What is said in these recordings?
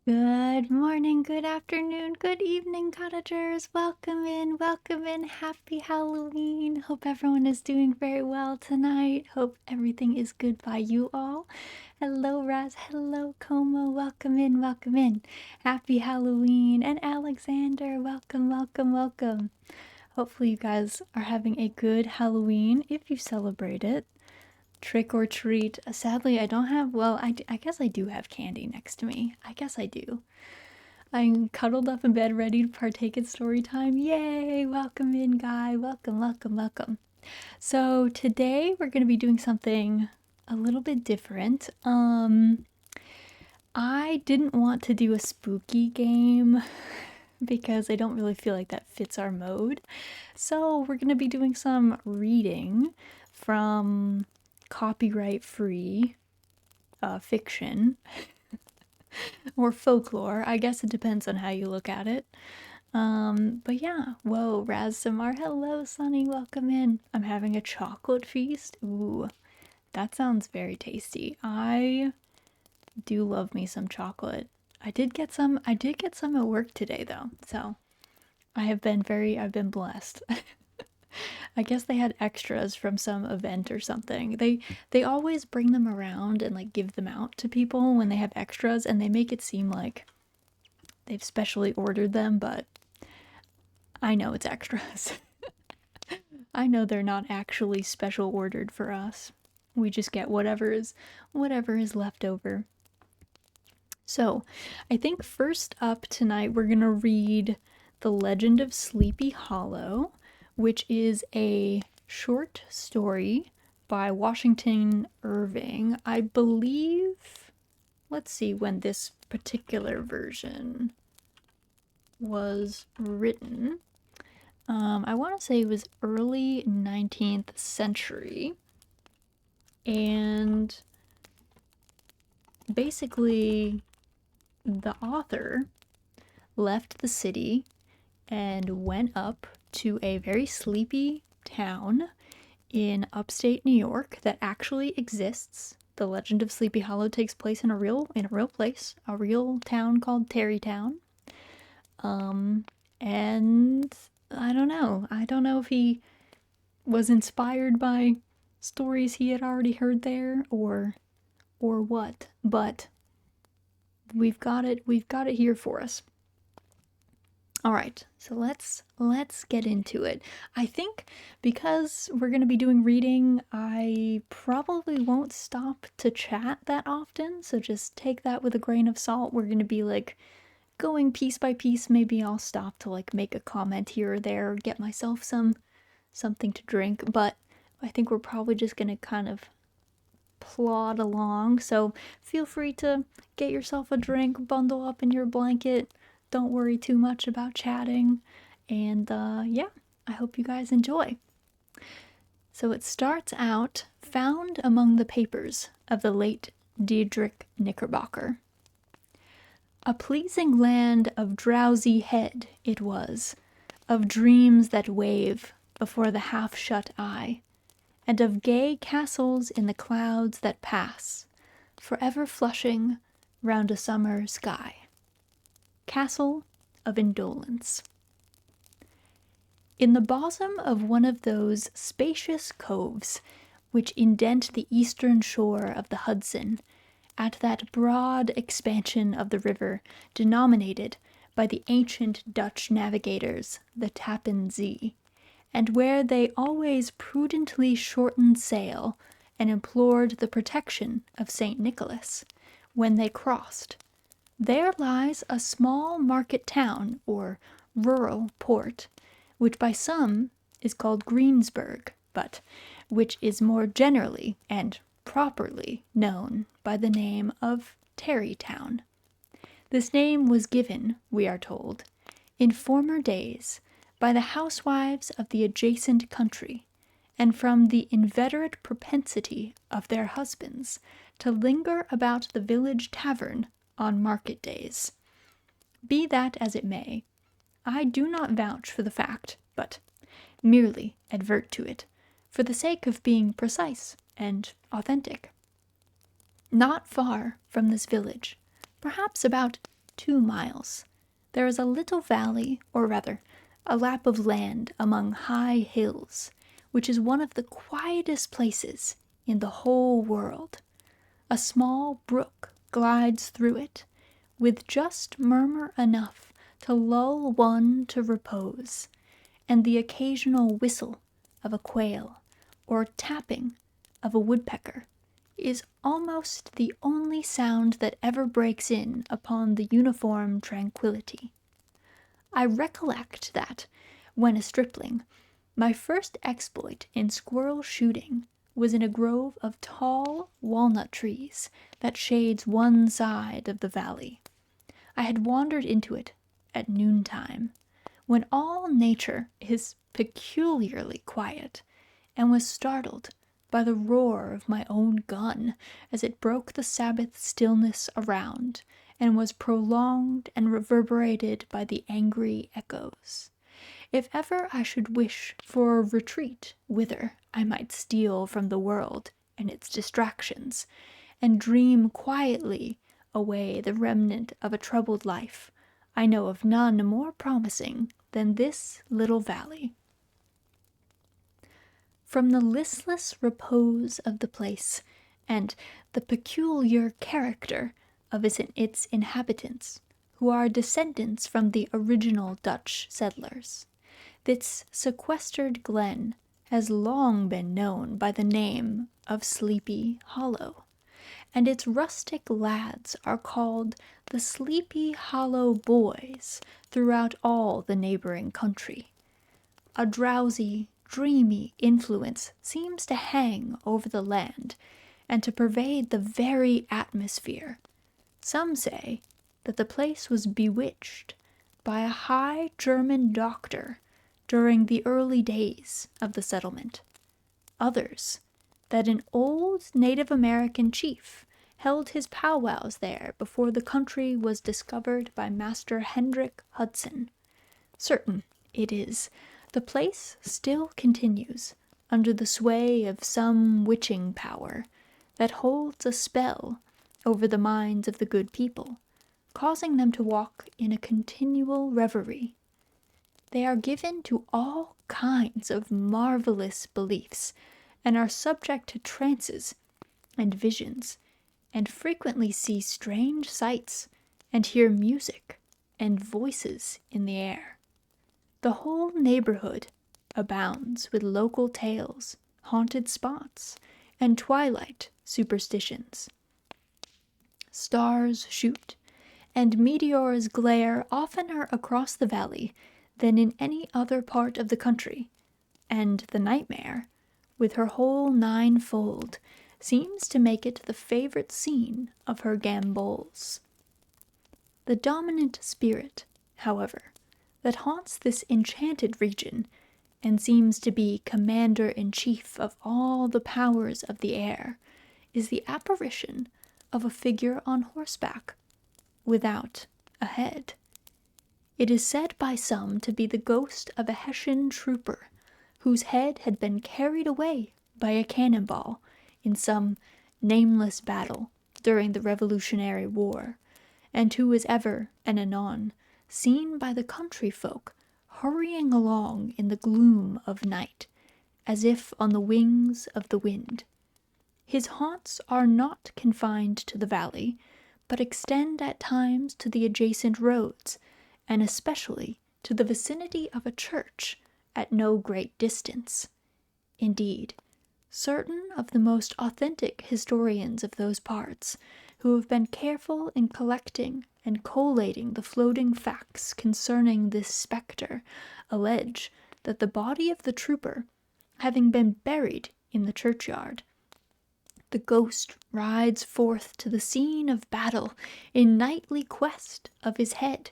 Good morning, good afternoon, good evening, cottagers. Welcome in, welcome in. Happy Halloween. Hope everyone is doing very well tonight. Hope everything is good by you all. Hello, Raz. Hello, Como. Welcome in, welcome in. Happy Halloween. And Alexander, welcome, welcome, welcome. Hopefully, you guys are having a good Halloween if you celebrate it. Trick or treat. Sadly, I don't have, well, I guess I do have candy next to me. I guess I do. I'm cuddled up in bed ready to partake in story time. Yay! Welcome in, Guy. Welcome, welcome, welcome. So today we're going to be doing something a little bit different. I didn't want to do a spooky game because I don't really feel like that fits our mode. So we're going to be doing some reading from copyright-free fiction or folklore. I guess it depends on how you look at it. But yeah, whoa, Raz Samar, hello, Sunny, welcome in. I'm having a chocolate feast. Ooh, that sounds very tasty. I do love me some chocolate. I did get some at work today though, so I've been blessed. I guess they had extras from some event or something. They always bring them around and like give them out to people when they have extras, and they make it seem like they've specially ordered them, but I know it's extras. I know they're not actually special ordered for us. We just get whatever is left over. So, I think first up tonight we're going to read The Legend of Sleepy Hollow, which is a short story by Washington Irving. I believe, let's see when this particular version was written. I want to say it was early 19th century. And basically, the author left the city and went up to a very sleepy town in upstate New York that actually exists. The Legend of Sleepy Hollow takes place in a real place, a real town called Tarrytown. And I don't know. I don't know if he was inspired by stories he had already heard there or what, but we've got it here for us. All right, so let's get into it. I think because we're going to be doing reading, I probably won't stop to chat that often, so just take that with a grain of salt. We're going to be like going piece by piece. Maybe I'll stop to like make a comment here or there, get myself something to drink, but I think we're probably just going to kind of plod along. So feel free to get yourself a drink, bundle up in your blanket. Don't worry too much about chatting. And yeah, I hope you guys enjoy. So it starts out, found among the papers of the late Diedrich Knickerbocker. A pleasing land of drowsy head it was, of dreams that wave before the half-shut eye, and of gay castles in the clouds that pass, forever flushing round a summer sky. Castle of Indolence. In the bosom of one of those spacious coves which indent the eastern shore of the Hudson, at that broad expansion of the river denominated by the ancient Dutch navigators the Tappan Zee, and where they always prudently shortened sail and implored the protection of St. Nicholas when they crossed, there lies a small market town or rural port, which by some is called Greensburg, but which is more generally and properly known by the name of Tarrytown. This name was given, we are told, in former days by the housewives of the adjacent country, and from the inveterate propensity of their husbands to linger about the village tavern on market days. Be that as it may, I do not vouch for the fact, but merely advert to it, for the sake of being precise and authentic. Not far from this village, perhaps about 2 miles, there is a little valley, or rather, a lap of land among high hills, which is one of the quietest places in the whole world. A small brook glides through it, with just murmur enough to lull one to repose, and the occasional whistle of a quail or tapping of a woodpecker is almost the only sound that ever breaks in upon the uniform tranquillity. I recollect that, when a stripling, my first exploit in squirrel shooting was in a grove of tall walnut trees that shades one side of the valley. I had wandered into it at noontime, when all nature is peculiarly quiet, and was startled by the roar of my own gun as it broke the Sabbath stillness around, and was prolonged and reverberated by the angry echoes. If ever I should wish for a retreat whither I might steal from the world and its distractions, and dream quietly away the remnant of a troubled life, I know of none more promising than this little valley. From the listless repose of the place, and the peculiar character of its inhabitants, who are descendants from the original Dutch settlers, this sequestered glen has long been known by the name of Sleepy Hollow, and its rustic lads are called the Sleepy Hollow Boys throughout all the neighboring country. A drowsy, dreamy influence seems to hang over the land and to pervade the very atmosphere. Some say that the place was bewitched by a high German doctor during the early days of the settlement. Others, that an old Native American chief held his powwows there before the country was discovered by Master Hendrik Hudson. Certain it is, the place still continues under the sway of some witching power that holds a spell over the minds of the good people, causing them to walk in a continual reverie. They are given to all kinds of marvelous beliefs, and are subject to trances and visions, and frequently see strange sights, and hear music and voices in the air. The whole neighborhood abounds with local tales, haunted spots, and twilight superstitions. Stars shoot, and meteors glare oftener across the valley than in any other part of the country, and the nightmare, with her whole ninefold, seems to make it the favorite scene of her gambols. The dominant spirit, however, that haunts this enchanted region, and seems to be commander-in-chief of all the powers of the air, is the apparition of a figure on horseback, without a head. It is said by some to be the ghost of a Hessian trooper, whose head had been carried away by a cannonball in some nameless battle during the Revolutionary War, and who is ever and anon seen by the country folk hurrying along in the gloom of night, as if on the wings of the wind. His haunts are not confined to the valley, but extend at times to the adjacent roads, and especially to the vicinity of a church at no great distance. Indeed, certain of the most authentic historians of those parts, who have been careful in collecting and collating the floating facts concerning this spectre, allege that the body of the trooper, having been buried in the churchyard, the ghost rides forth to the scene of battle in nightly quest of his head,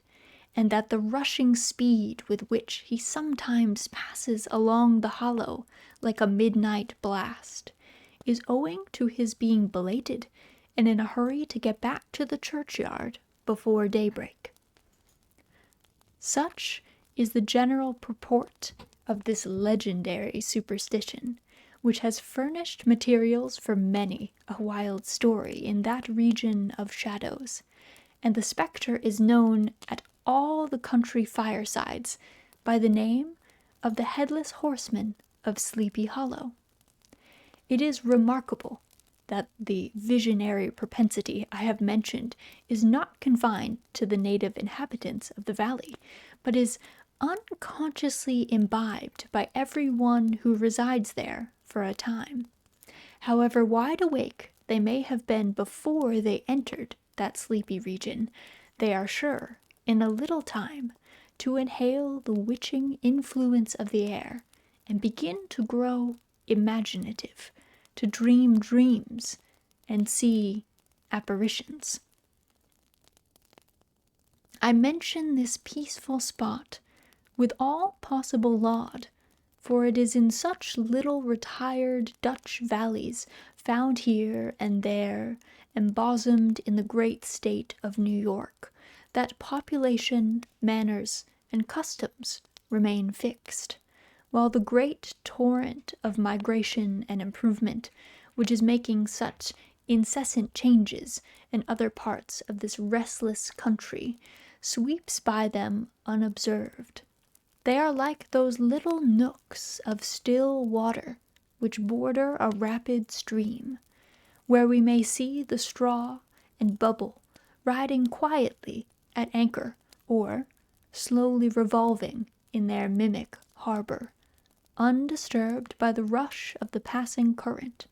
and that the rushing speed with which he sometimes passes along the hollow like a midnight blast is owing to his being belated and in a hurry to get back to the churchyard before daybreak. Such is the general purport of this legendary superstition, which has furnished materials for many a wild story in that region of shadows, and the spectre is known at all the country firesides by the name of the Headless Horseman of Sleepy Hollow. It is remarkable that the visionary propensity I have mentioned is not confined to the native inhabitants of the valley, but is unconsciously imbibed by every one who resides there for a time. However wide awake they may have been before they entered that sleepy region, they are sure, in a little time, to inhale the witching influence of the air, and begin to grow imaginative, to dream dreams, and see apparitions. I mention this peaceful spot with all possible laud, for it is in such little retired Dutch valleys, found here and there, embosomed in the great state of New York, that population, manners, and customs remain fixed, while the great torrent of migration and improvement, which is making such incessant changes in other parts of this restless country, sweeps by them unobserved. They are like those little nooks of still water which border a rapid stream, where we may see the straw and bubble riding quietly at anchor, or slowly revolving in their mimic harbor, undisturbed by the rush of the passing current,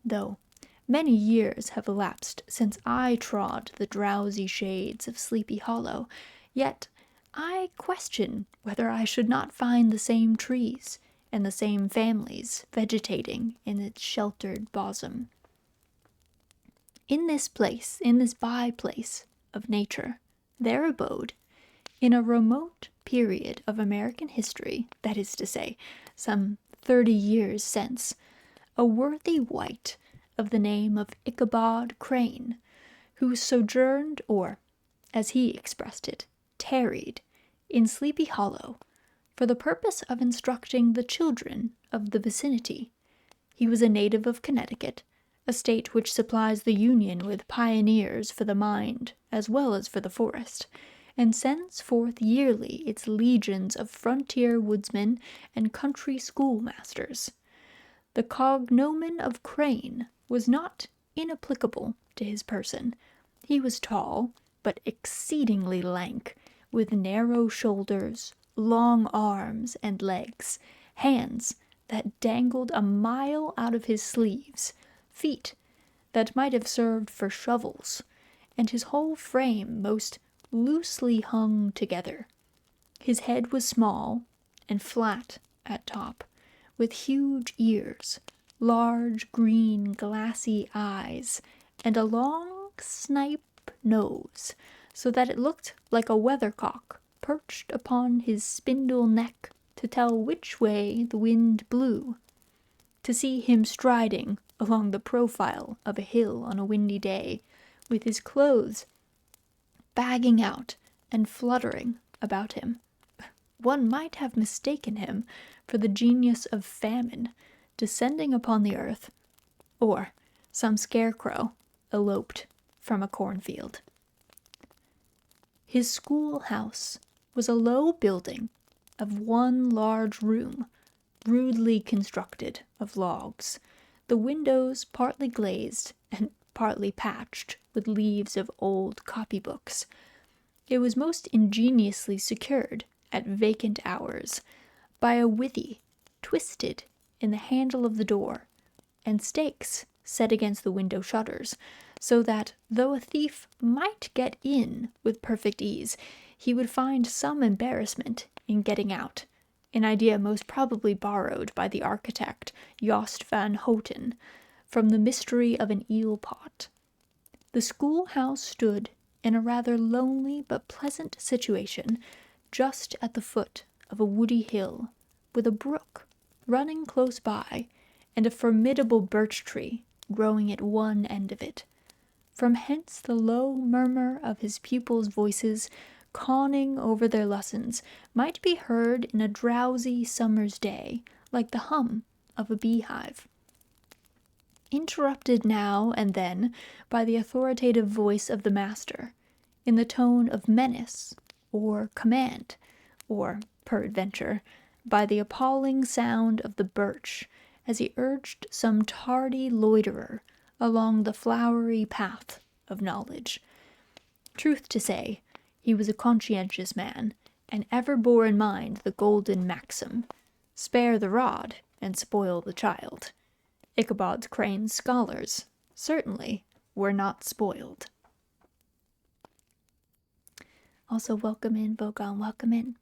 though many years have elapsed since I trod the drowsy shades of Sleepy Hollow, yet I question whether I should not find the same trees and the same families vegetating in its sheltered bosom. In this by-place of nature, there abode, in a remote period of American history, that is to say, some 30 years since, a worthy wight of the name of Ichabod Crane, who sojourned, or, as he expressed it, tarried, in Sleepy Hollow, for the purpose of instructing the children of the vicinity. He was a native of Connecticut, a state which supplies the Union with pioneers for the mind as well as for the forest, and sends forth yearly its legions of frontier woodsmen and country schoolmasters. The cognomen of Crane was not inapplicable to his person. He was tall, but exceedingly lank, with narrow shoulders, long arms and legs, hands that dangled a mile out of his sleeves, feet that might have served for shovels, and his whole frame most loosely hung together. His head was small and flat at top, with huge ears, large green glassy eyes, and a long snipe nose, so that it looked like a weathercock perched upon his spindle neck to tell which way the wind blew. To see him striding along the profile of a hill on a windy day, with his clothes bagging out and fluttering about him, one might have mistaken him for the genius of famine descending upon the earth, or some scarecrow eloped from a cornfield. His schoolhouse was a low building of one large room, rudely constructed of logs, the windows partly glazed and partly patched with leaves of old copybooks. It was most ingeniously secured at vacant hours by a withy twisted in the handle of the door, and stakes set against the window shutters, so that though a thief might get in with perfect ease, he would find some embarrassment in getting out, an idea most probably borrowed by the architect Jost van Houten from the mystery of an eel pot. The schoolhouse stood in a rather lonely but pleasant situation just at the foot of a woody hill, with a brook running close by, and a formidable birch tree growing at one end of it. From hence the low murmur of his pupils' voices, conning over their lessons, might be heard in a drowsy summer's day, like the hum of a beehive, interrupted now and then by the authoritative voice of the master, in the tone of menace or command, or, peradventure, by the appalling sound of the birch as he urged some tardy loiterer along the flowery path of knowledge. Truth to say, he was a conscientious man, and ever bore in mind the golden maxim, spare the rod and spoil the child. Ichabod Crane's scholars certainly were not spoiled. Also, welcome in, Vogon, welcome in.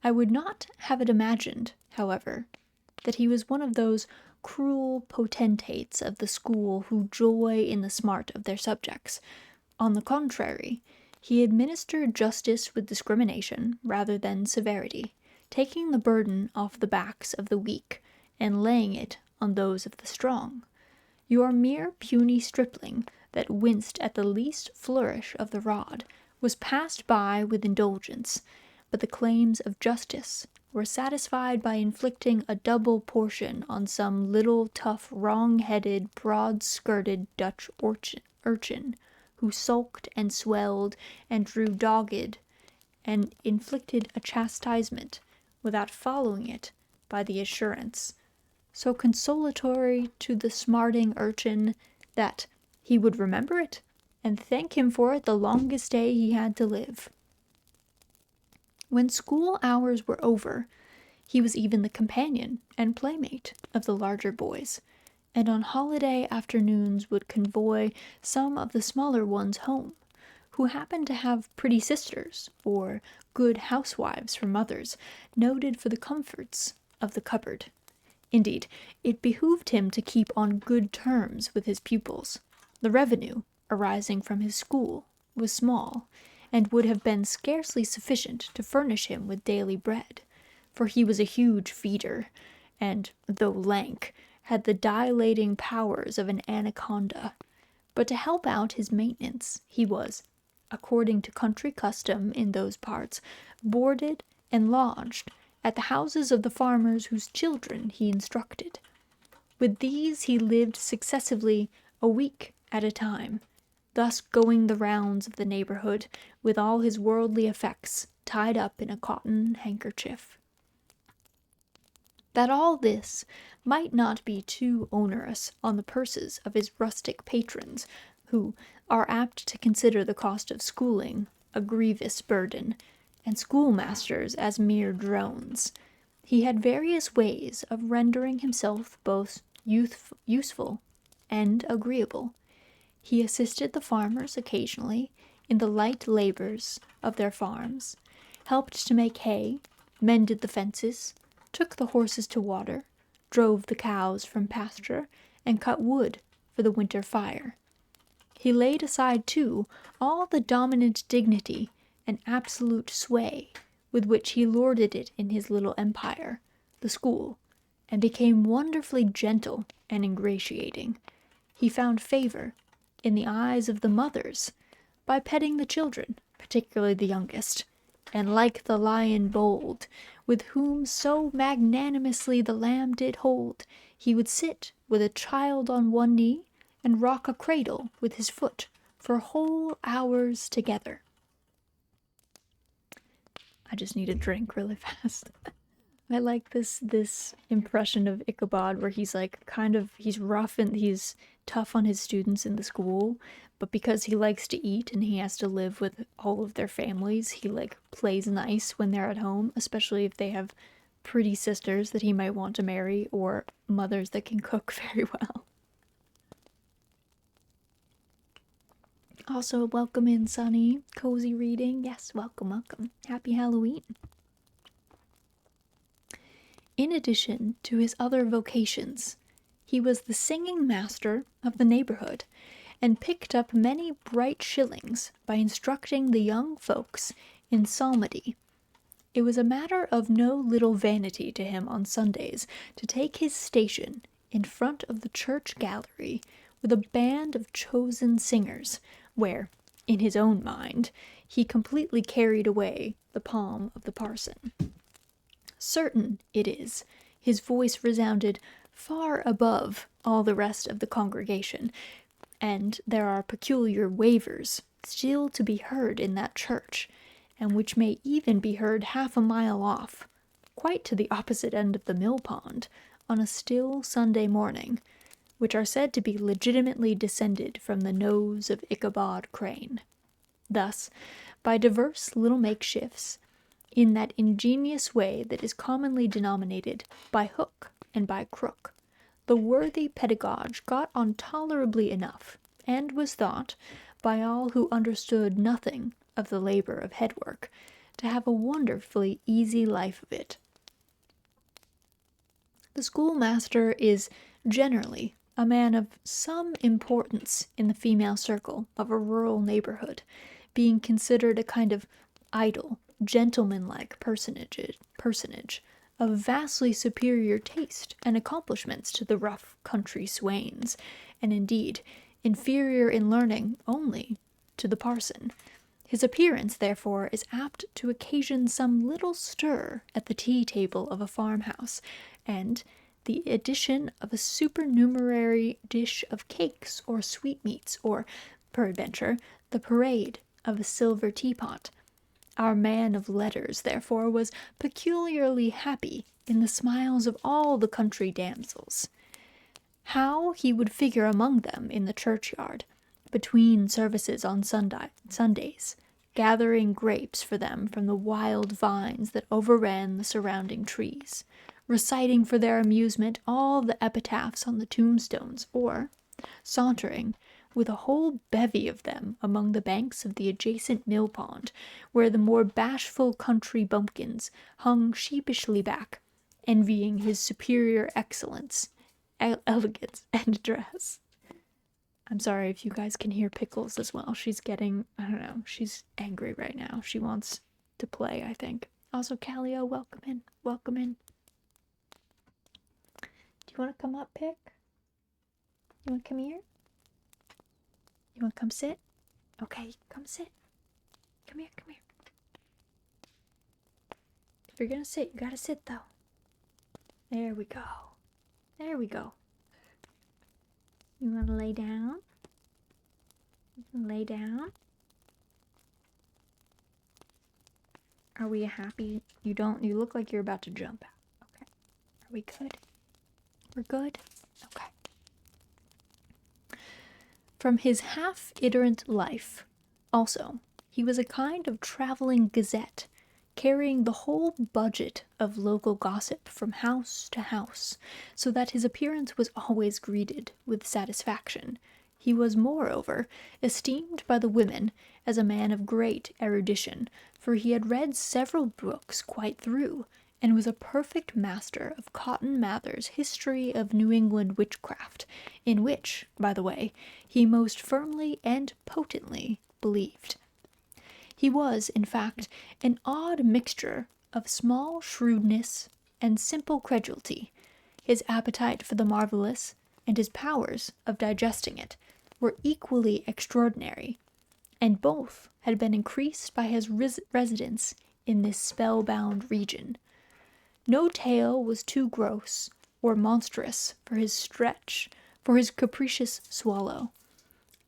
I would not have it imagined, however, that he was one of those cruel potentates of the school who joy in the smart of their subjects. On the contrary, he administered justice with discrimination rather than severity, taking the burden off the backs of the weak and laying it on those of the strong. Your mere puny stripling that winced at the least flourish of the rod was passed by with indulgence, but the claims of justice were satisfied by inflicting a double portion on some little tough wrong-headed broad-skirted Dutch urchin who sulked and swelled and drew dogged and inflicted a chastisement without following it by the assurance, so consolatory to the smarting urchin, that he would remember it and thank him for it the longest day he had to live. When school hours were over, he was even the companion and playmate of the larger boys, and on holiday afternoons would convoy some of the smaller ones home, who happened to have pretty sisters or good housewives for mothers, noted for the comforts of the cupboard. Indeed, it behooved him to keep on good terms with his pupils. The revenue arising from his school was small, and would have been scarcely sufficient to furnish him with daily bread, for he was a huge feeder, and, though lank, had the dilating powers of an anaconda. But to help out his maintenance, he was, according to country custom in those parts, boarded and lodged at the houses of the farmers whose children he instructed. With these he lived successively a week at a time, thus going the rounds of the neighborhood with all his worldly effects tied up in a cotton handkerchief. That all this might not be too onerous on the purses of his rustic patrons, who are apt to consider the cost of schooling a grievous burden, and schoolmasters as mere drones, he had various ways of rendering himself both useful and agreeable. He assisted the farmers occasionally in the light labors of their farms, helped to make hay, mended the fences, took the horses to water, drove the cows from pasture, and cut wood for the winter fire. He laid aside, too, all the dominant dignity and absolute sway with which he lorded it in his little empire, the school, and became wonderfully gentle and ingratiating. He found favor in the eyes of the mothers by petting the children, particularly the youngest, and like the lion bold, with whom so magnanimously the lamb did hold, he would sit with a child on one knee and rock a cradle with his foot for whole hours together. I just need a drink really fast. I like this impression of Ichabod where he's like he's rough and he's tough on his students in the school, but because he likes to eat and he has to live with all of their families, he like plays nice when they're at home, especially if they have pretty sisters that he might want to marry or mothers that can cook very well. Also, welcome in, Sunny. Cozy reading. Yes, welcome, welcome. Happy Halloween. In addition to his other vocations, he was the singing master of the neighborhood, and picked up many bright shillings by instructing the young folks in psalmody. It was a matter of no little vanity to him on Sundays to take his station in front of the church gallery with a band of chosen singers, where, in his own mind, he completely carried away the palm of the parson. Certain it is, his voice resounded far above all the rest of the congregation, and there are peculiar wavers still to be heard in that church, and which may even be heard half a mile off, quite to the opposite end of the mill pond, on a still Sunday morning, which are said to be legitimately descended from the nose of Ichabod Crane. Thus, by diverse little makeshifts, in that ingenious way that is commonly denominated by hook and by crook, the worthy pedagogue got on tolerably enough, and was thought, by all who understood nothing of the labor of headwork, to have a wonderfully easy life of it. The schoolmaster is generally a man of some importance in the female circle of a rural neighborhood, being considered a kind of idle, gentlemanlike personage of vastly superior taste and accomplishments to the rough country swains, and indeed inferior in learning only to the parson. His appearance, therefore, is apt to occasion some little stir at the tea-table of a farmhouse, and the addition of a supernumerary dish of cakes or sweetmeats, or, peradventure, the parade of a silver teapot. Our man of letters, therefore, was peculiarly happy in the smiles of all the country damsels. How he would figure among them in the churchyard, between services on Sundays, gathering grapes for them from the wild vines that overran the surrounding trees, reciting for their amusement all the epitaphs on the tombstones, or sauntering with a whole bevy of them among the banks of the adjacent mill pond, where the more bashful country bumpkins hung sheepishly back, envying his superior excellence, elegance, and dress. I'm sorry if you guys can hear Pickles as well. She's getting, I don't know, she's angry right now. She wants to play, I think. Also, Callio, welcome in. Welcome in. Do you want to come up, Pick? You want to come here? You want to come sit? Okay, come sit. Come here, come here. If you're gonna sit, you gotta sit, though. There we go. There we go. You want to lay down? Lay down? Are we happy? You look like you're about to jump out. Okay. Are we good? We're good? Okay. From his half-iterant life, also, he was a kind of traveling gazette, carrying the whole budget of local gossip from house to house, so that his appearance was always greeted with satisfaction. He was, moreover, esteemed by the women as a man of great erudition, for he had read several books quite through, and was a perfect master of Cotton Mather's History of New England Witchcraft, in which, by the way, he most firmly and potently believed. He was, in fact, an odd mixture of small shrewdness and simple credulity. His appetite for the marvelous and his powers of digesting it were equally extraordinary, and both had been increased by his residence in this spellbound region. No tale was too gross or monstrous for his capricious swallow.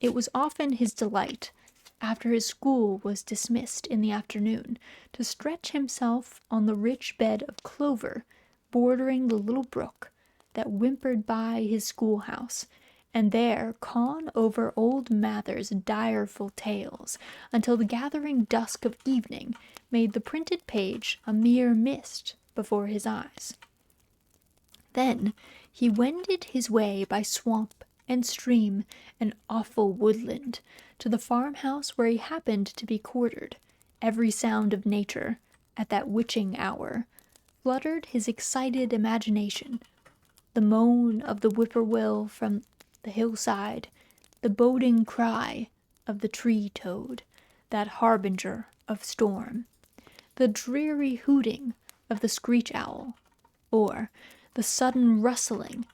It was often his delight, after his school was dismissed in the afternoon, to stretch himself on the rich bed of clover bordering the little brook that whimpered by his schoolhouse, and there con over old Mather's direful tales until the gathering dusk of evening made the printed page a mere mist before his eyes. Then he wended his way by swamp and stream and awful woodland to the farmhouse where he happened to be quartered. Every sound of nature, at that witching hour, fluttered his excited imagination. The moan of the whippoorwill from the hillside, the boding cry of the tree-toad, that harbinger of storm, the dreary hooting of the screech-owl, or the sudden rustling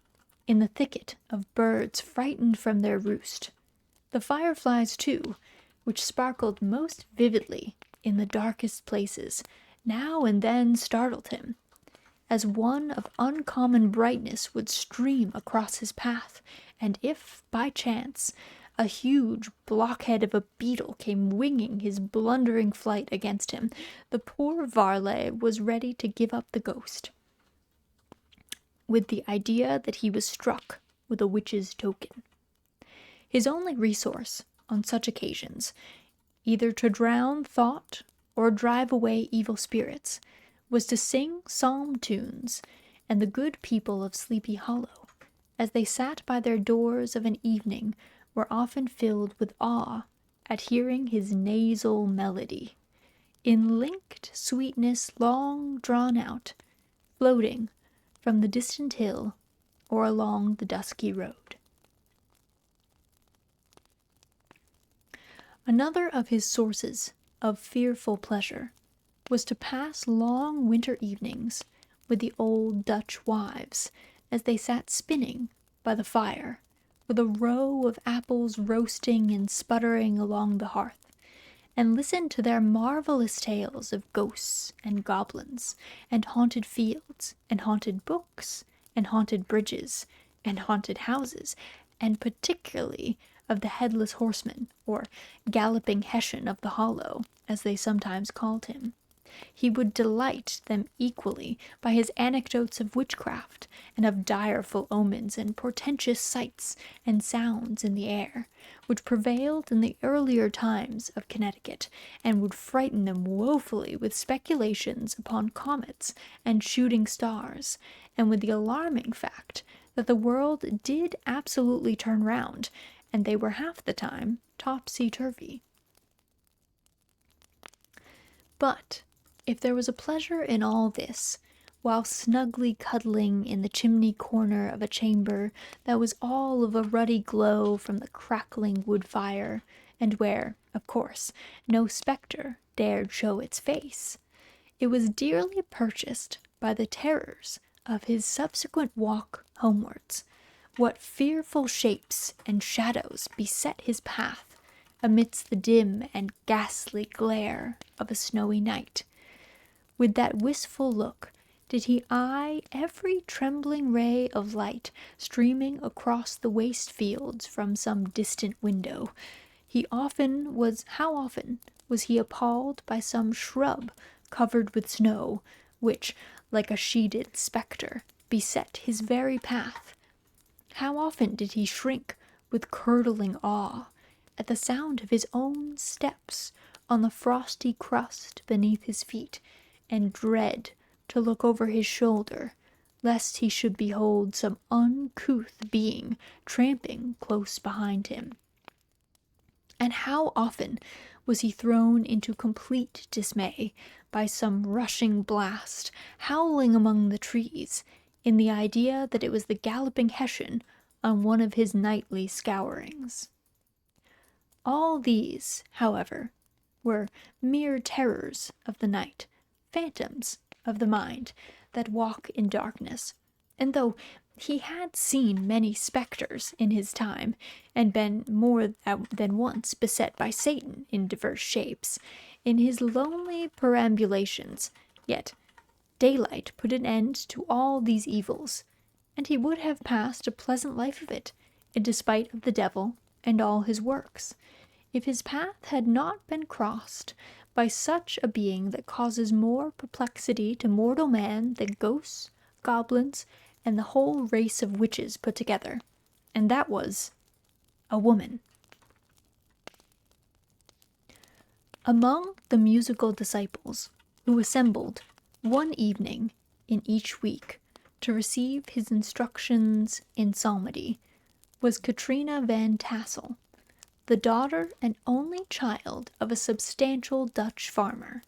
in the thicket of birds frightened from their roost. The fireflies, too, which sparkled most vividly in the darkest places, now and then startled him, as one of uncommon brightness would stream across his path, and if, by chance, A huge blockhead of a beetle came winging his blundering flight against him. The poor varlet was ready to give up the ghost, with the idea that he was struck with a witch's token. His only resource on such occasions, either to drown thought or drive away evil spirits, was to sing psalm tunes, and the good people of Sleepy Hollow, as they sat by their doors of an evening, were often filled with awe at hearing his nasal melody, in linked sweetness long drawn out, floating from the distant hill or along the dusky road. Another of his sources of fearful pleasure was to pass long winter evenings with the old Dutch wives as they sat spinning by the fire, with a row of apples roasting and sputtering along the hearth, and listen to their marvelous tales of ghosts and goblins, and haunted fields, and haunted books, and haunted bridges, and haunted houses, and particularly of the headless horseman, or galloping Hessian of the hollow, as they sometimes called him. He would delight them equally by his anecdotes of witchcraft, and of direful omens and portentous sights and sounds in the air, which prevailed in the earlier times of Connecticut, and would frighten them woefully with speculations upon comets and shooting stars, and with the alarming fact that the world did absolutely turn round, and they were half the time topsy-turvy. But if there was a pleasure in all this, while snugly cuddling in the chimney corner of a chamber that was all of a ruddy glow from the crackling wood fire, and where, of course, no spectre dared show its face, it was dearly purchased by the terrors of his subsequent walk homewards. What fearful shapes and shadows beset his path amidst the dim and ghastly glare of a snowy night. With that wistful look did he eye every trembling ray of light streaming across the waste fields from some distant window. How often was he appalled by some shrub covered with snow, which, like a sheeted spectre, beset his very path. How often did he shrink with curdling awe at the sound of his own steps on the frosty crust beneath his feet, and dread to look over his shoulder, lest he should behold some uncouth being tramping close behind him. And how often was he thrown into complete dismay by some rushing blast, howling among the trees, in the idea that it was the galloping Hessian on one of his nightly scourings. All these, however, were mere terrors of the night, phantoms of the mind that walk in darkness, and though he had seen many spectres in his time, and been more than once beset by Satan in diverse shapes, in his lonely perambulations, yet daylight put an end to all these evils, and he would have passed a pleasant life of it, in despite of the devil and all his works, if his path had not been crossed by such a being that causes more perplexity to mortal man than ghosts, goblins, and the whole race of witches put together, and that was a woman. Among the musical disciples who assembled one evening in each week to receive his instructions in psalmody was Katrina Van Tassel, the daughter and only child of a substantial Dutch farmer.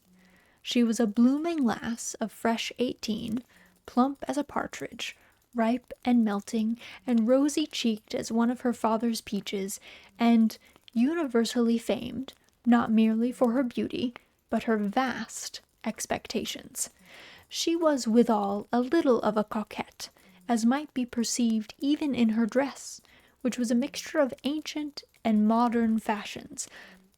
She was a blooming lass of fresh 18, plump as a partridge, ripe and melting, and rosy-cheeked as one of her father's peaches, and universally famed, not merely for her beauty, but her vast expectations. She was withal a little of a coquette, as might be perceived even in her dress, which was a mixture of ancient and modern fashions,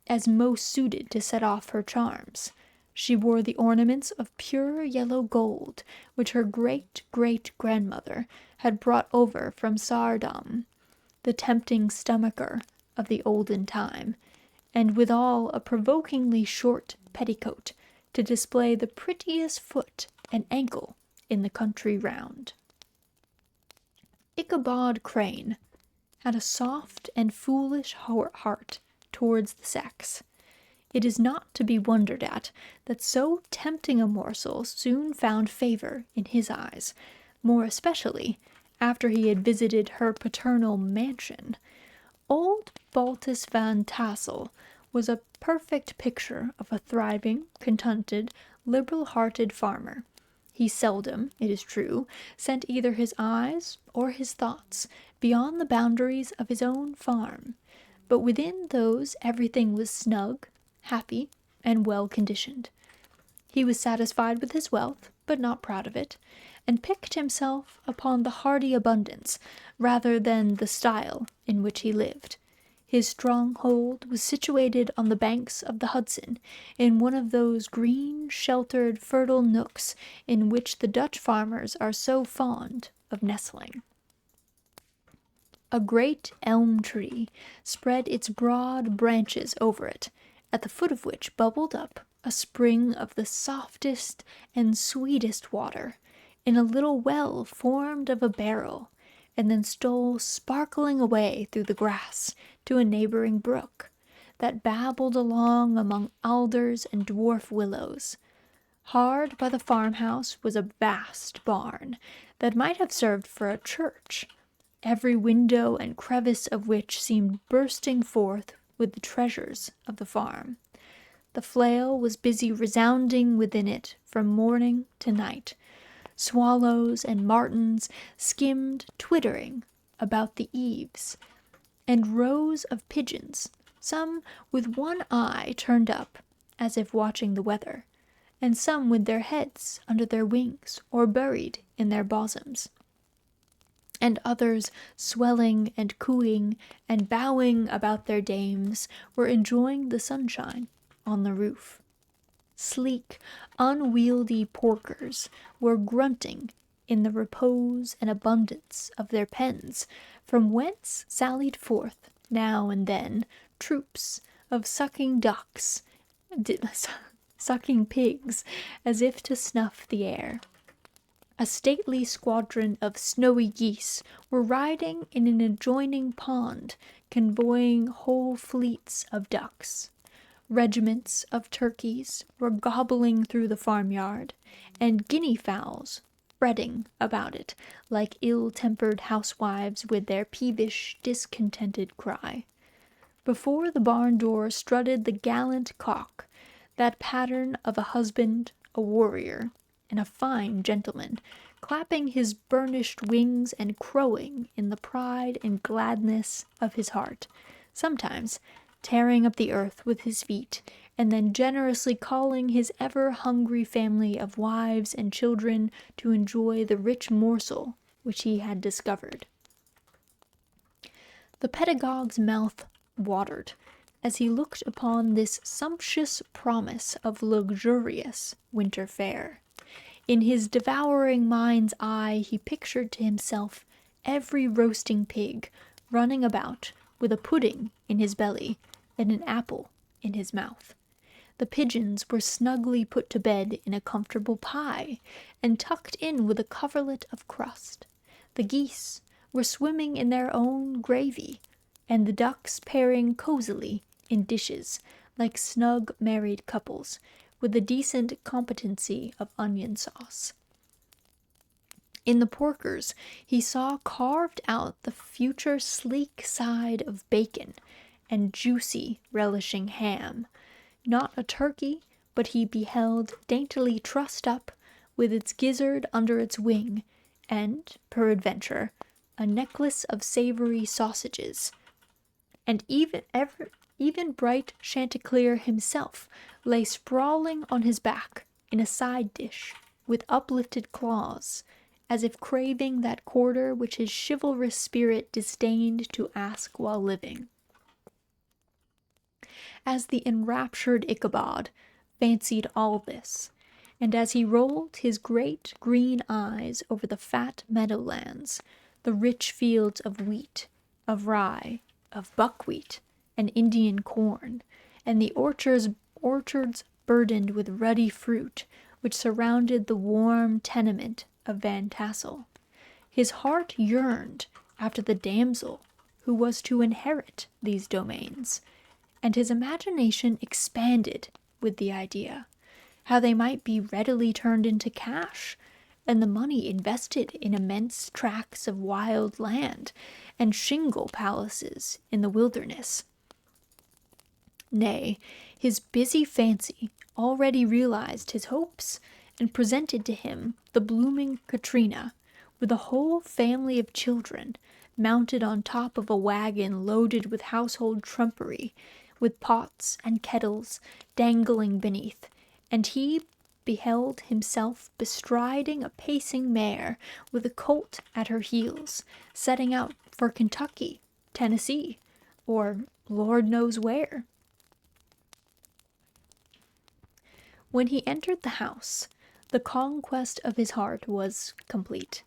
as most suited to set off her charms. She wore the ornaments of pure yellow gold, which her great-great-grandmother had brought over from Saardam, the tempting stomacher of the olden time, and withal a provokingly short petticoat to display the prettiest foot and ankle in the country round. Ichabod Crane had a soft and foolish heart towards the sex. It is not to be wondered at that so tempting a morsel soon found favour in his eyes, more especially after he had visited her paternal mansion. Old Baltus Van Tassel was a perfect picture of a thriving, contented, liberal-hearted farmer. He seldom, it is true, sent either his eyes or his thoughts beyond the boundaries of his own farm, but within those everything was snug, happy, and well-conditioned. He was satisfied with his wealth, but not proud of it, and piqued himself upon the hardy abundance rather than the style in which he lived. His stronghold was situated on the banks of the Hudson, in one of those green, sheltered, fertile nooks in which the Dutch farmers are so fond of nestling. A great elm tree spread its broad branches over it, at the foot of which bubbled up a spring of the softest and sweetest water, in a little well formed of a barrel, and then stole sparkling away through the grass to a neighbouring brook, that babbled along among alders and dwarf willows. Hard by the farmhouse was a vast barn, that might have served for a church, every window and crevice of which seemed bursting forth with the treasures of the farm. The flail was busy resounding within it from morning to night. Swallows and martins skimmed twittering about the eaves, and rows of pigeons, some with one eye turned up as if watching the weather, and some with their heads under their wings or buried in their bosoms, and others swelling and cooing and bowing about their dames, were enjoying the sunshine on the roof. Sleek, unwieldy porkers were grunting in the repose and abundance of their pens, from whence sallied forth, now and then, troops of sucking ducks, sucking pigs, as if to snuff the air. A stately squadron of snowy geese were riding in an adjoining pond, convoying whole fleets of ducks. Regiments of turkeys were gobbling through the farmyard, and guinea fowls fretting about it like ill-tempered housewives with their peevish, discontented cry. Before the barn door strutted the gallant cock, that pattern of a husband, a warrior, and a fine gentleman, clapping his burnished wings and crowing in the pride and gladness of his heart, sometimes tearing up the earth with his feet, and then generously calling his ever-hungry family of wives and children to enjoy the rich morsel which he had discovered. The pedagogue's mouth watered as he looked upon this sumptuous promise of luxurious winter fare. In his devouring mind's eye he pictured to himself every roasting pig running about with a pudding in his belly and an apple in his mouth. The pigeons were snugly put to bed in a comfortable pie, and tucked in with a coverlet of crust. The geese were swimming in their own gravy, and the ducks pairing cosily in dishes, like snug married couples, with a decent competency of onion sauce. In the porkers he saw carved out the future sleek side of bacon, and juicy, relishing ham. Not a turkey, but he beheld daintily trussed up, with its gizzard under its wing, and, peradventure, a necklace of savoury sausages. And even bright Chanticleer himself lay sprawling on his back in a side dish, with uplifted claws, as if craving that quarter which his chivalrous spirit disdained to ask while living. As the enraptured Ichabod fancied all this, and as he rolled his great green eyes over the fat meadowlands, the rich fields of wheat, of rye, of buckwheat, and Indian corn, and the orchards burdened with ruddy fruit, which surrounded the warm tenement of Van Tassel. His heart yearned after the damsel who was to inherit these domains, and his imagination expanded with the idea how they might be readily turned into cash, and the money invested in immense tracts of wild land and shingle palaces in the wilderness. Nay, his busy fancy already realized his hopes, and presented to him the blooming Katrina, with a whole family of children, mounted on top of a wagon loaded with household trumpery, with pots and kettles dangling beneath, and he beheld himself bestriding a pacing mare with a colt at her heels, setting out for Kentucky, Tennessee, or Lord knows where. When he entered the house, the conquest of his heart was complete.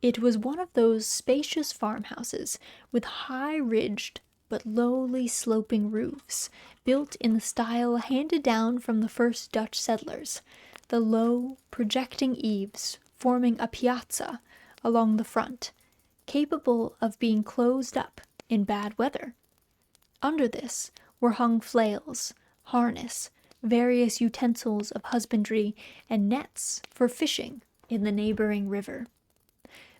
It was one of those spacious farmhouses with high-ridged but lowly sloping roofs, built in the style handed down from the first Dutch settlers, the low, projecting eaves forming a piazza along the front, capable of being closed up in bad weather. Under this were hung flails, harness, various utensils of husbandry, and nets for fishing in the neighboring river.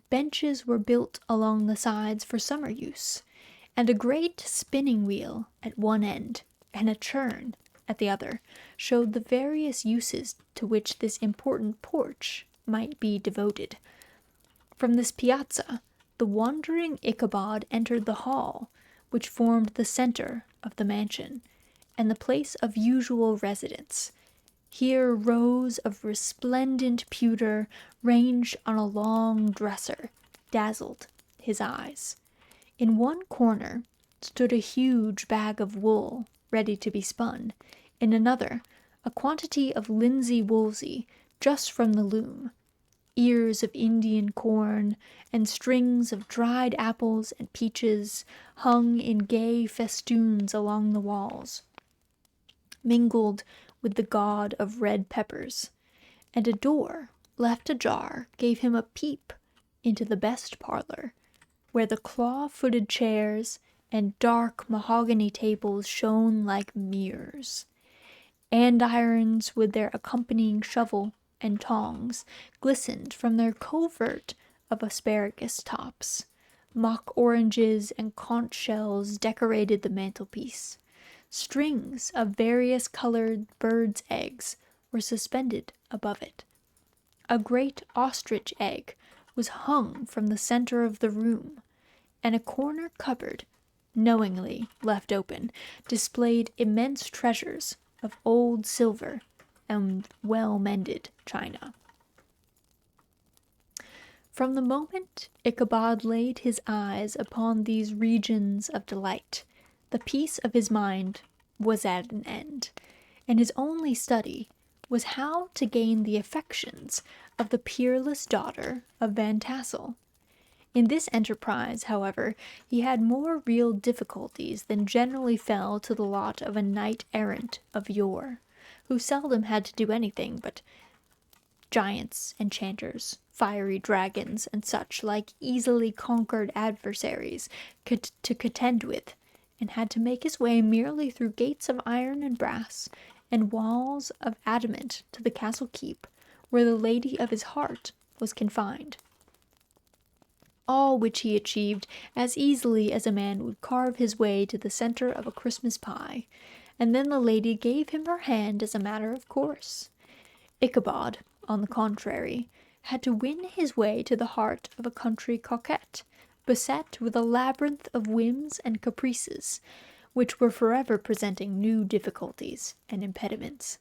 Benches were built along the sides for summer use, and a great spinning wheel at one end and a churn at the other showed the various uses to which this important porch might be devoted. From this piazza, the wandering Ichabod entered the hall, which formed the center of the mansion, and the place of usual residence. Here rows of resplendent pewter, ranged on a long dresser, dazzled his eyes. In one corner stood a huge bag of wool ready to be spun, in another a quantity of linsey-woolsey just from the loom, ears of Indian corn, and strings of dried apples and peaches hung in gay festoons along the walls, mingled with the god of red peppers, and a door left ajar gave him a peep into the best parlor, where the claw-footed chairs and dark mahogany tables shone like mirrors. Andirons with their accompanying shovel and tongs glistened from their covert of asparagus tops. Mock oranges and conch shells decorated the mantelpiece. Strings of various colored birds' eggs were suspended above it. A great ostrich egg was hung from the center of the room, and a corner cupboard, knowingly left open, displayed immense treasures of old silver and well-mended china. From the moment Ichabod laid his eyes upon these regions of delight, the peace of his mind was at an end, and his only study was how to gain the affections of the peerless daughter of Van Tassel. In this enterprise, however, he had more real difficulties than generally fell to the lot of a knight-errant of yore, who seldom had to do anything but giants, enchanters, fiery dragons, and such like easily conquered adversaries to contend with, and had to make his way merely through gates of iron and brass, and walls of adamant to the castle keep, where the lady of his heart was confined. All which he achieved as easily as a man would carve his way to the center of a Christmas pie, and then the lady gave him her hand as a matter of course. Ichabod, on the contrary, had to win his way to the heart of a country coquette, beset with a labyrinth of whims and caprices, which were forever presenting new difficulties and impediments,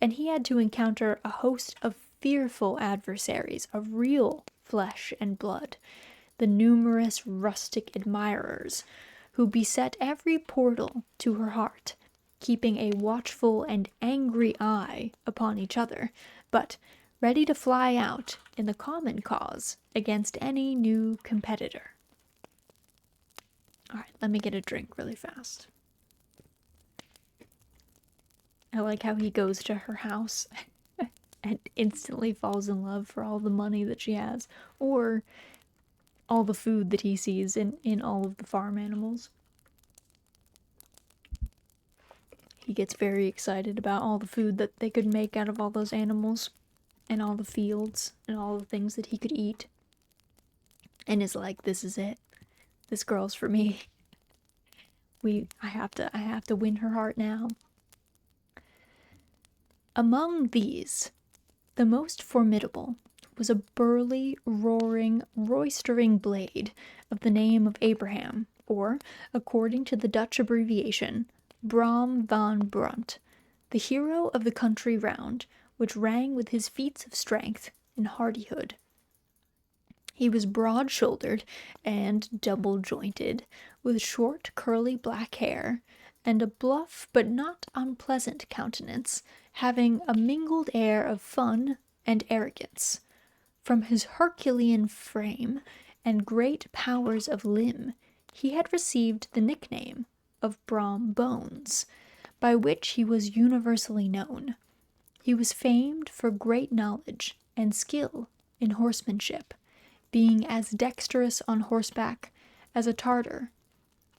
and he had to encounter a host of fearful adversaries of real flesh and blood, the numerous rustic admirers who beset every portal to her heart, keeping a watchful and angry eye upon each other, but ready to fly out in the common cause against any new competitor. All right, let me get a drink really fast. I like how he goes to her house and instantly falls in love for all the money that she has, or all the food that he sees in all of the farm animals. He gets very excited about all the food that they could make out of all those animals, and all the fields, and all the things that he could eat. And is like, this is it. This girl's for me. I have to win her heart now. Among these, the most formidable was a burly, roaring, roistering blade of the name of Abraham, or, according to the Dutch abbreviation, Brom van Brunt, the hero of the country round, which rang with his feats of strength and hardihood. He was broad-shouldered and double-jointed, with short, curly black hair, and a bluff but not unpleasant countenance, having a mingled air of fun and arrogance. From his Herculean frame and great powers of limb, he had received the nickname of Brom Bones, by which he was universally known. He was famed for great knowledge and skill in horsemanship, being as dexterous on horseback as a Tartar.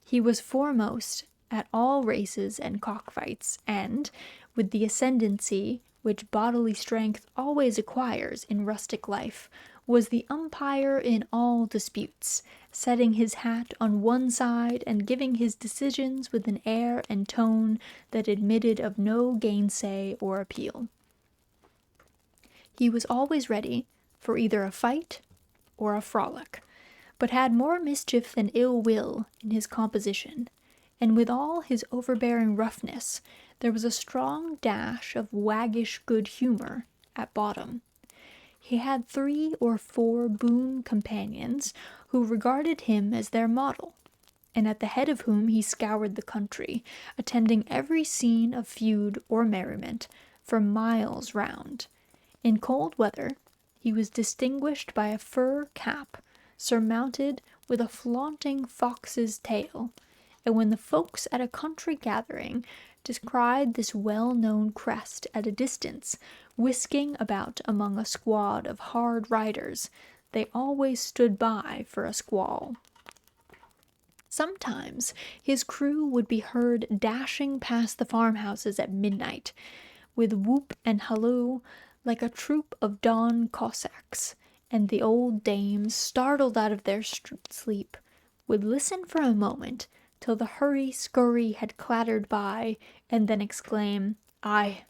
He was foremost at all races and cockfights, and, with the ascendancy which bodily strength always acquires in rustic life, was the umpire in all disputes, setting his hat on one side and giving his decisions with an air and tone that admitted of no gainsay or appeal. He was always ready for either a fight or a frolic, but had more mischief than ill will in his composition, and with all his overbearing roughness, there was a strong dash of waggish good humour at bottom. He had 3 or 4 boon companions who regarded him as their model, and at the head of whom he scoured the country, attending every scene of feud or merriment for miles round. In cold weather, he was distinguished by a fur cap, surmounted with a flaunting fox's tail, and when the folks at a country gathering descried this well-known crest at a distance, whisking about among a squad of hard riders, they always stood by for a squall. Sometimes his crew would be heard dashing past the farmhouses at midnight, with whoop and halloo, like a troop of Don Cossacks, and the old dames, startled out of their sleep, would listen for a moment till the hurry-scurry had clattered by, and then exclaim, "Aye,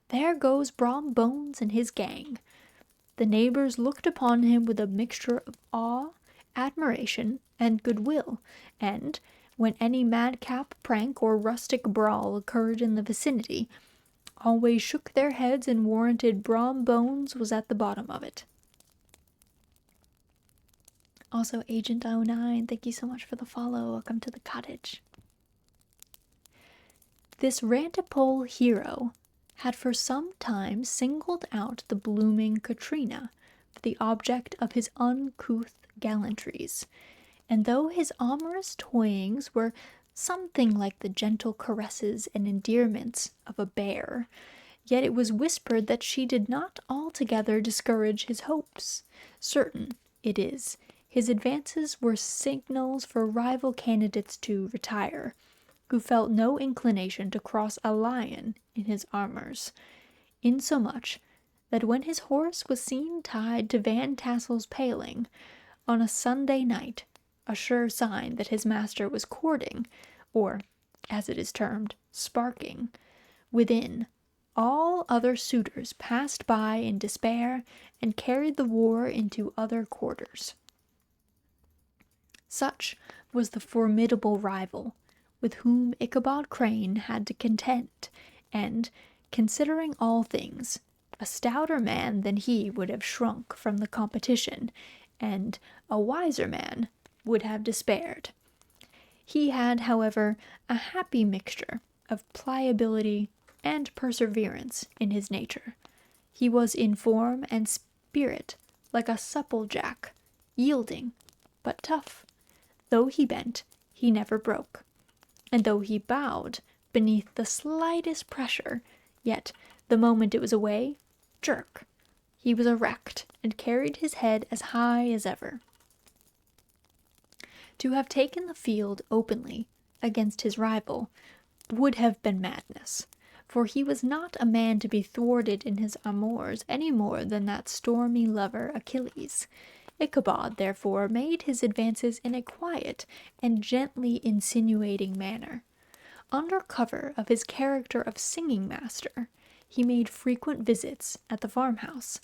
there goes Brom Bones and his gang." The neighbours looked upon him with a mixture of awe, admiration, and goodwill, and, when any madcap prank or rustic brawl occurred in the vicinity, always shook their heads and warranted Brom Bones was at the bottom of it. Also, Agent 09, thank you so much for the follow. Welcome to the cottage. This rantipole hero had for some time singled out the blooming Katrina for the object of his uncouth gallantries, and though his amorous toyings were something like the gentle caresses and endearments of a bear, yet it was whispered that she did not altogether discourage his hopes. Certain, it is, his advances were signals for rival candidates to retire, who felt no inclination to cross a lion in his armours, insomuch that when his horse was seen tied to Van Tassel's paling on a Sunday night, a sure sign that his master was courting, or, as it is termed, sparking, within, all other suitors passed by in despair and carried the war into other quarters. Such was the formidable rival with whom Ichabod Crane had to contend, and, considering all things, a stouter man than he would have shrunk from the competition, and a wiser man would have despaired. He had, however, a happy mixture of pliability and perseverance in his nature. He was in form and spirit like a supple jack, yielding, but tough. Though he bent, he never broke, and though he bowed beneath the slightest pressure, Yet, the moment it was away, jerk, he was erect and carried his head as high as ever. To have taken the field openly against his rival would have been madness, for he was not a man to be thwarted in his amours any more than that stormy lover Achilles. Ichabod, therefore, made his advances in a quiet and gently insinuating manner. Under cover of his character of singing master, he made frequent visits at the farmhouse.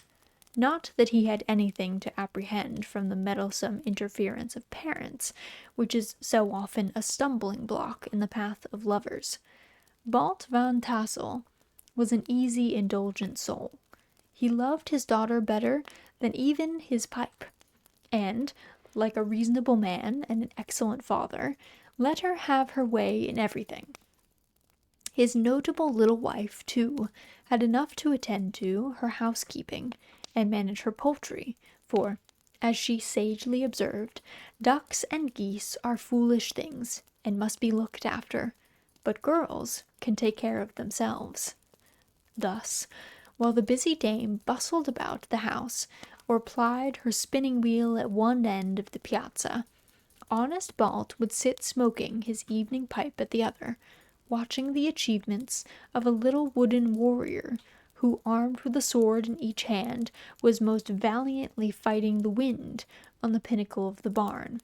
Not that he had anything to apprehend from the meddlesome interference of parents, which is so often a stumbling block in the path of lovers. Balt van Tassel was an easy, indulgent soul. He loved his daughter better than even his pipe, and, like a reasonable man and an excellent father, let her have her way in everything. His notable little wife, too, had enough to attend to her housekeeping and manage her poultry, for, as she sagely observed, ducks and geese are foolish things and must be looked after, but girls can take care of themselves. Thus, while the busy dame bustled about the house, or plied her spinning wheel at one end of the piazza, honest Balt would sit smoking his evening pipe at the other, watching the achievements of a little wooden warrior, who, armed with a sword in each hand, was most valiantly fighting the wind on the pinnacle of the barn.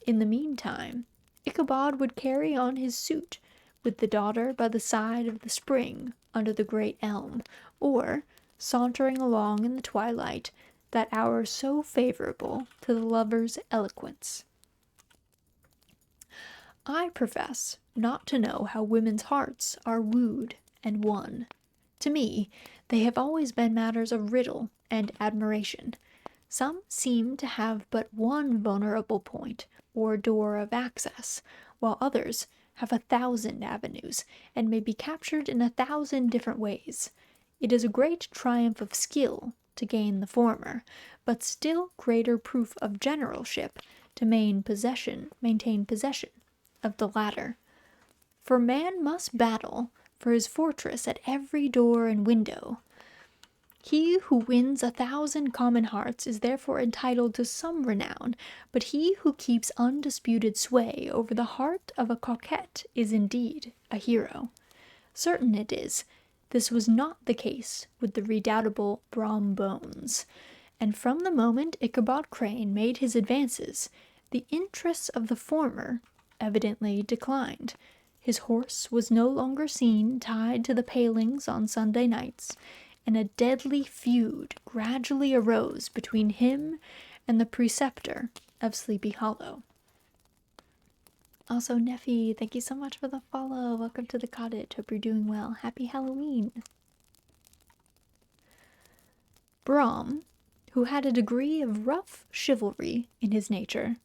In the meantime, Ichabod would carry on his suit with the daughter by the side of the spring under the great elm, or, sauntering along in the twilight, that hour so favorable to the lover's eloquence. I profess not to know how women's hearts are wooed and won. To me, they have always been matters of riddle and admiration. Some seem to have but one vulnerable point or door of access, while others have 1,000 avenues, and may be captured in 1,000 different ways. It is a great triumph of skill to gain the former, but still greater proof of generalship to maintain possession of the latter. For man must battle for his fortress at every door and window. He who wins 1,000 common hearts is therefore entitled to some renown, but he who keeps undisputed sway over the heart of a coquette is indeed a hero. Certain it is, this was not the case with the redoubtable Brom Bones, and from the moment Ichabod Crane made his advances, the interests of the former evidently declined. His horse was no longer seen tied to the palings on Sunday nights, and a deadly feud gradually arose between him and the preceptor of Sleepy Hollow. Also, Neffy, thank you so much for the follow. Welcome to the cottage. Hope you're doing well. Happy Halloween. Brom, who had a degree of rough chivalry in his nature,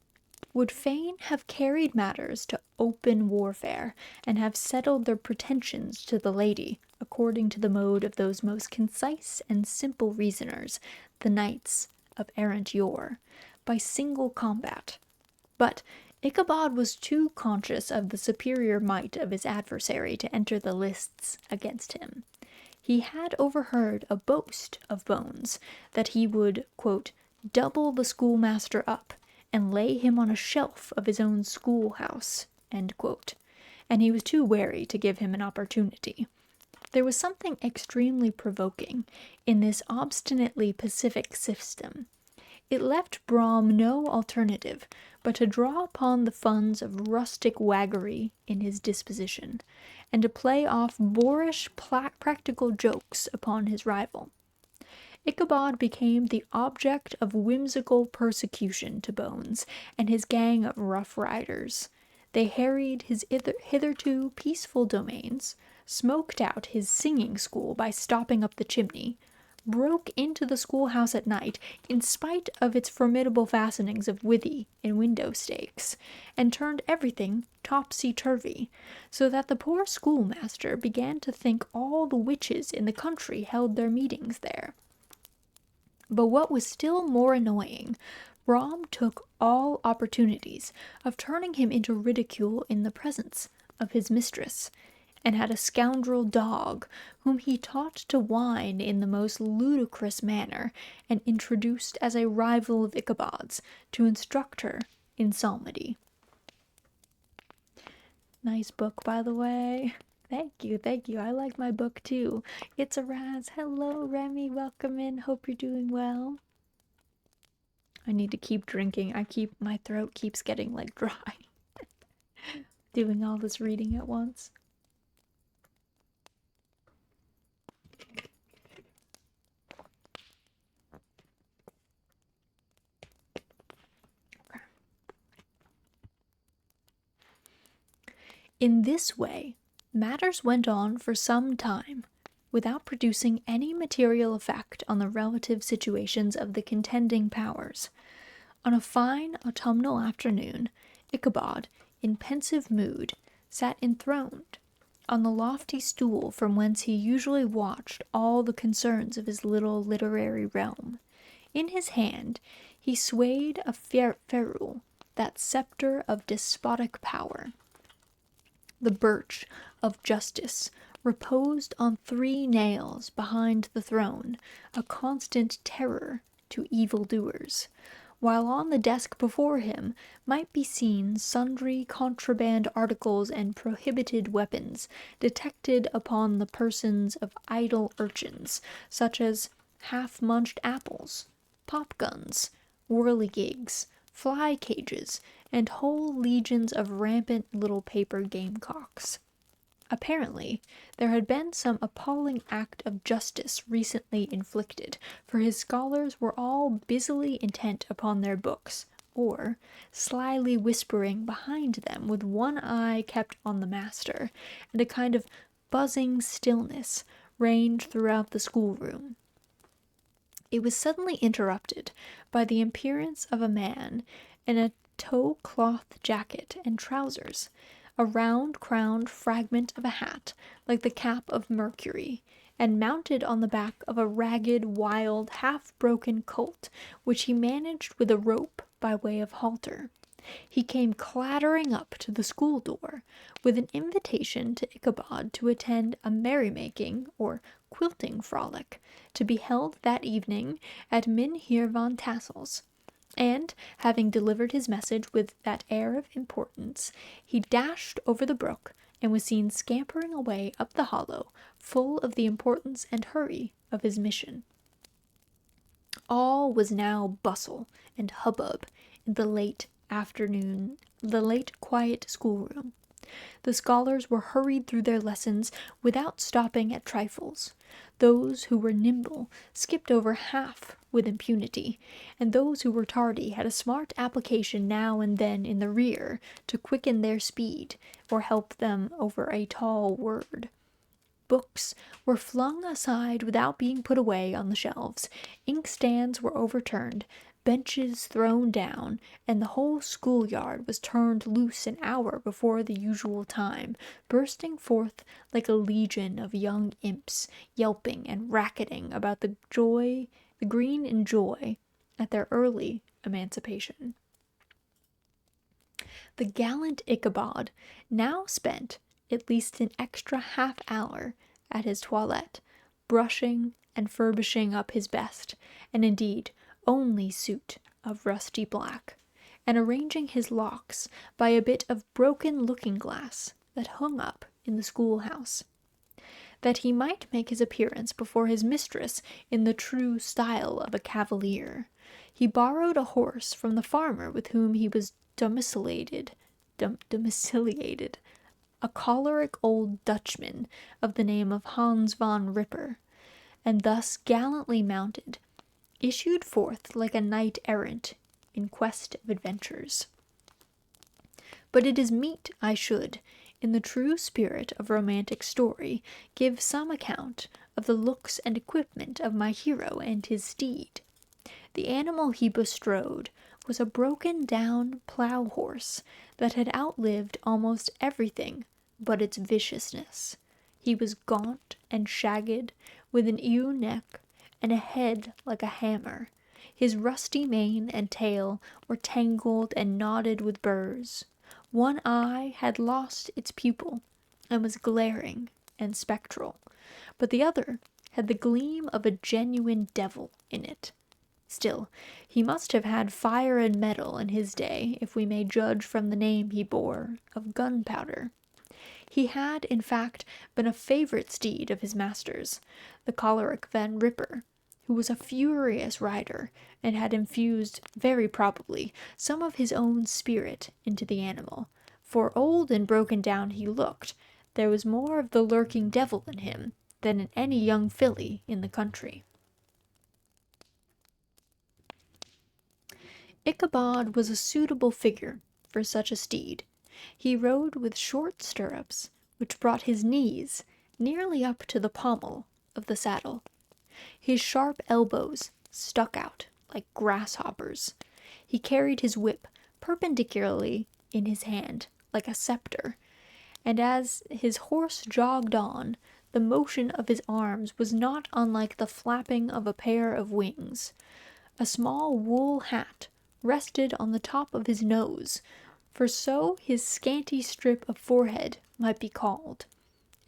would fain have carried matters to open warfare, and have settled their pretensions to the lady, according to the mode of those most concise and simple reasoners, the knights of errant yore, by single combat. But Ichabod was too conscious of the superior might of his adversary to enter the lists against him. He had overheard a boast of Bones that he would, quote, double the schoolmaster up, and lay him on a shelf of his own schoolhouse, end quote, and he was too wary to give him an opportunity. There was something extremely provoking in this obstinately pacific system. It left Brom no alternative but to draw upon the funds of rustic waggery in his disposition, and to play off boorish practical jokes upon his rival. Ichabod became the object of whimsical persecution to Bones and his gang of rough riders. They harried his hitherto peaceful domains, smoked out his singing school by stopping up the chimney, broke into the schoolhouse at night in spite of its formidable fastenings of withy and window stakes, and turned everything topsy-turvy, so that the poor schoolmaster began to think all the witches in the country held their meetings there. But what was still more annoying, Brom took all opportunities of turning him into ridicule in the presence of his mistress, and had a scoundrel dog, whom he taught to whine in the most ludicrous manner, and introduced as a rival of Ichabod's, to instruct her in psalmody. Nice book, by the way. Thank you, thank you. I like my book too. It's a Raz. Hello, Remy. Welcome in. Hope you're doing well. I need to keep drinking. My throat keeps getting like dry. Doing all this reading at once. Okay. In this way, matters went on for some time, without producing any material effect on the relative situations of the contending powers. On a fine autumnal afternoon, Ichabod, in pensive mood, sat enthroned on the lofty stool from whence he usually watched all the concerns of his little literary realm. In his hand he swayed a ferule, that sceptre of despotic power. The birch of justice reposed on 3 nails behind the throne, a constant terror to evildoers, while on the desk before him might be seen sundry contraband articles and prohibited weapons detected upon the persons of idle urchins, such as half-munched apples, pop-guns, whirligigs, fly-cages, and whole legions of rampant little paper gamecocks. Apparently, there had been some appalling act of justice recently inflicted, for his scholars were all busily intent upon their books, or slyly whispering behind them with one eye kept on the master, and a kind of buzzing stillness reigned throughout the schoolroom. It was suddenly interrupted by the appearance of a man in a tow-cloth jacket and trousers, a round-crowned fragment of a hat, like the cap of Mercury, and mounted on the back of a ragged, wild, half-broken colt, which he managed with a rope by way of halter. He came clattering up to the school door, with an invitation to Ichabod to attend a merrymaking, or quilting frolic, to be held that evening at Mynheer Van Tassel's. And, having delivered his message with that air of importance, he dashed over the brook, and was seen scampering away up the hollow, full of the importance and hurry of his mission. All was now bustle and hubbub in the late quiet schoolroom. The scholars were hurried through their lessons without stopping at trifles. Those who were nimble skipped over half with impunity, and those who were tardy had a smart application now and then in the rear to quicken their speed, or help them over a tall word. Books were flung aside without being put away on the shelves, inkstands were overturned, benches thrown down, and the whole schoolyard was turned loose an hour before the usual time, bursting forth like a legion of young imps, yelping and racketing about the green and joy at their early emancipation. The gallant Ichabod now spent at least an extra half-hour at his toilette, brushing and furbishing up his best, and indeed only suit of rusty black, and arranging his locks by a bit of broken looking-glass that hung up in the schoolhouse, that he might make his appearance before his mistress in the true style of a cavalier. He borrowed a horse from the farmer with whom he was domiciliated, a choleric old Dutchman of the name of Hans van Ripper, and thus gallantly mounted, issued forth like a knight-errant in quest of adventures. But it is meet I should, in the true spirit of romantic story, give some account of the looks and equipment of my hero and his steed. The animal he bestrode was a broken-down plough-horse that had outlived almost everything but its viciousness. He was gaunt and shagged, with an ewe neck, and a head like a hammer. His rusty mane and tail were tangled and knotted with burrs. One eye had lost its pupil, and was glaring and spectral, but the other had the gleam of a genuine devil in it. Still, he must have had fire and metal in his day, if we may judge from the name he bore of Gunpowder. He had, in fact, been a favourite steed of his master's, the choleric Van Ripper, who was a furious rider, and had infused, very probably, some of his own spirit into the animal, for old and broken down he looked. There was more of the lurking devil in him than in any young filly in the country. Ichabod was a suitable figure for such a steed. He rode with short stirrups, which brought his knees nearly up to the pommel of the saddle. His sharp elbows stuck out like grasshoppers. He carried his whip perpendicularly in his hand, like a sceptre, and as his horse jogged on, the motion of his arms was not unlike the flapping of a pair of wings. A small wool hat rested on the top of his nose, for so his scanty strip of forehead might be called,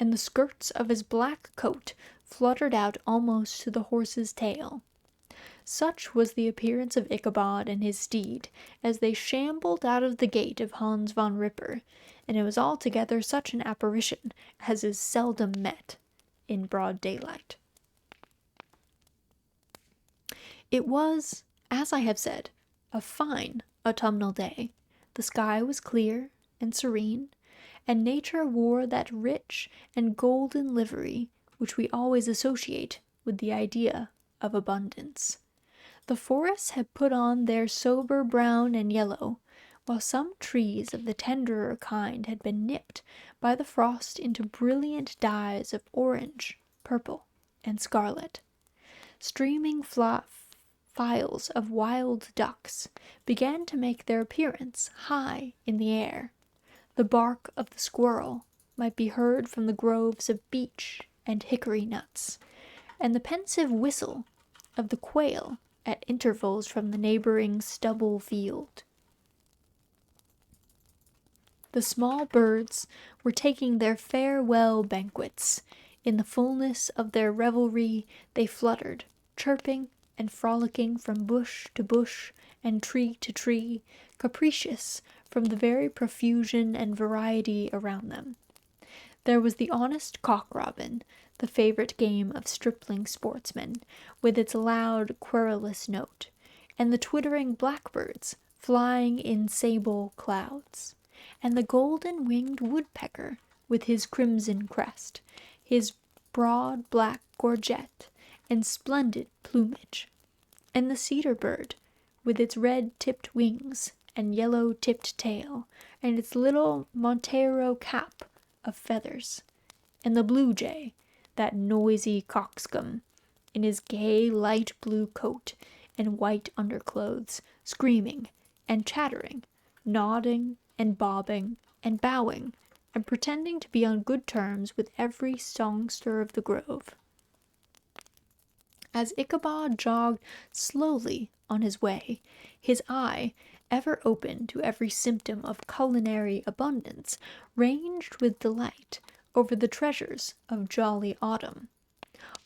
and the skirts of his black coat fluttered out almost to the horse's tail. Such was the appearance of Ichabod and his steed as they shambled out of the gate of Hans von Ripper, and it was altogether such an apparition as is seldom met in broad daylight. It was, as I have said, a fine autumnal day. The sky was clear and serene, and nature wore that rich and golden livery which we always associate with the idea of abundance. The forests had put on their sober brown and yellow, while some trees of the tenderer kind had been nipped by the frost into brilliant dyes of orange, purple, and scarlet. Streaming files of wild ducks began to make their appearance high in the air. The bark of the squirrel might be heard from the groves of beech and hickory nuts, and the pensive whistle of the quail at intervals from the neighboring stubble field. The small birds were taking their farewell banquets. In the fullness of their revelry they fluttered, chirping and frolicking from bush to bush and tree to tree, capricious from the very profusion and variety around them. There was the honest cock-robin, the favourite game of stripling sportsmen, with its loud, querulous note, and the twittering blackbirds flying in sable clouds, and the golden-winged woodpecker with his crimson crest, his broad black gorget, and splendid plumage, and the cedar bird with its red-tipped wings and yellow-tipped tail, and its little Montero cap of feathers, and the blue jay, that noisy coxcomb, in his gay light blue coat and white underclothes, screaming and chattering, nodding and bobbing and bowing, and pretending to be on good terms with every songster of the grove. As Ichabod jogged slowly on his way, his eye, ever open to every symptom of culinary abundance, ranged with delight over the treasures of jolly autumn.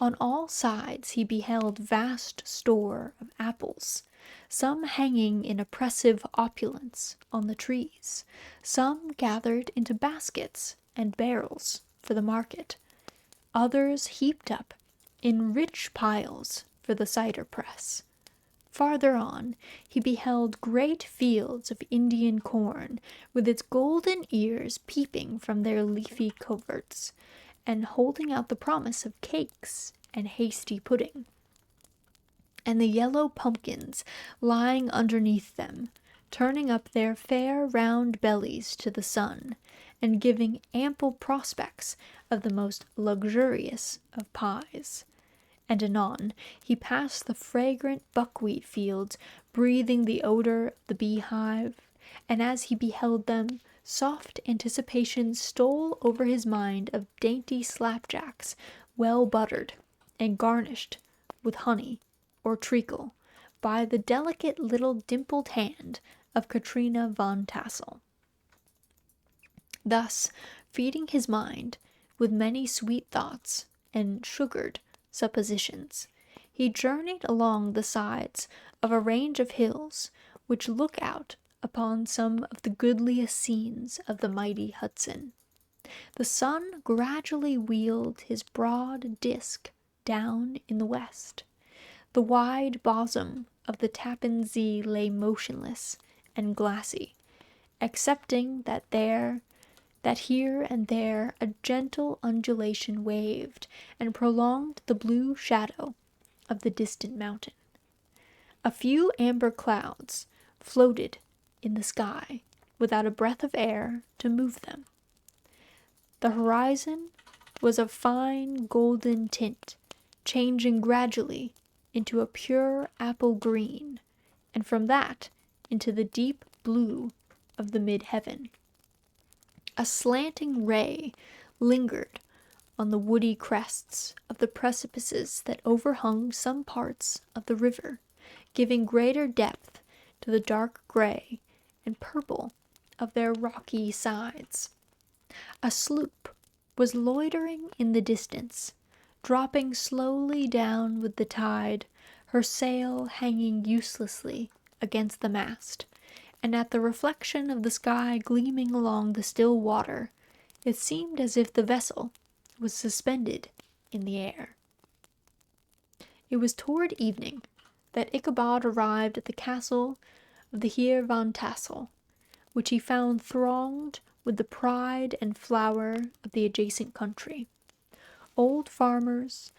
On all sides he beheld vast store of apples, some hanging in oppressive opulence on the trees, some gathered into baskets and barrels for the market, others heaped up in rich piles for the cider press. Farther on, he beheld great fields of Indian corn, with its golden ears peeping from their leafy coverts, and holding out the promise of cakes and hasty pudding, and the yellow pumpkins lying underneath them, turning up their fair round bellies to the sun, and giving ample prospects of the most luxurious of pies. And anon he passed the fragrant buckwheat fields, breathing the odour of the beehive, and as he beheld them, soft anticipation stole over his mind of dainty slapjacks, well buttered, and garnished with honey or treacle by the delicate little dimpled hand of Katrina von Tassel. Thus, feeding his mind with many sweet thoughts and sugared suppositions. He journeyed along the sides of a range of hills which look out upon some of the goodliest scenes of the mighty Hudson. The sun gradually wheeled his broad disk down in the west. The wide bosom of the Tappan Zee lay motionless and glassy, excepting that here and there a gentle undulation waved and prolonged the blue shadow of the distant mountain. A few amber clouds floated in the sky without a breath of air to move them. The horizon was of fine golden tint, changing gradually into a pure apple green, and from that into the deep blue of the mid-heaven. A slanting ray lingered on the woody crests of the precipices that overhung some parts of the river, giving greater depth to the dark gray and purple of their rocky sides. A sloop was loitering in the distance, dropping slowly down with the tide, her sail hanging uselessly against the mast, and at the reflection of the sky gleaming along the still water, it seemed as if the vessel was suspended in the air. It was toward evening that Ichabod arrived at the castle of the Heer Van Tassel, which he found thronged with the pride and flower of the adjacent country. Old farmers,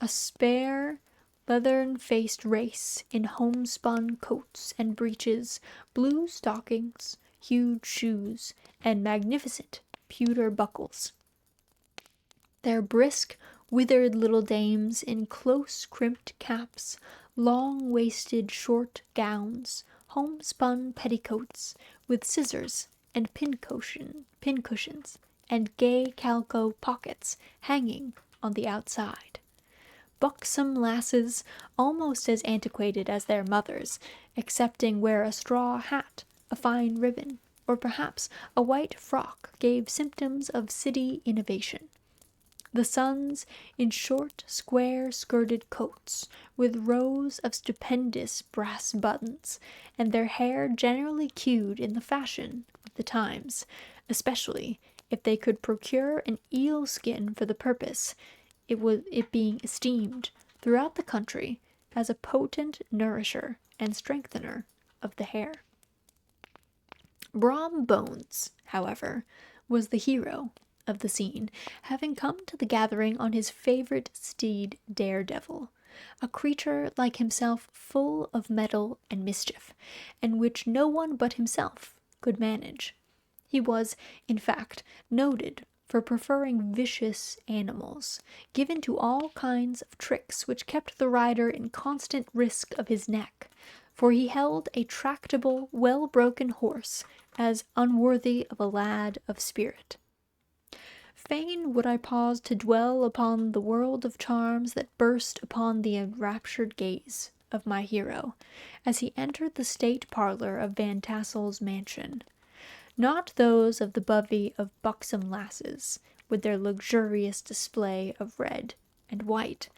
a spare, leathern-faced race in homespun coats and breeches, blue stockings, huge shoes, and magnificent pewter buckles. Their brisk, withered little dames in close-crimped caps, long-waisted short gowns, homespun petticoats with scissors and pincushions, and gay calico pockets hanging on the outside. Buxom lasses, almost as antiquated as their mothers, excepting where a straw hat, a fine ribbon, or perhaps a white frock gave symptoms of city innovation. The sons in short, square-skirted coats, with rows of stupendous brass buttons, and their hair generally queued in the fashion of the times, especially if they could procure an eel skin for the purpose, it being esteemed throughout the country as a potent nourisher and strengthener of the hair. Brom Bones, however, was the hero of the scene, having come to the gathering on his favorite steed Daredevil, a creature like himself full of mettle and mischief, and which no one but himself could manage. He was, in fact, noted for preferring vicious animals, given to all kinds of tricks which kept the rider in constant risk of his neck, for he held a tractable, well-broken horse as unworthy of a lad of spirit. Fain would I pause to dwell upon the world of charms that burst upon the enraptured gaze of my hero, as he entered the state parlour of Van Tassel's mansion. Not those of the bevy of buxom lasses, with their luxurious display of red and white,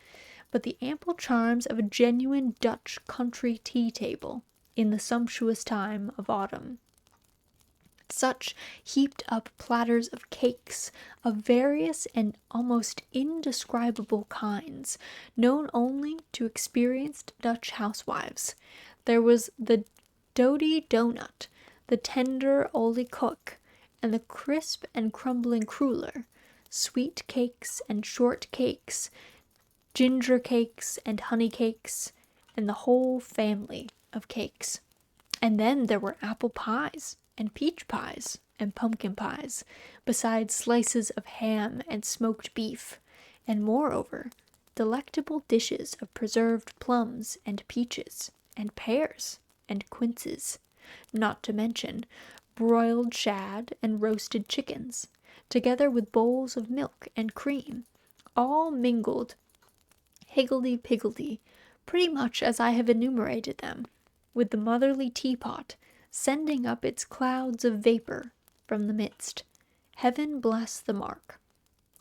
but the ample charms of a genuine Dutch country tea-table in the sumptuous time of autumn. Such heaped-up platters of cakes of various and almost indescribable kinds, known only to experienced Dutch housewives. There was the doughty doughnut, the tender olie koek, and the crisp and crumbling cruller, sweet cakes and short cakes, ginger cakes and honey cakes, and the whole family of cakes. And then there were apple pies, and peach pies, and pumpkin pies, besides slices of ham and smoked beef, and moreover, delectable dishes of preserved plums and peaches, and pears, and quinces, not to mention broiled shad and roasted chickens, together with bowls of milk and cream, all mingled higgledy-piggledy, pretty much as I have enumerated them, with the motherly teapot sending up its clouds of vapour from the midst, Heaven bless the mark.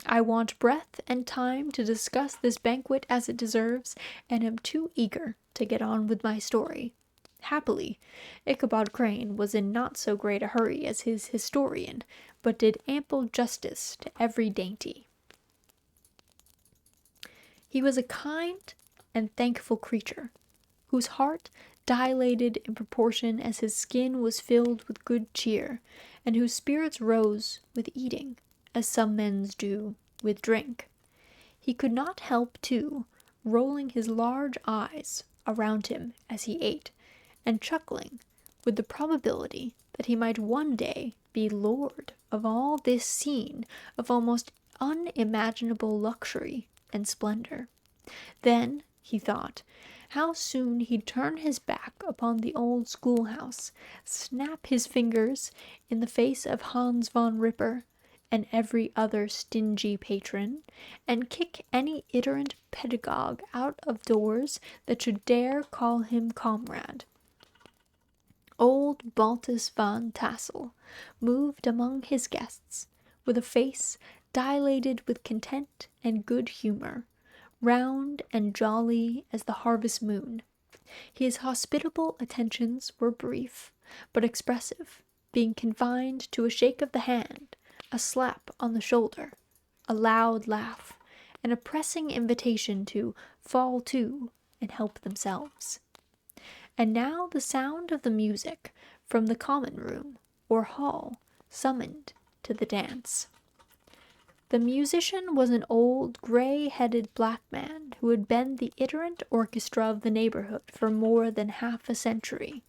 I want breath and time to discuss this banquet as it deserves, and am too eager to get on with my story. Happily, Ichabod Crane was in not so great a hurry as his historian, but did ample justice to every dainty. He was a kind and thankful creature, whose heart dilated in proportion as his skin was filled with good cheer, and whose spirits rose with eating, as some men's do with drink. He could not help, too, rolling his large eyes around him as he ate, and chuckling with the probability that he might one day be lord of all this scene of almost unimaginable luxury and splendor. Then, he thought, how soon he'd turn his back upon the old schoolhouse, snap his fingers in the face of Hans von Ripper and every other stingy patron, and kick any iterant pedagogue out of doors that should dare call him comrade. Old Baltus van Tassel moved among his guests with a face dilated with content and good humor, round and jolly as the harvest moon. His hospitable attentions were brief, but expressive, being confined to a shake of the hand, a slap on the shoulder, a loud laugh, and a pressing invitation to fall to and help themselves. And now the sound of the music from the common room or hall summoned to the dance. The musician was an old, gray-headed black man who had been the iterant orchestra of the neighborhood for more than half a century.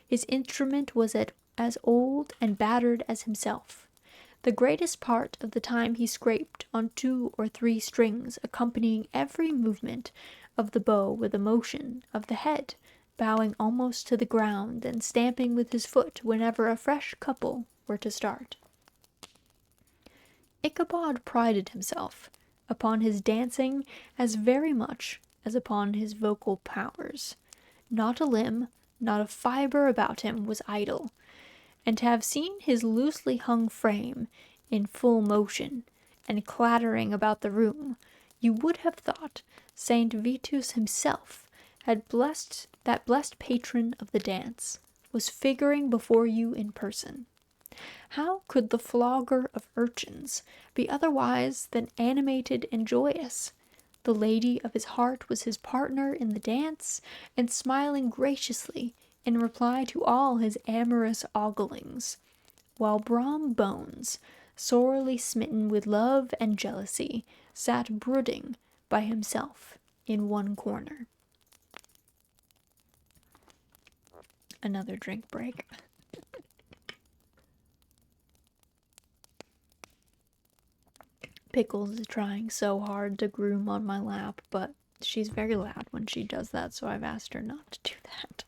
His instrument was as old and battered as himself. The greatest part of the time he scraped on 2 or 3 strings, accompanying every movement of the bow with a motion of the head, bowing almost to the ground and stamping with his foot whenever a fresh couple were to start. Ichabod prided himself upon his dancing as very much as upon his vocal powers. Not a limb, not a fibre about him was idle, and to have seen his loosely hung frame in full motion and clattering about the room, you would have thought Saint Vitus himself had blessed that blessed patron of the dance, was figuring before you in person. How could the flogger of urchins be otherwise than animated and joyous? The lady of his heart was his partner in the dance, and smiling graciously in reply to all his amorous oglings, while Brom Bones, sorely smitten with love and jealousy, sat brooding by himself in one corner. Another drink break. Pickles is trying so hard to groom on my lap, but she's very loud when she does that, so I've asked her not to do that.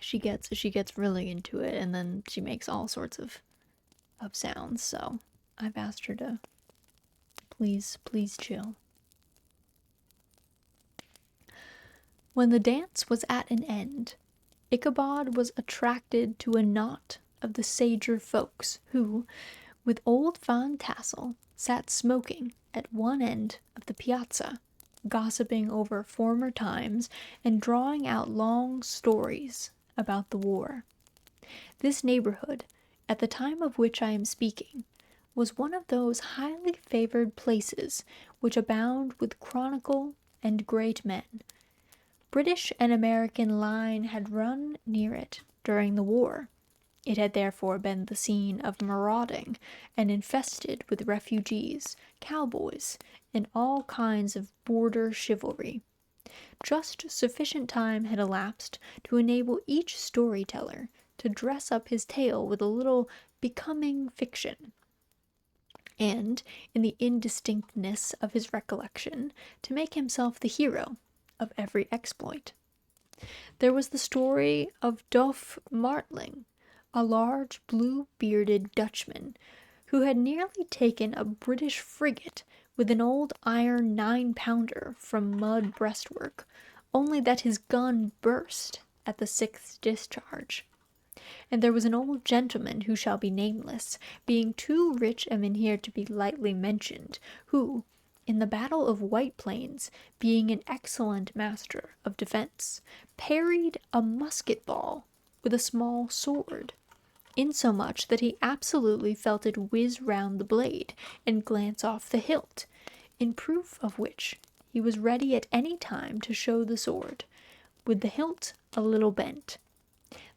She gets really into it, and then she makes all sorts of sounds, so I've asked her to please chill. When the dance was at an end, Ichabod was attracted to a knot of the sager folks who, with old Van Tassel, sat smoking at one end of the piazza, gossiping over former times and drawing out long stories about the war. This neighborhood, at the time of which I am speaking, was one of those highly favored places which abound with chronicle and great men. British and American line had run near it during the war. It had therefore been the scene of marauding and infested with refugees, cowboys, and all kinds of border chivalry. Just sufficient time had elapsed to enable each storyteller to dress up his tale with a little becoming fiction, and, in the indistinctness of his recollection, to make himself the hero of every exploit. There was the story of Dolf Martling, a large blue-bearded Dutchman, who had nearly taken a British frigate with an old iron 9-pounder from mud breastwork, only that his gun burst at the 6th discharge. And there was an old gentleman who shall be nameless, being too rich a mynheer to be lightly mentioned, who, in the battle of White Plains, being an excellent master of defence, parried a musket ball with a small sword, insomuch that he absolutely felt it whiz round the blade and glance off the hilt, in proof of which he was ready at any time to show the sword, with the hilt a little bent.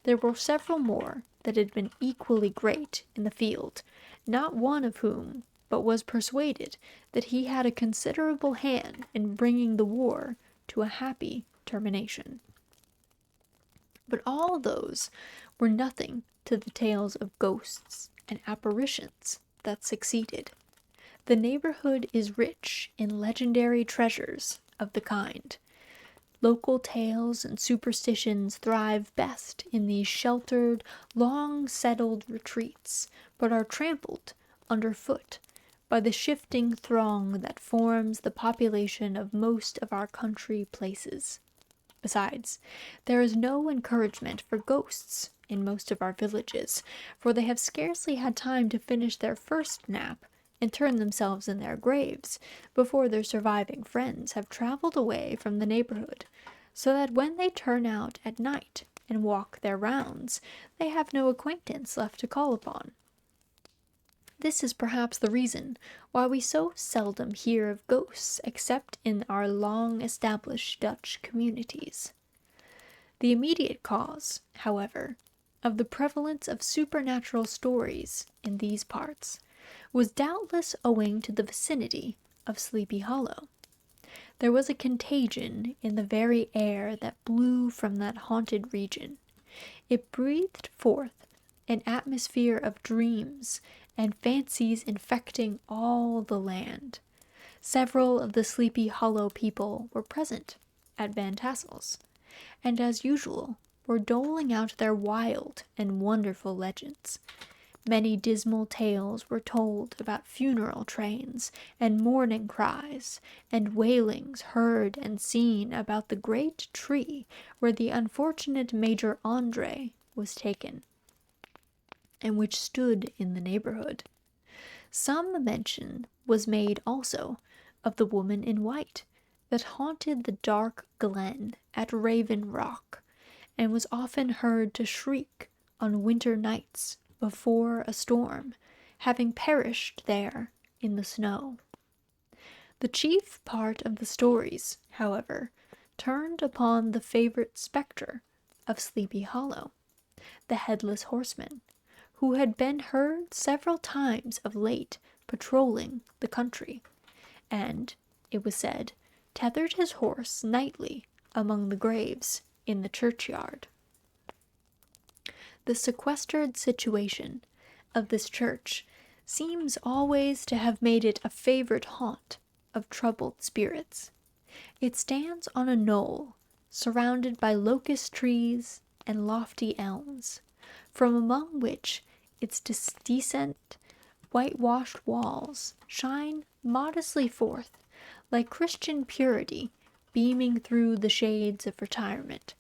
There were several more that had been equally great in the field, not one of whom but was persuaded that he had a considerable hand in bringing the war to a happy termination. But all those were nothing to the tales of ghosts and apparitions that succeeded. The neighborhood is rich in legendary treasures of the kind. Local tales and superstitions thrive best in these sheltered, long-settled retreats, but are trampled underfoot by the shifting throng that forms the population of most of our country places. Besides, there is no encouragement for ghosts in most of our villages, for they have scarcely had time to finish their first nap and turn themselves in their graves before their surviving friends have travelled away from the neighborhood, so that when they turn out at night and walk their rounds, they have no acquaintance left to call upon. This is perhaps the reason why we so seldom hear of ghosts except in our long-established Dutch communities. The immediate cause, however, of the prevalence of supernatural stories in these parts was doubtless owing to the vicinity of Sleepy Hollow. There was a contagion in the very air that blew from that haunted region. It breathed forth an atmosphere of dreams and fancies infecting all the land. Several of the Sleepy Hollow people were present at Van Tassel's, and as usual were doling out their wild and wonderful legends. Many dismal tales were told about funeral trains, and mourning cries, and wailings heard and seen about the great tree where the unfortunate Major Andre was taken, and which stood in the neighborhood. Some mention was made also of the woman in white that haunted the dark glen at Raven Rock, and was often heard to shriek on winter nights before a storm, having perished there in the snow. The chief part of the stories, however, turned upon the favorite spectre of Sleepy Hollow, the headless horseman, who had been heard several times of late patrolling the country, and, it was said, tethered his horse nightly among the graves in the churchyard. The sequestered situation of this church seems always to have made it a favorite haunt of troubled spirits. It stands on a knoll, surrounded by locust trees and lofty elms, from among which its decent, whitewashed walls shine modestly forth, like Christian purity beaming through the shades of retirement.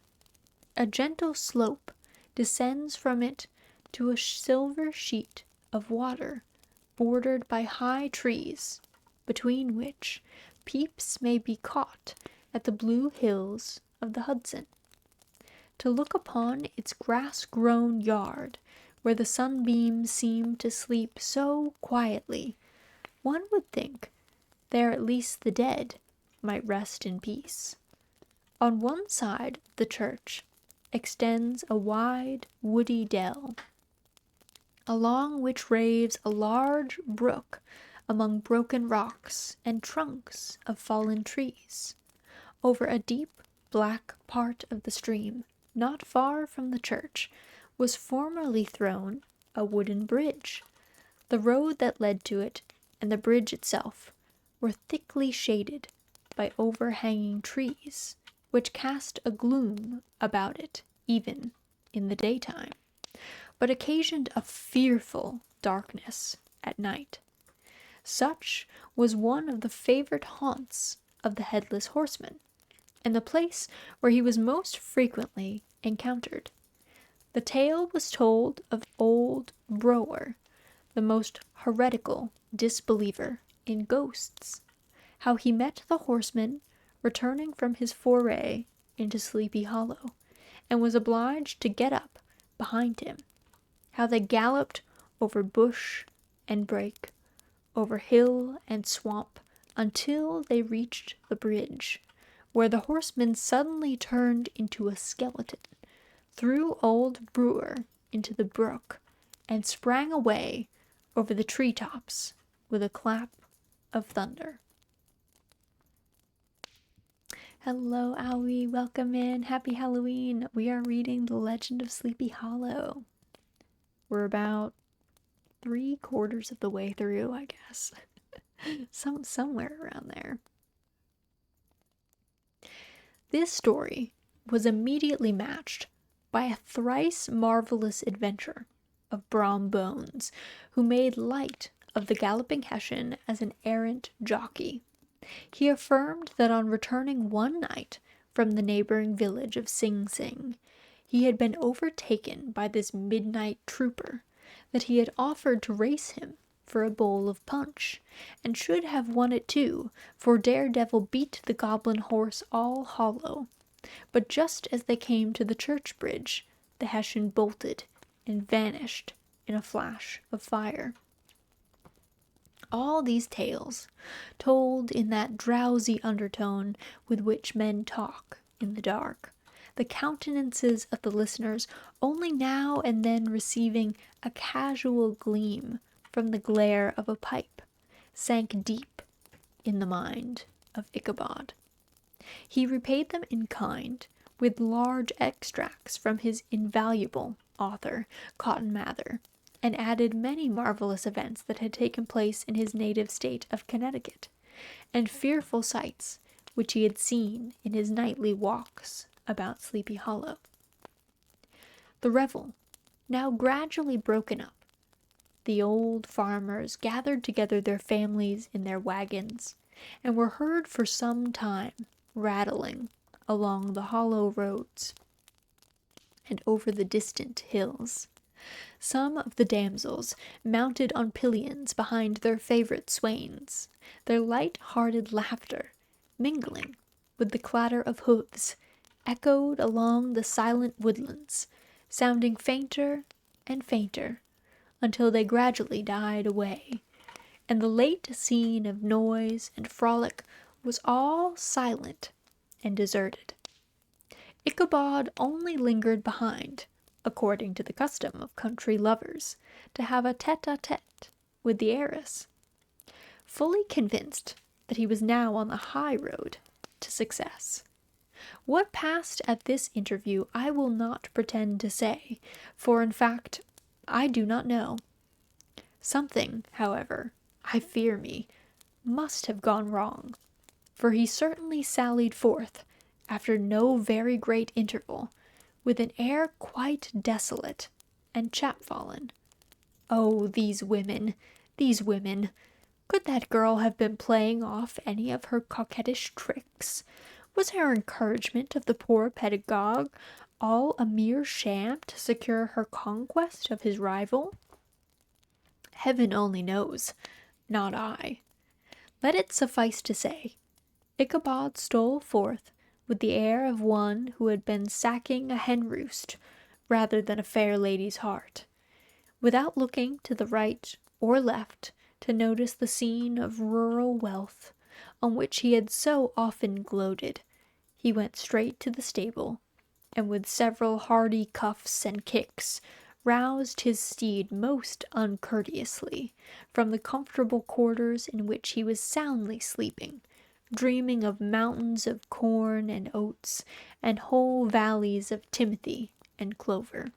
A gentle slope descends from it to a silver sheet of water, bordered by high trees, between which peeps may be caught at the blue hills of the Hudson. To look upon its grass-grown yard, where the sunbeams seem to sleep so quietly, one would think there at least the dead might rest in peace. On one side of the church extends a wide, woody dell, along which raves a large brook among broken rocks and trunks of fallen trees. Over a deep, black part of the stream, not far from the church, was formerly thrown a wooden bridge. The road that led to it and the bridge itself were thickly shaded by overhanging trees, which cast a gloom about it even in the daytime, but occasioned a fearful darkness at night. Such was one of the favorite haunts of the headless horseman, and the place where he was most frequently encountered. The tale was told of old Brower, the most heretical disbeliever in ghosts, how he met the horseman returning from his foray into Sleepy Hollow, and was obliged to get up behind him, how they galloped over bush and brake, over hill and swamp, until they reached the bridge, where the horseman suddenly turned into a skeleton, threw old Brewer into the brook, and sprang away over the treetops with a clap of thunder. Hello, Owie. Welcome in. Happy Halloween. We are reading The Legend of Sleepy Hollow. We're about 3/4 of the way through, I guess. Somewhere around there. This story was immediately matched by a thrice marvelous adventure of Brom Bones, who made light of the galloping Hessian as an errant jockey. He affirmed that on returning one night from the neighboring village of Sing Sing, he had been overtaken by this midnight trooper, that he had offered to race him for a bowl of punch, and should have won it too, for Daredevil beat the goblin horse all hollow. But just as they came to the church bridge, the Hessian bolted and vanished in a flash of fire. All these tales, told in that drowsy undertone with which men talk in the dark, the countenances of the listeners only now and then receiving a casual gleam from the glare of a pipe, sank deep in the mind of Ichabod. He repaid them in kind with large extracts from his invaluable author, Cotton Mather, and added many marvelous events that had taken place in his native state of Connecticut, and fearful sights which he had seen in his nightly walks about Sleepy Hollow. The revel, now gradually broken up, the old farmers gathered together their families in their wagons, and were heard for some time rattling along the hollow roads and over the distant hills. Some of the damsels mounted on pillions behind their favorite swains, their light-hearted laughter, mingling with the clatter of hoofs, echoed along the silent woodlands, sounding fainter and fainter, until they gradually died away, and the late scene of noise and frolic was all silent and deserted. Ichabod only lingered behind, according to the custom of country lovers, to have a tete-a-tete with the heiress, fully convinced that he was now on the high road to success. What passed at this interview I will not pretend to say, for in fact I do not know. Something, however, I fear me, must have gone wrong, for he certainly sallied forth, after no very great interval, with an air quite desolate and chapfallen. Oh, these women, these women! Could that girl have been playing off any of her coquettish tricks? Was her encouragement of the poor pedagogue all a mere sham to secure her conquest of his rival? Heaven only knows, not I. Let it suffice to say, Ichabod stole forth with the air of one who had been sacking a hen-roost rather than a fair lady's heart, without looking to the right or left to notice the scene of rural wealth on which he had so often gloated. He went straight to the stable, and with several hearty cuffs and kicks, roused his steed most uncourteously from the comfortable quarters in which he was soundly sleeping, dreaming of mountains of corn and oats, and whole valleys of timothy and clover.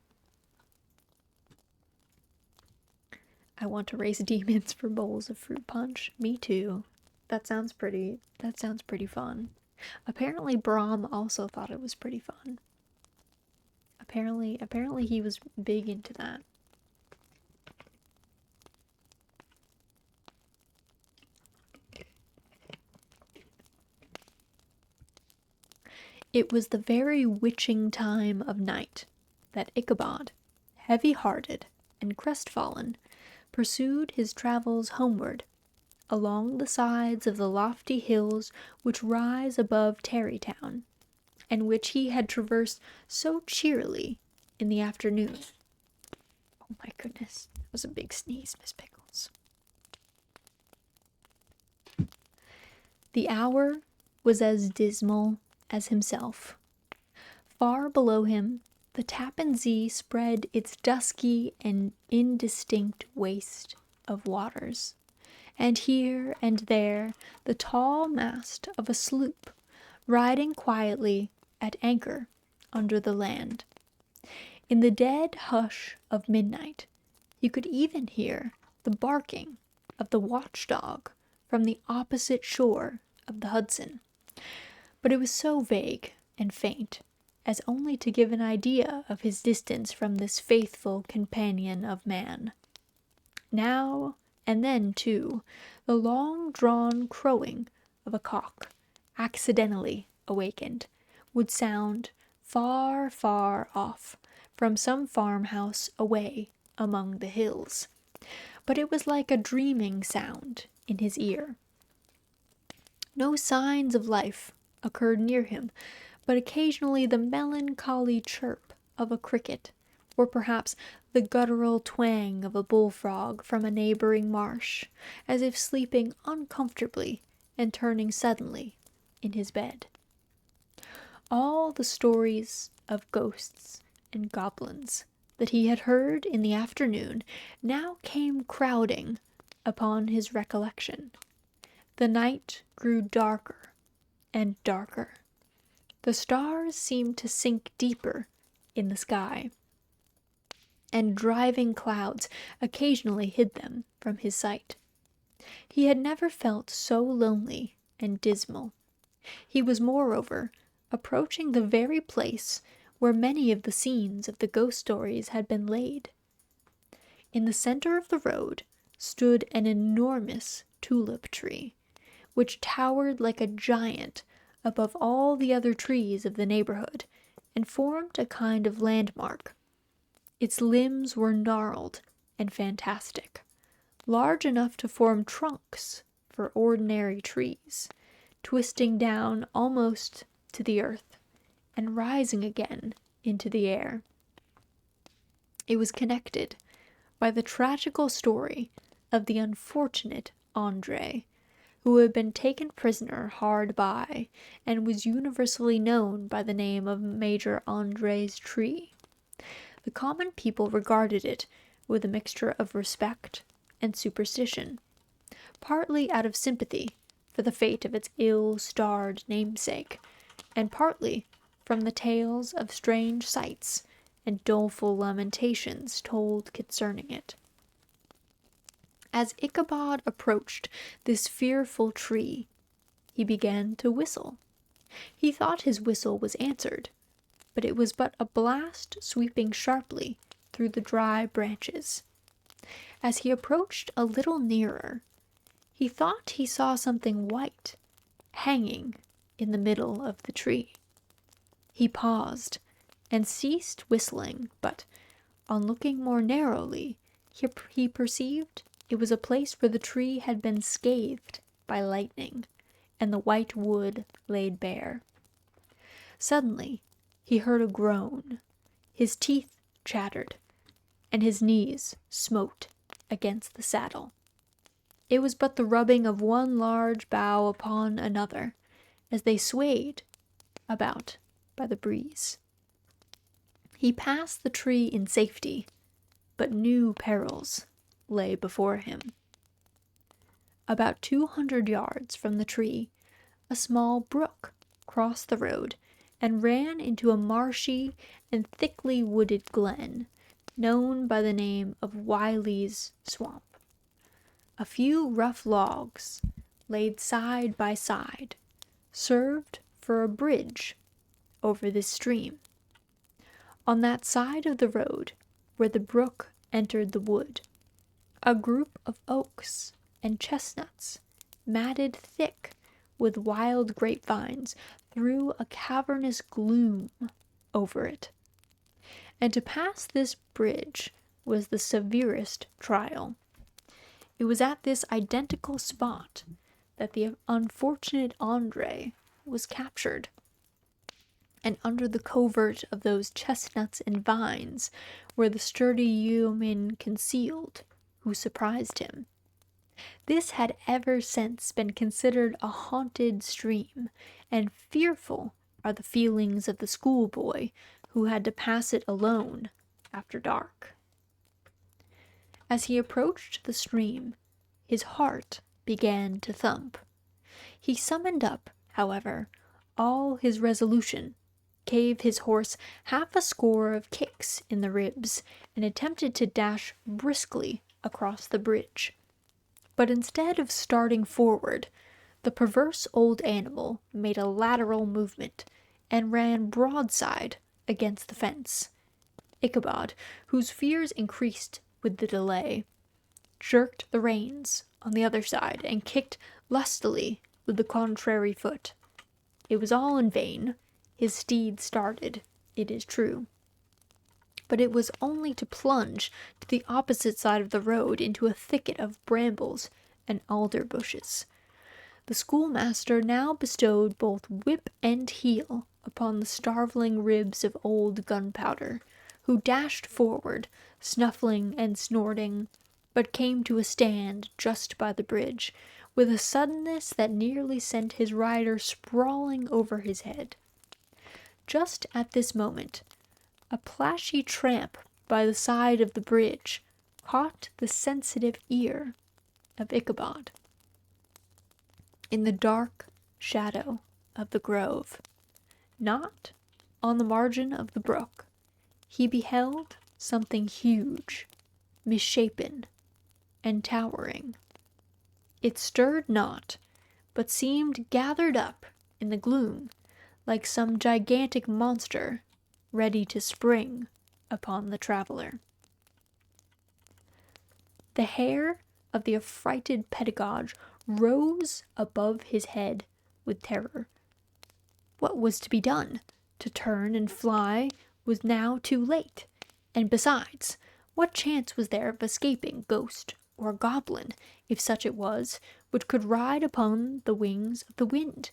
I want to race demons for bowls of fruit punch. Me too. That sounds pretty fun. Apparently Brom also thought it was pretty fun. Apparently he was big into that. It was the very witching time of night that Ichabod, heavy-hearted and crestfallen, pursued his travels homeward, along the sides of the lofty hills which rise above Tarrytown, and which he had traversed so cheerily in the afternoon. Oh my goodness, that was a big sneeze, Miss Pickles. The hour was as dismal as himself. Far below him, the Tappan Zee spread its dusky and indistinct waste of waters, and here and there the tall mast of a sloop riding quietly at anchor under the land. In the dead hush of midnight, you could even hear the barking of the watchdog from the opposite shore of the Hudson, but it was so vague and faint as only to give an idea of his distance from this faithful companion of man. Now and then, too, the long-drawn crowing of a cock, accidentally awakened, would sound far, far off from some farmhouse away among the hills, but it was like a dreaming sound in his ear. No signs of life occurred near him, but occasionally the melancholy chirp of a cricket, or perhaps the guttural twang of a bullfrog from a neighboring marsh, as if sleeping uncomfortably and turning suddenly in his bed. All the stories of ghosts and goblins that he had heard in the afternoon now came crowding upon his recollection. The night grew darker and darker. The stars seemed to sink deeper in the sky, and driving clouds occasionally hid them from his sight. He had never felt so lonely and dismal. He was, moreover, approaching the very place where many of the scenes of the ghost stories had been laid. In the center of the road stood an enormous tulip tree, which towered like a giant above all the other trees of the neighborhood, and formed a kind of landmark. Its limbs were gnarled and fantastic, large enough to form trunks for ordinary trees, twisting down almost to the earth, and rising again into the air. It was connected by the tragical story of the unfortunate Andre, who had been taken prisoner hard by, and was universally known by the name of Major Andre's tree. The common people regarded it with a mixture of respect and superstition, partly out of sympathy for the fate of its ill-starred namesake, and partly from the tales of strange sights and doleful lamentations told concerning it. As Ichabod approached this fearful tree, he began to whistle. He thought his whistle was answered, but it was but a blast sweeping sharply through the dry branches. As he approached a little nearer, he thought he saw something white hanging in the middle of the tree. He paused and ceased whistling, but on looking more narrowly, he perceived it was a place where the tree had been scathed by lightning, and the white wood laid bare. Suddenly he heard a groan, his teeth chattered, and his knees smote against the saddle. It was but the rubbing of one large bough upon another, as they swayed about by the breeze. He passed the tree in safety, but new perils lay before him. About 200 yards from the tree, a small brook crossed the road and ran into a marshy and thickly wooded glen, known by the name of Wiley's Swamp. A few rough logs, laid side by side, served for a bridge over this stream. On that side of the road where the brook entered the wood, a group of oaks and chestnuts, matted thick with wild grapevines, threw a cavernous gloom over it. and to pass this bridge was the severest trial. It was at this identical spot that the unfortunate Andre was captured, and under the covert of those chestnuts and vines were the sturdy yeomen concealed who surprised him. This had ever since been considered a haunted stream, and fearful are the feelings of the schoolboy who had to pass it alone after dark. As he approached the stream, his heart began to thump. He summoned up, however, all his resolution, gave his horse half a score of kicks in the ribs, and attempted to dash briskly across the bridge. But instead of starting forward, the perverse old animal made a lateral movement, and ran broadside against the fence. Ichabod, whose fears increased with the delay, jerked the reins on the other side, and kicked lustily with the contrary foot. It was all in vain. His steed started, it is true, but it was only to plunge to the opposite side of the road into a thicket of brambles and alder bushes. The schoolmaster now bestowed both whip and heel upon the starveling ribs of old Gunpowder, who dashed forward, snuffling and snorting, but came to a stand just by the bridge, with a suddenness that nearly sent his rider sprawling over his head. Just at this moment, a plashy tramp by the side of the bridge caught the sensitive ear of Ichabod. In the dark shadow of the grove, not on the margin of the brook, he beheld something huge, misshapen, and towering. It stirred not, but seemed gathered up in the gloom like some gigantic monster ready to spring upon the traveler. The hair of the affrighted pedagogue rose above his head with terror. What was to be done? To turn and fly was now too late, and besides, what chance was there of escaping ghost or goblin, if such it was, which could ride upon the wings of the wind?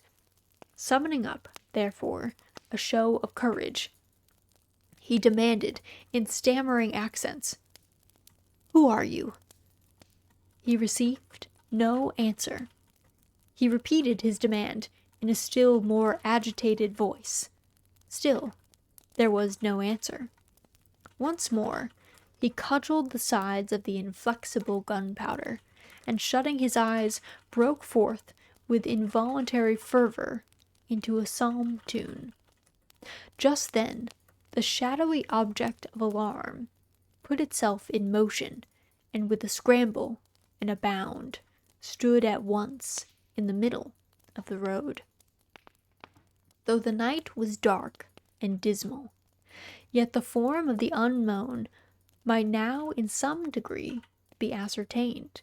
Summoning up, therefore, a show of courage, he demanded in stammering accents, "Who are you?" He received no answer. He repeated his demand in a still more agitated voice. Still, there was no answer. Once more, he cudgelled the sides of the inflexible Gunpowder, and shutting his eyes, broke forth with involuntary fervor into a psalm tune. Just then, the shadowy object of alarm put itself in motion, and with a scramble and a bound, stood at once in the middle of the road. Though the night was dark and dismal, yet the form of the unknown might now in some degree be ascertained.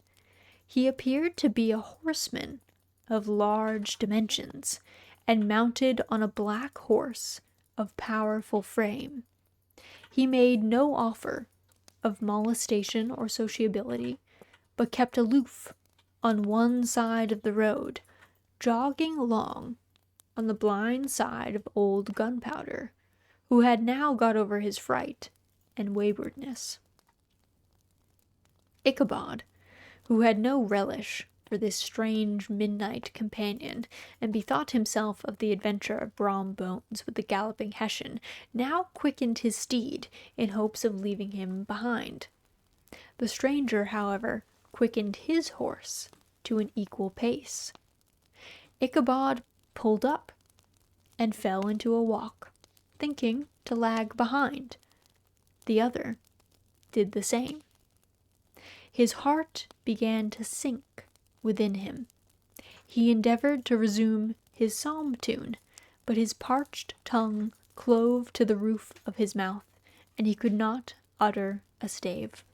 He appeared to be a horseman of large dimensions, and mounted on a black horse of powerful frame. He made no offer of molestation or sociability, but kept aloof on one side of the road, jogging along on the blind side of old Gunpowder, who had now got over his fright and waywardness. Ichabod, who had no relish for this strange midnight companion, and bethought himself of the adventure of Brom Bones with the galloping Hessian, now quickened his steed in hopes of leaving him behind. The stranger, however, quickened his horse to an equal pace. Ichabod pulled up and fell into a walk, thinking to lag behind. The other did the same. His heart began to sink within him. He endeavored to resume his psalm tune, but his parched tongue clove to the roof of his mouth, and he could not utter a stave.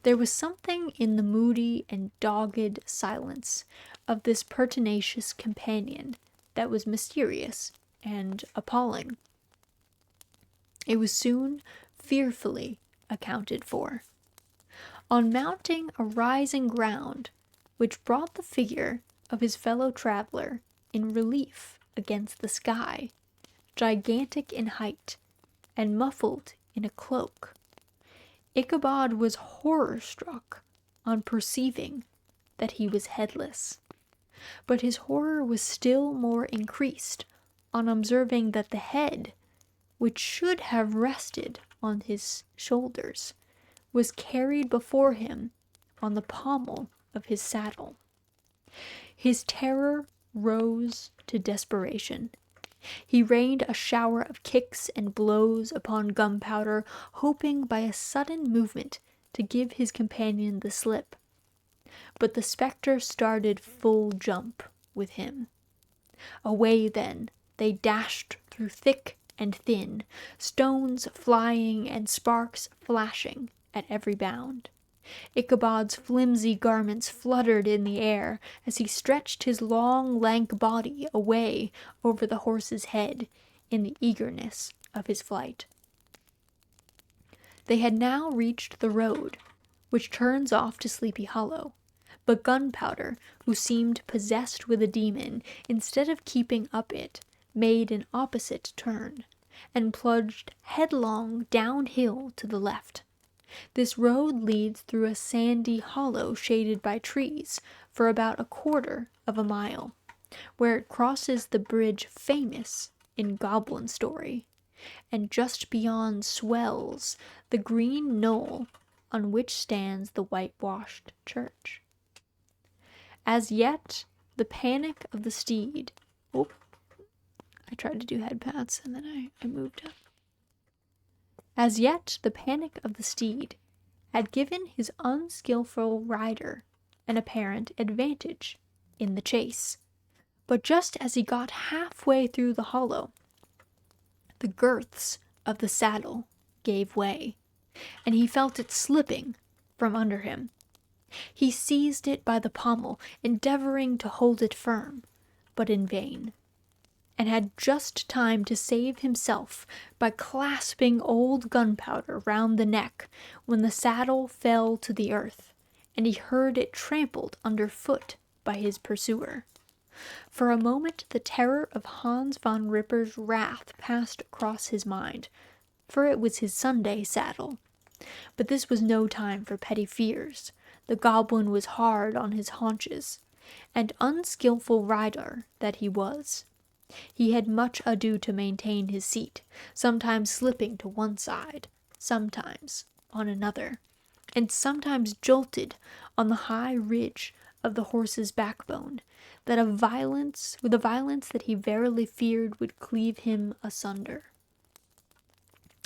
There was something in the moody and dogged silence of this pertinacious companion that was mysterious and appalling. It was soon fearfully accounted for. On mounting a rising ground, which brought the figure of his fellow traveler in relief against the sky, gigantic in height, and muffled in a cloak, Ichabod was horror-struck on perceiving that he was headless. But his horror was still more increased on observing that the head, which should have rested on his shoulders, was carried before him on the pommel of his saddle. His terror rose to desperation. He rained a shower of kicks and blows upon Gunpowder, hoping by a sudden movement to give his companion the slip. But the spectre started full jump with him. Away then they dashed through thick and thin, stones flying and sparks flashing at every bound. Ichabod's flimsy garments fluttered in the air as he stretched his long, lank body away over the horse's head in the eagerness of his flight. They had now reached the road, which turns off to Sleepy Hollow, but Gunpowder, who seemed possessed with a demon, instead of keeping up it, made an opposite turn, and plunged headlong downhill to the left. This road leads through a sandy hollow shaded by trees for about 1/4 of a mile, where it crosses the bridge famous in goblin story, and just beyond swells the green knoll on which stands the whitewashed church. As yet, the panic of the steed... Oh, I tried to do head pats and then I moved up. As yet, the panic of the steed had given his unskillful rider an apparent advantage in the chase. But just as he got halfway through the hollow, the girths of the saddle gave way, and he felt it slipping from under him. He seized it by the pommel, endeavoring to hold it firm, but in vain, and had just time to save himself by clasping old Gunpowder round the neck when the saddle fell to the earth, and he heard it trampled underfoot by his pursuer. For a moment the terror of Hans von Ripper's wrath passed across his mind, for it was his Sunday saddle. But this was no time for petty fears. The goblin was hard on his haunches, and unskilful rider that he was, he had much ado to maintain his seat, sometimes slipping to one side, sometimes on another, and sometimes jolted on the high ridge of the horse's backbone, with a violence that he verily feared would cleave him asunder.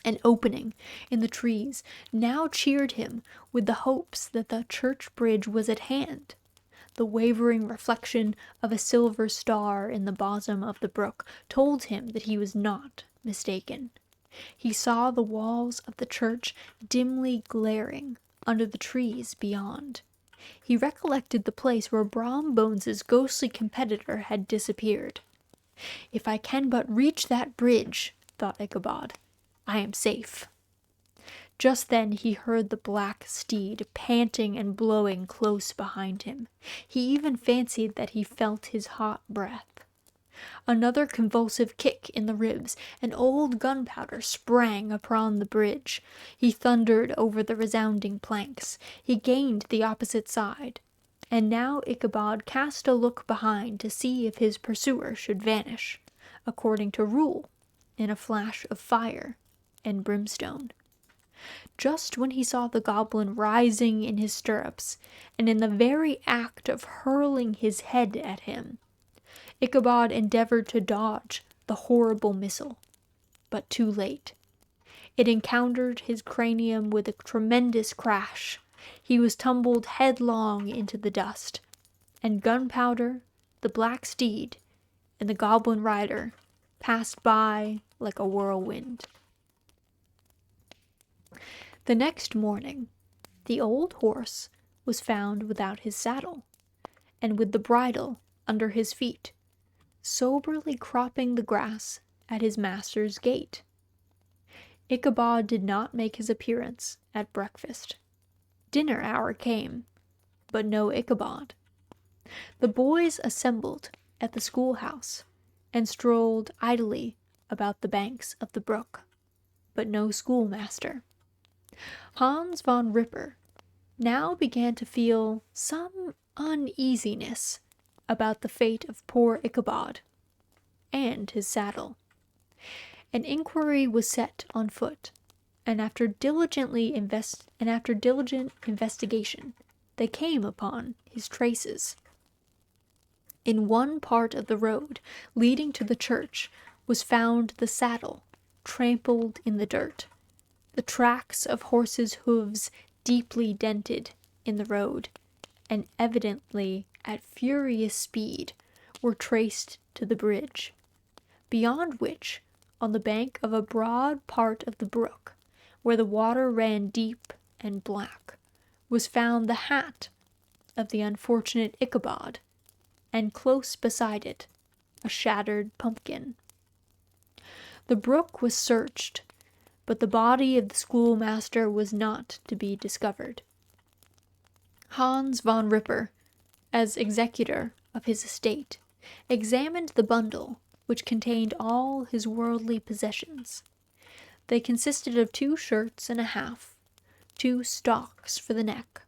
An opening in the trees now cheered him with the hopes that the church bridge was at hand. The wavering reflection of a silver star in the bosom of the brook told him that he was not mistaken. He saw the walls of the church dimly glaring under the trees beyond. He recollected the place where Brom Bones's ghostly competitor had disappeared. "If I can but reach that bridge," thought Ichabod, "I am safe." Just then he heard the black steed panting and blowing close behind him. He even fancied that he felt his hot breath. Another convulsive kick in the ribs, and old Gunpowder sprang upon the bridge. He thundered over the resounding planks. He gained the opposite side, and now Ichabod cast a look behind to see if his pursuer should vanish, according to rule, in a flash of fire and brimstone. Just when he saw the goblin rising in his stirrups, and in the very act of hurling his head at him, Ichabod endeavored to dodge the horrible missile, but too late. It encountered his cranium with a tremendous crash. He was tumbled headlong into the dust, and Gunpowder, the black steed, and the goblin rider passed by like a whirlwind. The next morning, the old horse was found without his saddle, and with the bridle under his feet, soberly cropping the grass at his master's gate. Ichabod did not make his appearance at breakfast. Dinner hour came, but no Ichabod. The boys assembled at the schoolhouse and strolled idly about the banks of the brook, but no schoolmaster. Hans von Ripper now began to feel some uneasiness about the fate of poor Ichabod and his saddle. An inquiry was set on foot, and after diligent investigation, they came upon his traces. In one part of the road leading to the church was found the saddle, trampled in the dirt. The tracks of horses' hooves deeply dented in the road, and evidently at furious speed, were traced to the bridge, beyond which, on the bank of a broad part of the brook, where the water ran deep and black, was found the hat of the unfortunate Ichabod, and close beside it a shattered pumpkin. The brook was searched, but the body of the schoolmaster was not to be discovered. Hans von Ripper, as executor of his estate, examined the bundle which contained all his worldly possessions. They consisted of 2 shirts and a half, 2 stocks for the neck,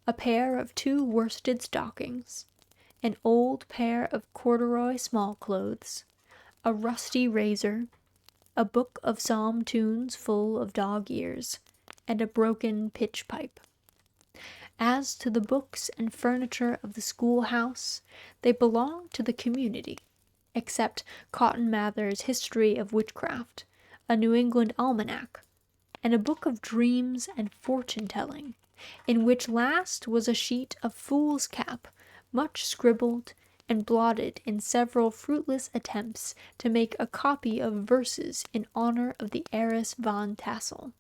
a pair of 2 worsted stockings, an old pair of corduroy small clothes, a rusty razor, a book of psalm tunes full of dog ears, and a broken pitch pipe. As to the books and furniture of the schoolhouse, they belonged to the community, except Cotton Mather's History of Witchcraft, a New England almanac, and a book of dreams and fortune-telling, in which last was a sheet of foolscap, much scribbled and blotted in several fruitless attempts to make a copy of verses in honor of the heiress Van Tassel.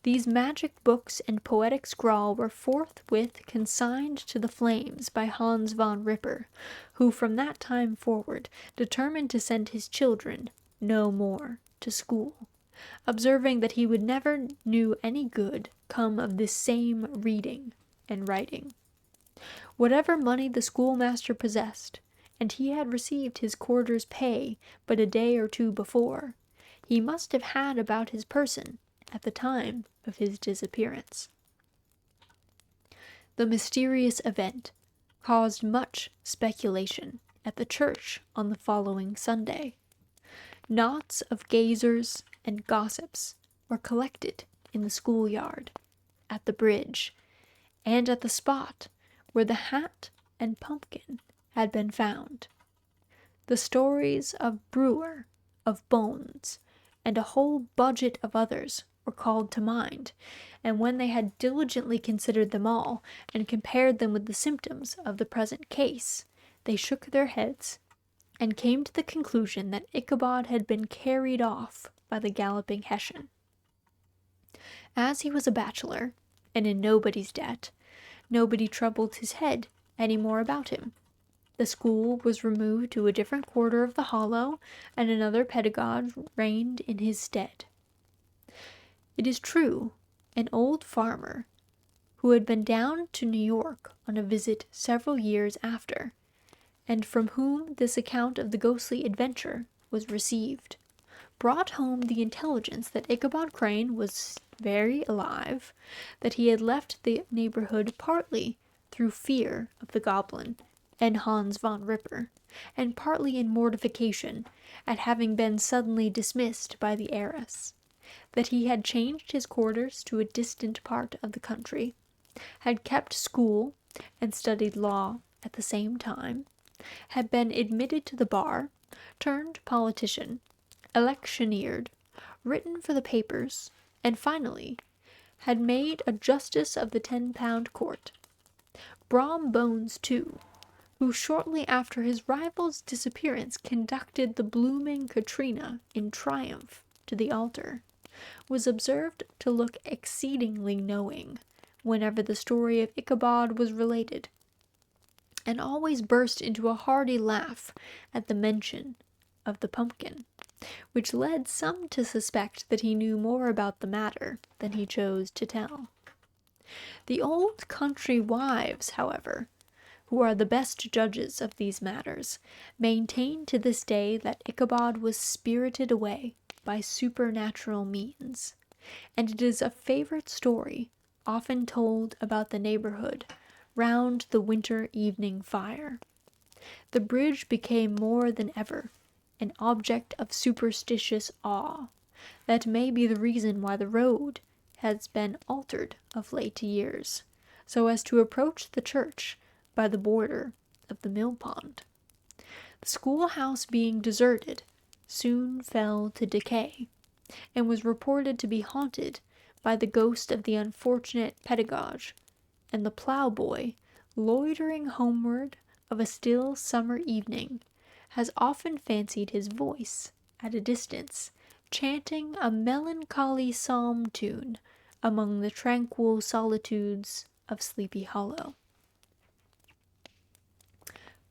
These magic books and poetic scrawl were forthwith consigned to the flames by Hans von Ripper, who from that time forward determined to send his children no more to school, observing that he would never knew any good come of this same reading and writing. Whatever money the schoolmaster possessed, and he had received his quarter's pay but a day or 2 before, he must have had about his person at the time of his disappearance. The mysterious event caused much speculation at the church on the following Sunday. Knots of gazers and gossips were collected in the schoolyard, at the bridge, and at the spot where the hat and pumpkin had been found. The stories of Brewer, of Bones, and a whole budget of others were called to mind, and when they had diligently considered them all, and compared them with the symptoms of the present case, they shook their heads, and came to the conclusion that Ichabod had been carried off by the galloping Hessian. As he was a bachelor, and in nobody's debt, nobody troubled his head any more about him. The school was removed to a different quarter of the hollow, and another pedagogue reigned in his stead. It is true, an old farmer, who had been down to New York on a visit several years after, and from whom this account of the ghostly adventure was received, brought home the intelligence that Ichabod Crane was very alive, that he had left the neighborhood partly through fear of the goblin and Hans von Ripper, and partly in mortification at having been suddenly dismissed by the heiress, that he had changed his quarters to a distant part of the country, had kept school and studied law at the same time, had been admitted to the bar, turned politician, electioneered, written for the papers, and finally had made a justice of the 10-pound court. Brom Bones, too, who shortly after his rival's disappearance conducted the blooming Katrina in triumph to the altar, was observed to look exceedingly knowing whenever the story of Ichabod was related, and always burst into a hearty laugh at the mention of the pumpkin. which led some to suspect that he knew more about the matter than he chose to tell. The old country wives, however, who are the best judges of these matters, maintain to this day that Ichabod was spirited away by supernatural means, and it is a favorite story often told about the neighborhood round the winter evening fire. The bridge became more than ever an object of superstitious awe. That may be the reason why the road has been altered of late years, so as to approach the church by the border of the mill pond. The schoolhouse being deserted, soon fell to decay, and was reported to be haunted by the ghost of the unfortunate pedagogue, and the ploughboy, loitering homeward of a still summer evening, has often fancied his voice, at a distance, chanting a melancholy psalm tune among the tranquil solitudes of Sleepy Hollow.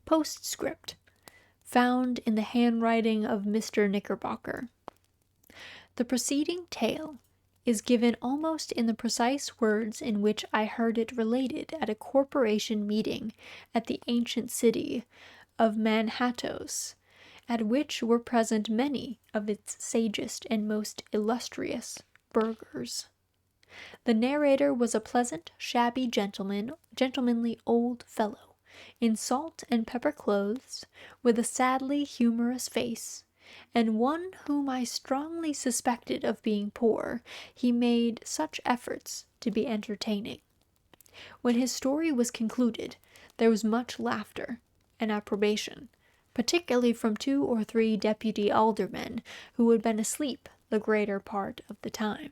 Postscript, found in the handwriting of Mr. Knickerbocker. The preceding tale is given almost in the precise words in which I heard it related at a corporation meeting at the ancient city of Manhattoes, at which were present many of its sagest and most illustrious burghers. The narrator was a pleasant, shabby gentlemanly old fellow, in salt and pepper clothes, with a sadly humorous face, and one whom I strongly suspected of being poor, he made such efforts to be entertaining. When his story was concluded, there was much laughter and approbation, particularly from 2 or 3 deputy aldermen who had been asleep the greater part of the time.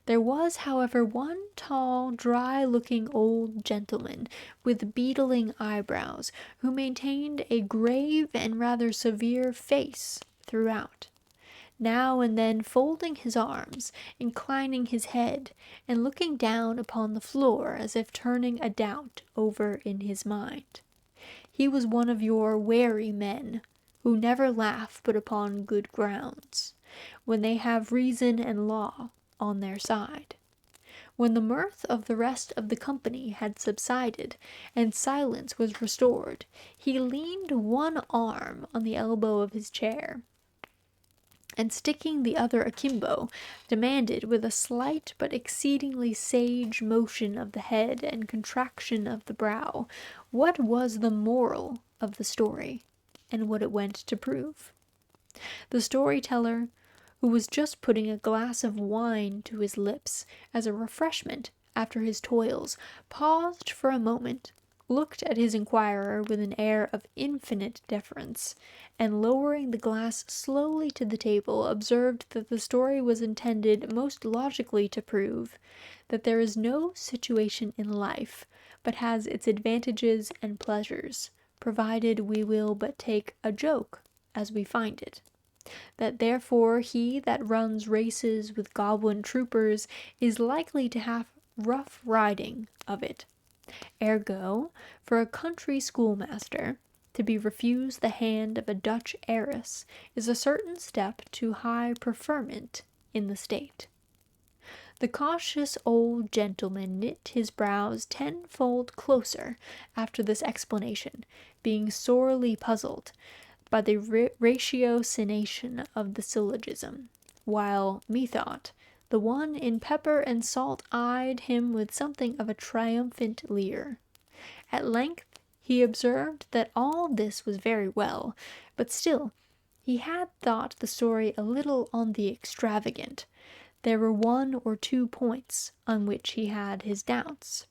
There was, however, one tall, dry-looking old gentleman with beetling eyebrows, who maintained a grave and rather severe face throughout, now and then folding his arms, inclining his head, and looking down upon the floor as if turning a doubt over in his mind. He was one of your wary men, who never laugh but upon good grounds, when they have reason and law on their side. When the mirth of the rest of the company had subsided, and silence was restored, he leaned one arm on the elbow of his chair, and sticking the other akimbo, demanded, with a slight but exceedingly sage motion of the head and contraction of the brow, what was the moral of the story, and what it went to prove. The storyteller, who was just putting a glass of wine to his lips as a refreshment after his toils, paused for a moment, looked at his inquirer with an air of infinite deference, and lowering the glass slowly to the table, observed that the story was intended most logically to prove that there is no situation in life but has its advantages and pleasures, provided we will but take a joke as we find it. That therefore he that runs races with goblin troopers is likely to have rough riding of it. Ergo, for a country schoolmaster to be refused the hand of a Dutch heiress is a certain step to high preferment in the state. The cautious old gentleman knit his brows tenfold closer after this explanation, being sorely puzzled by the ratiocination of the syllogism, while, methought, the one in pepper and salt eyed him with something of a triumphant leer. At length he observed that all this was very well, but still he had thought the story a little on the extravagant. There were 1 or 2 points on which he had his doubts.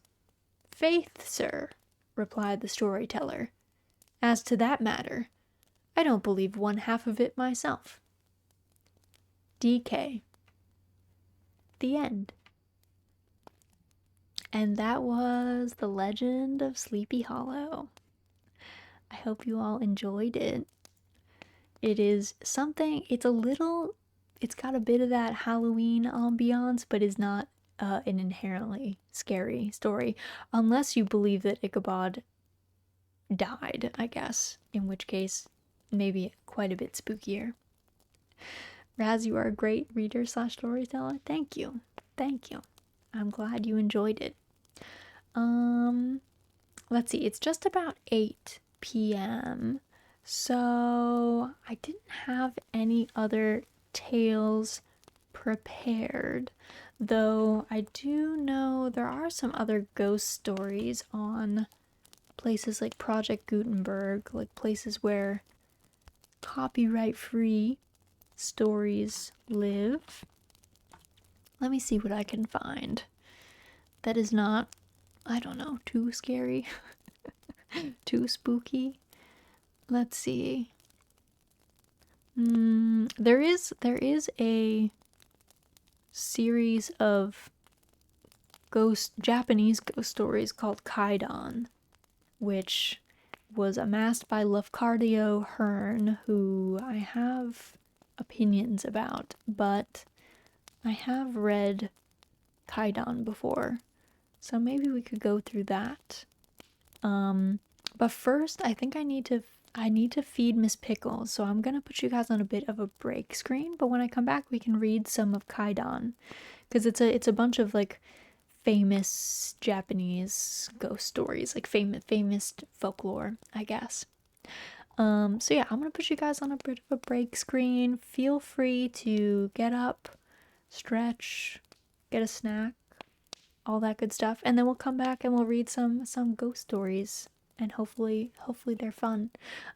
"Faith, sir," replied the storyteller, "as to that matter, I don't believe one half of it myself." D.K. The end. And that was The Legend of Sleepy Hollow. I hope you all enjoyed it. It is something, it's got a bit of that Halloween ambiance, but is not an inherently scary story, unless you believe that Ichabod died, I guess, in which case maybe quite a bit spookier. Raz, you are a great reader slash storyteller. Thank you. Thank you. I'm glad you enjoyed it. Let's see. It's just about 8 p.m. So I didn't have any other tales prepared. Though I do know there are some other ghost stories on places like Project Gutenberg, like places where copyright-free stories live. Let me see what I can find that is not, I don't know, too scary, too spooky. Let's see. There is a series of Japanese ghost stories called Kwaidan, which was amassed by Lafcadio Hearn, who I have opinions about, but I have read Kwaidan before, so maybe we could go through that. But first, I think I need to feed Miss Pickles, so I'm gonna put you guys on a bit of a break screen. But when I come back, we can read some of Kwaidan, because it's a bunch of like famous Japanese ghost stories, like famous folklore, I guess. So yeah, I'm gonna put you guys on a bit of a break screen. Feel free to get up, stretch, get a snack, all that good stuff, and then we'll come back and we'll read some ghost stories, and hopefully they're fun.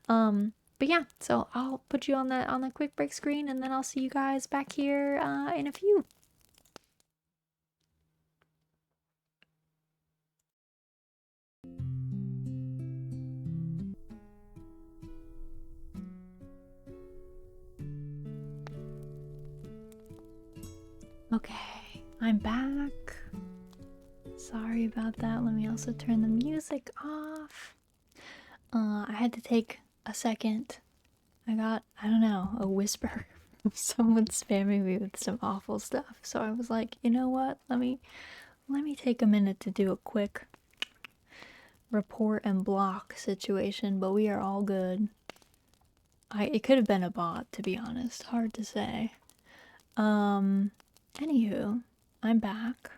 But yeah, so I'll put you on that quick break screen, and then I'll see you guys back here in a few. Okay, I'm back. Sorry about that. Let me also turn the music off. I had to take a second. I got, I don't know, a whisper of someone spamming me with some awful stuff. So I was like, you know what? Let me take a minute to do a quick report and block situation, but we are all good. It could have been a bot, to be honest. Hard to say. Anywho, I'm back.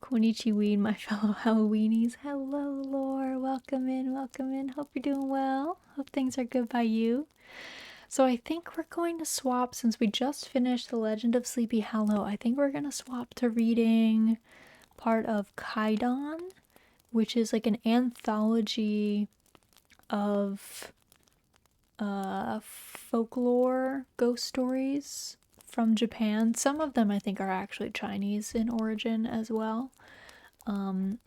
Konnichiwa, my fellow Halloweenies. Hello, Lore. Welcome in, welcome in. Hope you're doing well. Hope things are good by you. So I think we're going to swap, since we just finished The Legend of Sleepy Hollow, I think we're going to swap to reading part of Kwaidan, which is like an anthology of folklore ghost stories from Japan. Some of them I think are actually Chinese in origin as well. It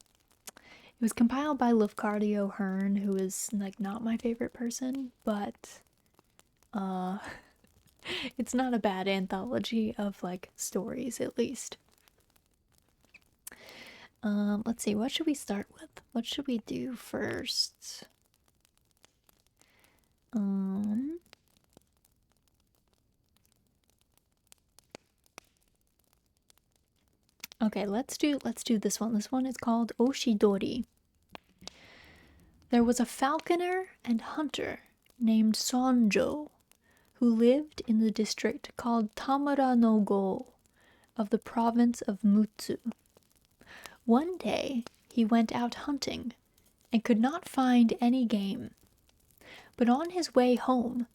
was compiled by Lafcadio Hearn, who is like not my favorite person, but it's not a bad anthology of like stories, at least. Let's see, what should we start with? What should we do first? Okay, let's do this one. This one is called Oshidori. There was a falconer and hunter named Sonjo who lived in the district called Tamara no Go of the province of Mutsu. One day he went out hunting and could not find any game. But on his way home,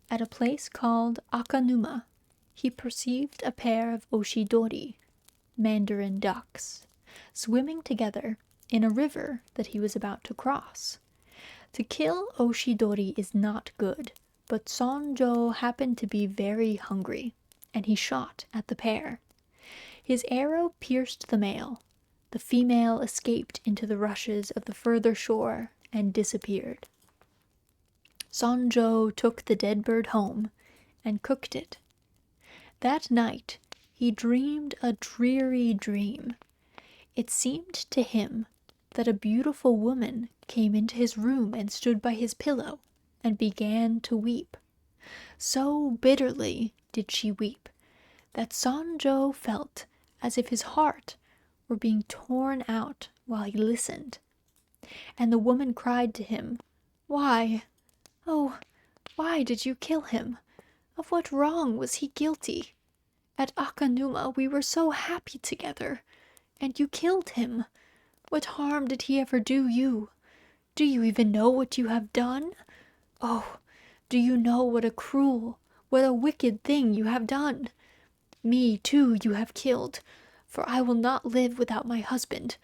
at a place called Akanuma, he perceived a pair of Oshidori, mandarin ducks, swimming together in a river that he was about to cross. To kill Oshidori is not good, but Sonjo happened to be very hungry, and he shot at the pair. His arrow pierced the male. The female escaped into the rushes of the further shore and disappeared. Sonjo took the dead bird home and cooked it. That night he dreamed a dreary dream. It seemed to him that a beautiful woman came into his room and stood by his pillow and began to weep. So bitterly did she weep that Sonjo felt as if his heart were being torn out while he listened. And the woman cried to him, "Why, oh, why did you kill him? Of what wrong was he guilty? At Akanuma we were so happy together, and you killed him. What harm did he ever do you? Do you even know what you have done? Oh, do you know what a cruel, what a wicked thing you have done? Me, too, you have killed, for I will not live without my husband.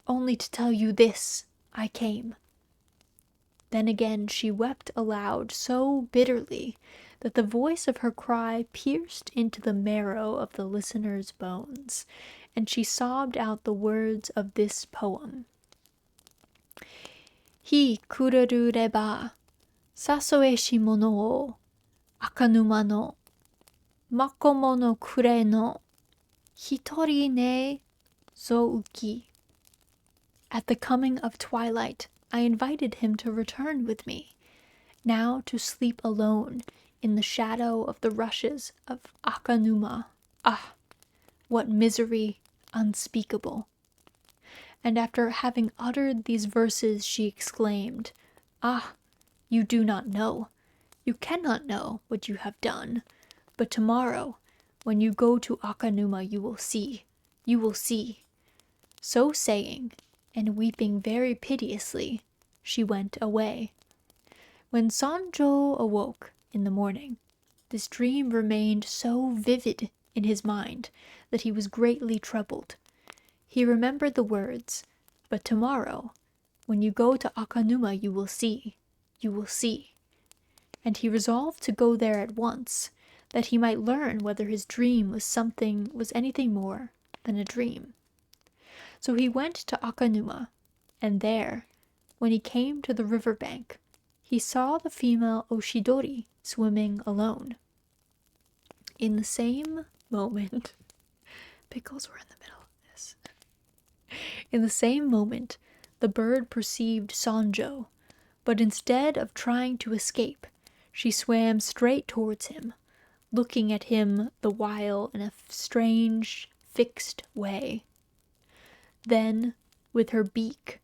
Only to tell you this, I came." Then again she wept aloud so bitterly that the voice of her cry pierced into the marrow of the listener's bones, and she sobbed out the words of this poem. Hi kureru reba, sasoeshi mono o, akanuma no, makomo no kure no, hitori ne zouki. At the coming of twilight, I invited him to return with me, now to sleep alone in the shadow of the rushes of Akanuma. Ah, what misery unspeakable! And after having uttered these verses, she exclaimed, "Ah, you do not know, you cannot know what you have done, but tomorrow, when you go to Akanuma, you will see, you will see." So saying, and weeping very piteously, she went away. When Sanjo awoke in the morning, this dream remained so vivid in his mind that he was greatly troubled. He remembered the words, "But tomorrow, when you go to Akanuma, you will see, you will see." And he resolved to go there at once, that he might learn whether his dream was anything more than a dream. So he went to Akanuma, and there, when he came to the river bank, he saw the female Oshidori swimming alone. In the same moment, pickles were in the middle of this. In the same moment, the bird perceived Sanjo, but instead of trying to escape, she swam straight towards him, looking at him the while in a strange, fixed way. Then, with her beak,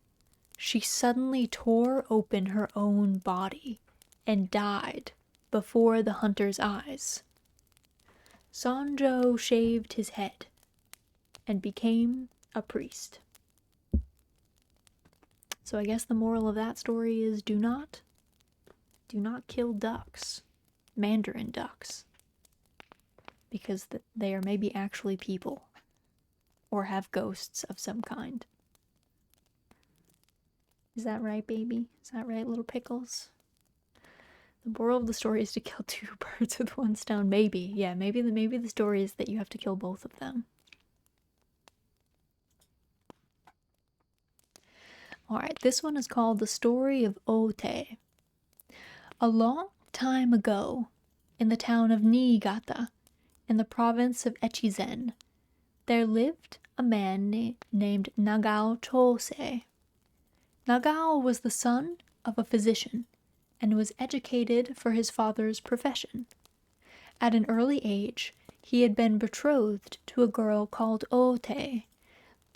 she suddenly tore open her own body and died before the hunter's eyes. Sanjo shaved his head and became a priest. So I guess the moral of that story is do not kill ducks, mandarin ducks, because they are maybe actually people or have ghosts of some kind. Is that right, baby? Is that right, little pickles? The moral of the story is to kill two birds with one stone. Maybe. Yeah, maybe the story is that you have to kill both of them. Alright, this one is called The Story of Ote. A long time ago, in the town of Niigata, in the province of Echizen, there lived a man named Nagao Chosei. Nagao was the son of a physician and was educated for his father's profession. At an early age, he had been betrothed to a girl called Ote,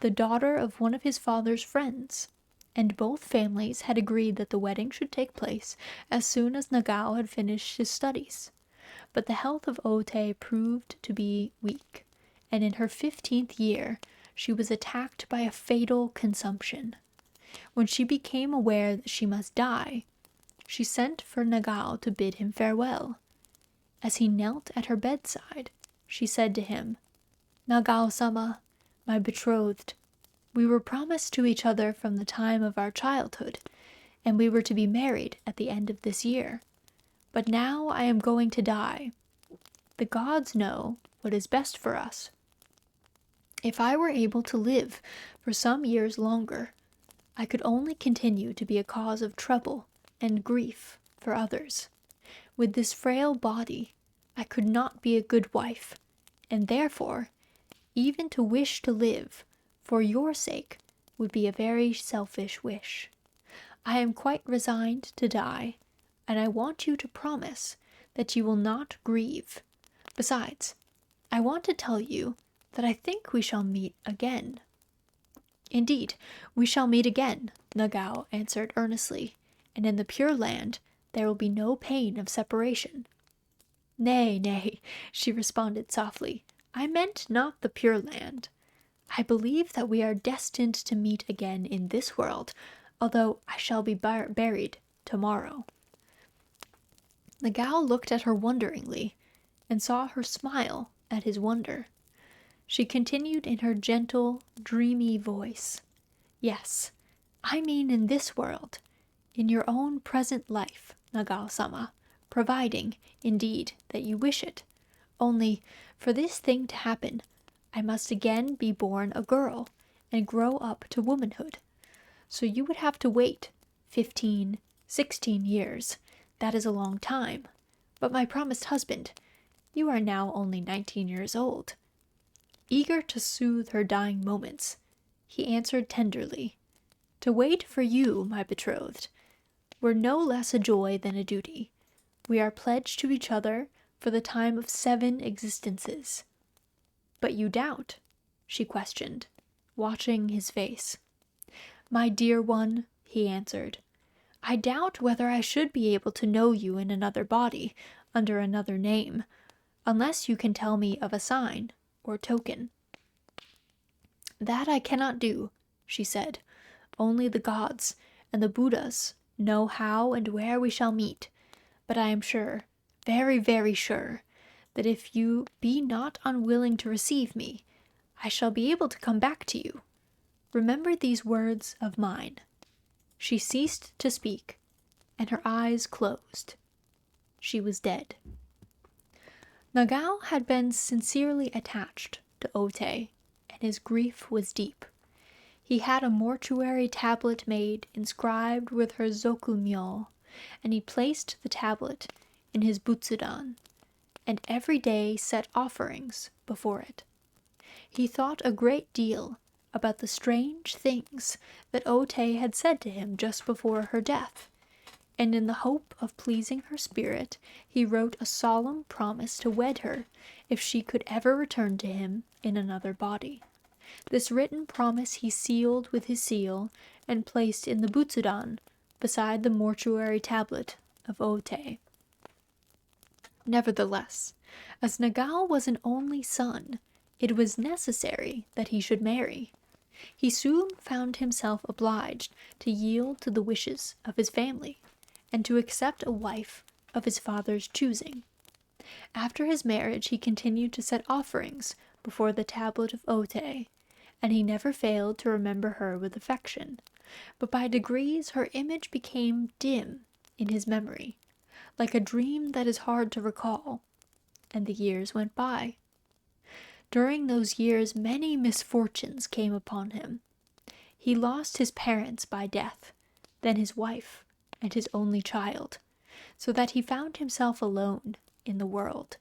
the daughter of one of his father's friends, and both families had agreed that the wedding should take place as soon as Nagao had finished his studies. But the health of Ote proved to be weak, and in her 15th year she was attacked by a fatal consumption. When she became aware that she must die, she sent for Nagao to bid him farewell. As he knelt at her bedside, she said to him, "Nagao-sama, my betrothed, we were promised to each other from the time of our childhood, and we were to be married at the end of this year. But now I am going to die. The gods know what is best for us. If I were able to live for some years longer, I could only continue to be a cause of trouble and grief for others. With this frail body, I could not be a good wife, and therefore, even to wish to live for your sake would be a very selfish wish. I am quite resigned to die, and I want you to promise that you will not grieve. Besides, I want to tell you that I think we shall meet again." "Indeed, we shall meet again," Nagao answered earnestly, "and in the Pure Land there will be no pain of separation." Nay, nay, she responded softly. I meant not the Pure Land. I believe that we are destined to meet again in this world, although I shall be buried tomorrow. Nagao looked at her wonderingly, and saw her smile at his wonder. She continued in her gentle, dreamy voice. Yes, I mean in this world, in your own present life, Nagao-sama, providing, indeed, that you wish it. Only, for this thing to happen, I must again be born a girl, and grow up to womanhood. So you would have to wait 15, 16 years. That is a long time. But my promised husband, you are now only 19 years old. Eager to soothe her dying moments, he answered tenderly, to wait for you, my betrothed, were no less a joy than a duty. We are pledged to each other for the time of 7 existences. But you doubt? She questioned, watching his face. My dear one, he answered, I doubt whether I should be able to know you in another body, under another name, unless you can tell me of a sign or token. That I cannot do, she said. Only the gods and the Buddhas know how and where we shall meet, but I am sure, very, very sure, that if you be not unwilling to receive me, I shall be able to come back to you. Remember these words of mine. She ceased to speak, and her eyes closed. She was dead. Nagao had been sincerely attached to Otei, and his grief was deep. He had a mortuary tablet made inscribed with her zoku-myo, and he placed the tablet in his butsudan, and every day set offerings before it. He thought a great deal about the strange things that Otei had said to him just before her death, and in the hope of pleasing her spirit, he wrote a solemn promise to wed her if she could ever return to him in another body. This written promise he sealed with his seal and placed in the butsudan beside the mortuary tablet of Otei. Nevertheless, as Nagao was an only son, it was necessary that he should marry. He soon found himself obliged to yield to the wishes of his family, and to accept a wife of his father's choosing. After his marriage he continued to set offerings before the tablet of Otei, and he never failed to remember her with affection, but by degrees her image became dim in his memory, like a dream that is hard to recall, and the years went by. During those years many misfortunes came upon him. He lost his parents by death, then his wife, and his only child, so that he found himself alone in the world.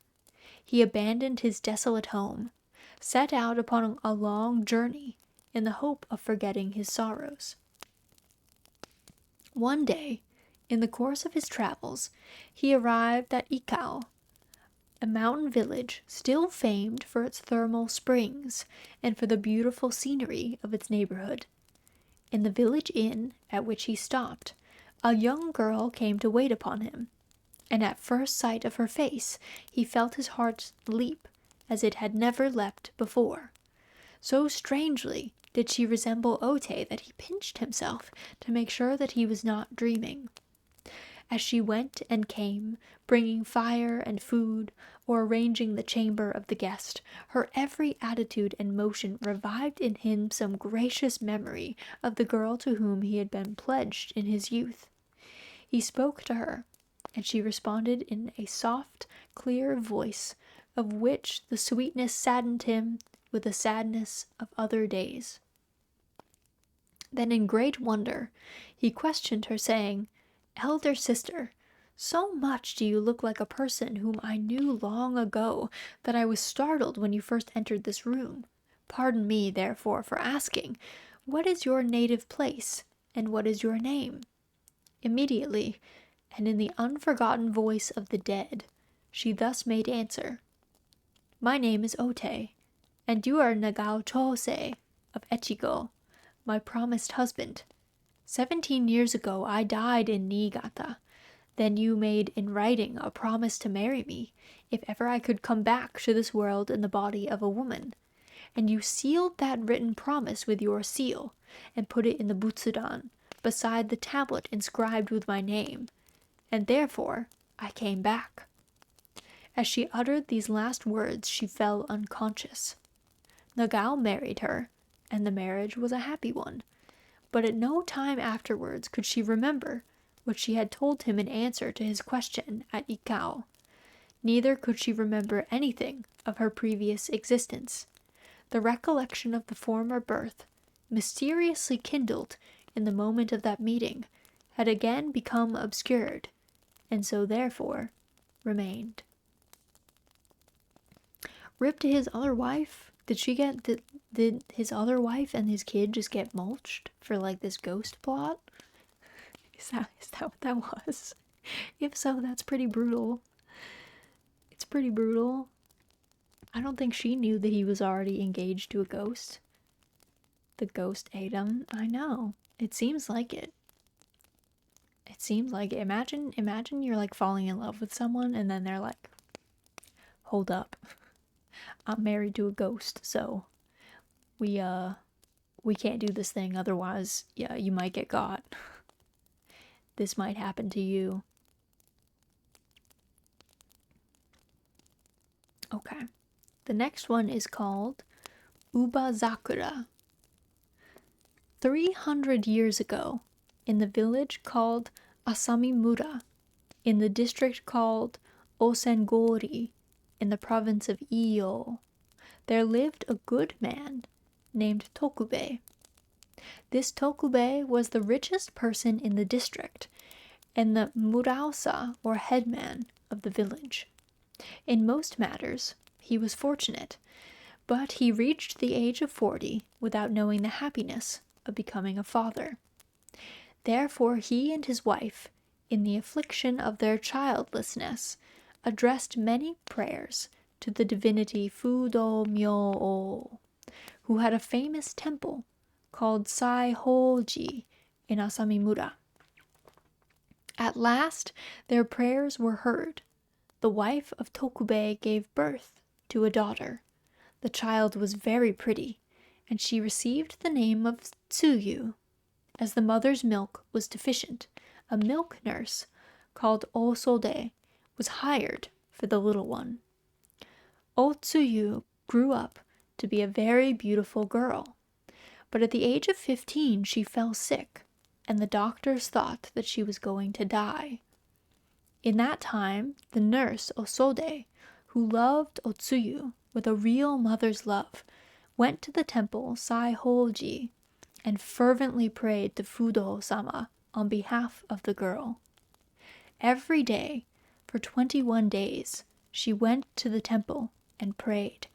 He abandoned his desolate home, set out upon a long journey in the hope of forgetting his sorrows. One day, in the course of his travels, he arrived at Ikao, a mountain village still famed for its thermal springs and for the beautiful scenery of its neighborhood. In the village inn at which he stopped, a young girl came to wait upon him, and at first sight of her face he felt his heart leap as it had never leapt before. So strangely did she resemble Otei that he pinched himself to make sure that he was not dreaming. As she went and came, bringing fire and food, or arranging the chamber of the guest, her every attitude and motion revived in him some gracious memory of the girl to whom he had been pledged in his youth. He spoke to her, and she responded in a soft, clear voice, of which the sweetness saddened him with the sadness of other days. Then in great wonder he questioned her, saying, Elder sister, so much do you look like a person whom I knew long ago that I was startled when you first entered this room. Pardon me, therefore, for asking, what is your native place, and what is your name? Immediately, and in the unforgotten voice of the dead, she thus made answer, My name is Otei, and you are Nagao Chosei of Echigo, my promised husband. 17 years ago I died in Niigata. Then you made in writing a promise to marry me if ever I could come back to this world in the body of a woman. And you sealed that written promise with your seal, and put it in the Butsudan, beside the tablet inscribed with my name. And therefore I came back." As she uttered these last words, she fell unconscious. Nagao married her, and the marriage was a happy one. But at no time afterwards could she remember what she had told him in answer to his question at Ikao. Neither could she remember anything of her previous existence. The recollection of the former birth, mysteriously kindled in the moment of that meeting, had again become obscured, and so therefore remained. Rip to his other wife. Did his other wife and his kid just get mulched for like this ghost plot? Is that what that was? If so, that's pretty brutal. It's pretty brutal. I don't think she knew that he was already engaged to a ghost. The ghost ate him. I know. It seems like it. It seems like it. Imagine you're like falling in love with someone and then they're like, "Hold up. I'm married to a ghost, so we can't do this thing, otherwise, yeah, you might get got. This might happen to you." Okay. The next one is called Ubazakura. 300 years ago, in the village called Asamimura, in the district called Osengori, in the province of Iyo, there lived a good man named Tokubei. This Tokubei was the richest person in the district and the murausa, or headman, of the village. In most matters, he was fortunate, but he reached the age of 40 without knowing the happiness of becoming a father. Therefore he and his wife, in the affliction of their childlessness, addressed many prayers to the divinity Fudo Myo-o, who had a famous temple called Saihoji in Asamimura. At last their prayers were heard. The wife of Tokubei gave birth to a daughter. The child was very pretty, and she received the name of Tsuyu. As the mother's milk was deficient, a milk nurse called Osode was hired for the little one. Tsuyu grew up to be a very beautiful girl, but at the age of 15 she fell sick, and the doctors thought that she was going to die. In that time, the nurse Osode, who loved Otsuyu with a real mother's love, went to the temple Saihoji and fervently prayed to Fudo-sama on behalf of the girl. Every day, for 21 days, she went to the temple and prayed.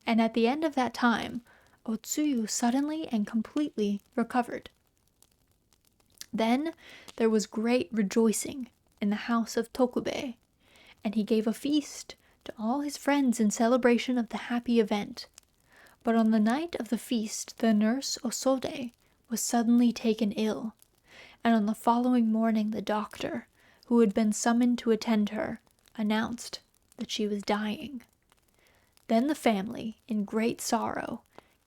And at the end of that time, Otsuyu suddenly and completely recovered. Then there was great rejoicing in the house of Tokubei, and he gave a feast to all his friends in celebration of the happy event. But on the night of the feast, the nurse Osode was suddenly taken ill, and on the following morning the doctor, who had been summoned to attend her, announced that she was dying. Then the family, in great sorrow,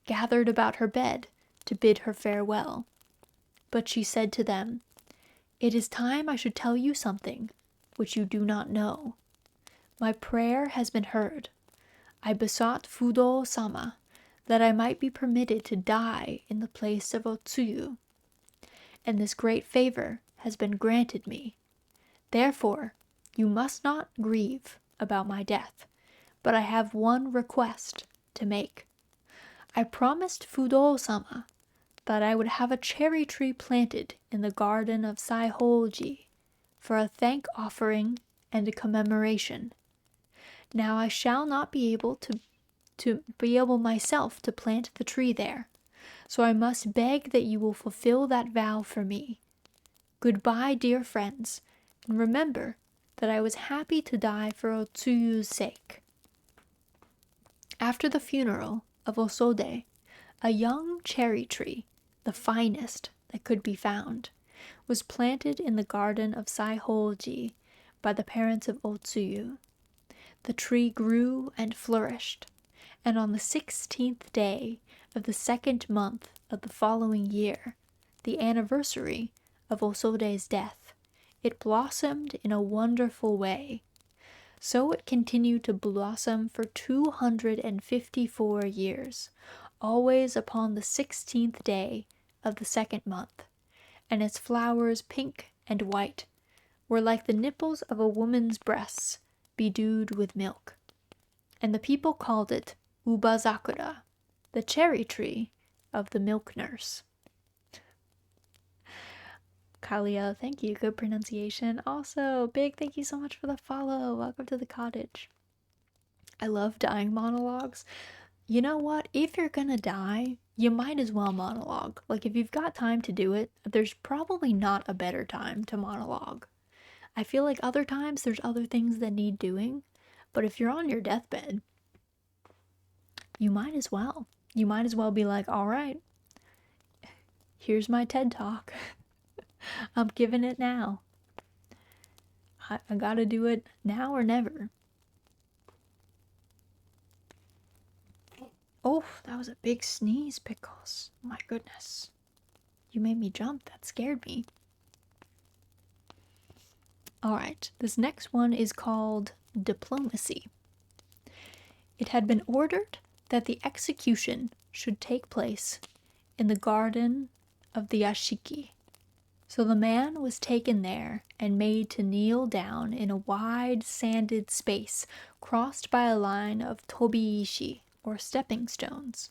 gathered about her bed to bid her farewell. But she said to them, "It is time I should tell you something which you do not know. My prayer has been heard. I besought Fudo-sama that I might be permitted to die in the place of Otsuyu, and this great favor has been granted me. Therefore, you must not grieve about my death, but I have one request to make. I promised Fudo-sama that I would have a cherry tree planted in the garden of Saihoji for a thank offering and a commemoration. Now I shall not be able myself to plant the tree there, so I must beg that you will fulfill that vow for me. Goodbye, dear friends, and remember that I was happy to die for Otsuyu's sake." After the funeral of Osode, a young cherry tree, the finest that could be found, was planted in the garden of Saihoji by the parents of Otsuyu. The tree grew and flourished, and on the 16th day of the 2nd month of the following year, the anniversary of Osode's death, it blossomed in a wonderful way. So it continued to blossom for 254 years, always upon the 16th day of the 2nd month, and its flowers, pink and white, were like the nipples of a woman's breasts, bedewed with milk. And the people called it Ubazakura, the cherry tree of the milk nurse. Kalia, thank you. Good pronunciation. Also, big thank you so much for the follow. Welcome to the cottage. I love dying monologues. You know what? If you're gonna die, you might as well monologue. Like, if you've got time to do it, there's probably not a better time to monologue. I feel like other times there's other things that need doing, but if you're on your deathbed, you might as well. You might as well be like, all right, here's my TED Talk. I'm giving it now. I gotta do it now or never. Oh, that was a big sneeze, Pickles. My goodness. You made me jump. That scared me. Alright, this next one is called Diplomacy. It had been ordered that the execution should take place in the garden of the Yashiki. So the man was taken there and made to kneel down in a wide sanded space crossed by a line of tobiishi, or stepping stones,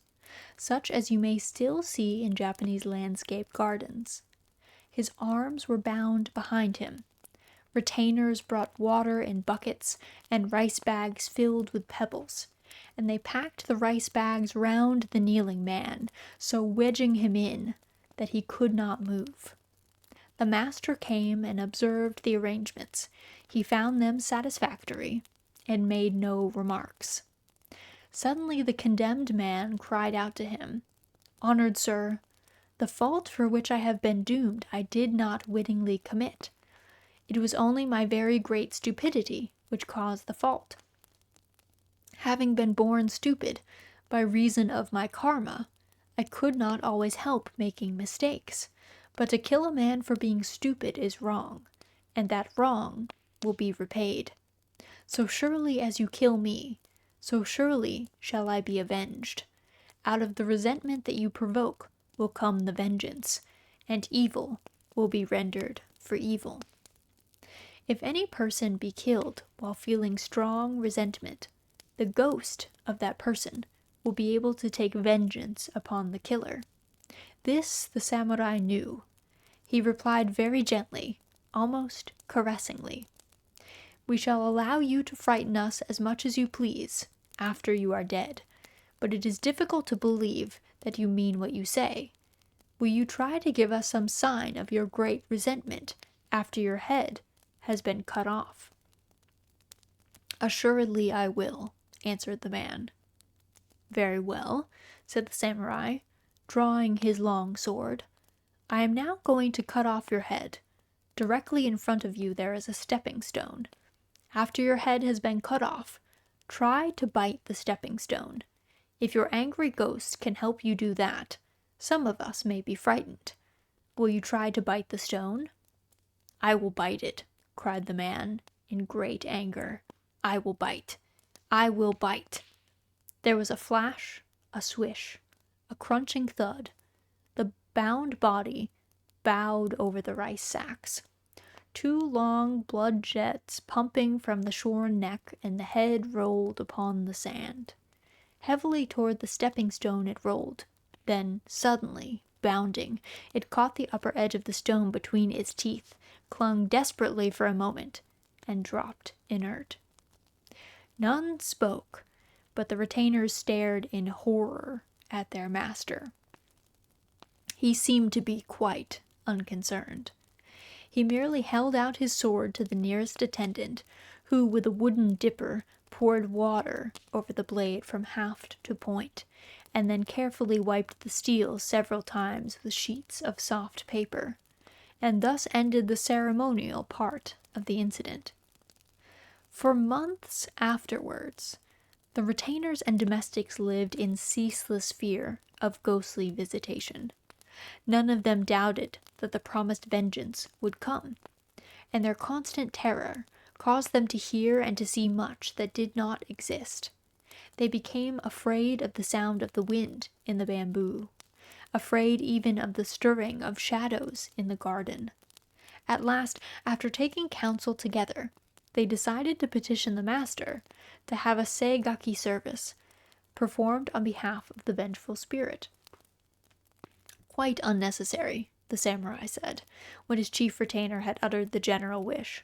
such as you may still see in Japanese landscape gardens. His arms were bound behind him. Retainers brought water in buckets and rice bags filled with pebbles, and they packed the rice bags round the kneeling man, so wedging him in that he could not move. The master came and observed the arrangements. He found them satisfactory, and made no remarks. Suddenly the condemned man cried out to him, "Honored sir, the fault for which I have been doomed I did not wittingly commit. It was only my very great stupidity which caused the fault. Having been born stupid, by reason of my karma, I could not always help making mistakes. But to kill a man for being stupid is wrong, and that wrong will be repaid. So surely as you kill me, so surely shall I be avenged. Out of the resentment that you provoke will come the vengeance, and evil will be rendered for evil. If any person be killed while feeling strong resentment, the ghost of that person will be able to take vengeance upon the killer. This the samurai knew. He replied very gently, almost caressingly, "We shall allow you to frighten us as much as you please, after you are dead, but it is difficult to believe that you mean what you say. Will you try to give us some sign of your great resentment after your head has been cut off?" "Assuredly I will," answered the man. "Very well," said the samurai, drawing his long sword. "I am now going to cut off your head. Directly in front of you there is a stepping stone. After your head has been cut off, try to bite the stepping stone. If your angry ghost can help you do that, some of us may be frightened. Will you try to bite the stone?" "I will bite it," cried the man, in great anger. "I will bite. I will bite." There was a flash, a swish, a crunching thud. The bound body bowed over the rice sacks. 2 long blood jets pumping from the shorn neck, and the head rolled upon the sand. Heavily toward the stepping stone it rolled. Then, suddenly, bounding, it caught the upper edge of the stone between its teeth, clung desperately for a moment, and dropped inert. None spoke, but the retainers stared in horror at their master. He seemed to be quite unconcerned. He merely held out his sword to the nearest attendant, who with a wooden dipper poured water over the blade from haft to point, and then carefully wiped the steel several times with sheets of soft paper. and thus ended the ceremonial part of the incident. For months afterwards, the retainers and domestics lived in ceaseless fear of ghostly visitation. None of them doubted that the promised vengeance would come, and their constant terror caused them to hear and to see much that did not exist. They became afraid of the sound of the wind in the bamboo, afraid even of the stirring of shadows in the garden. At last, after taking counsel together, they decided to petition the master to have a seigaki service performed on behalf of the vengeful spirit. Quite unnecessary, the samurai said, when his chief retainer had uttered the general wish.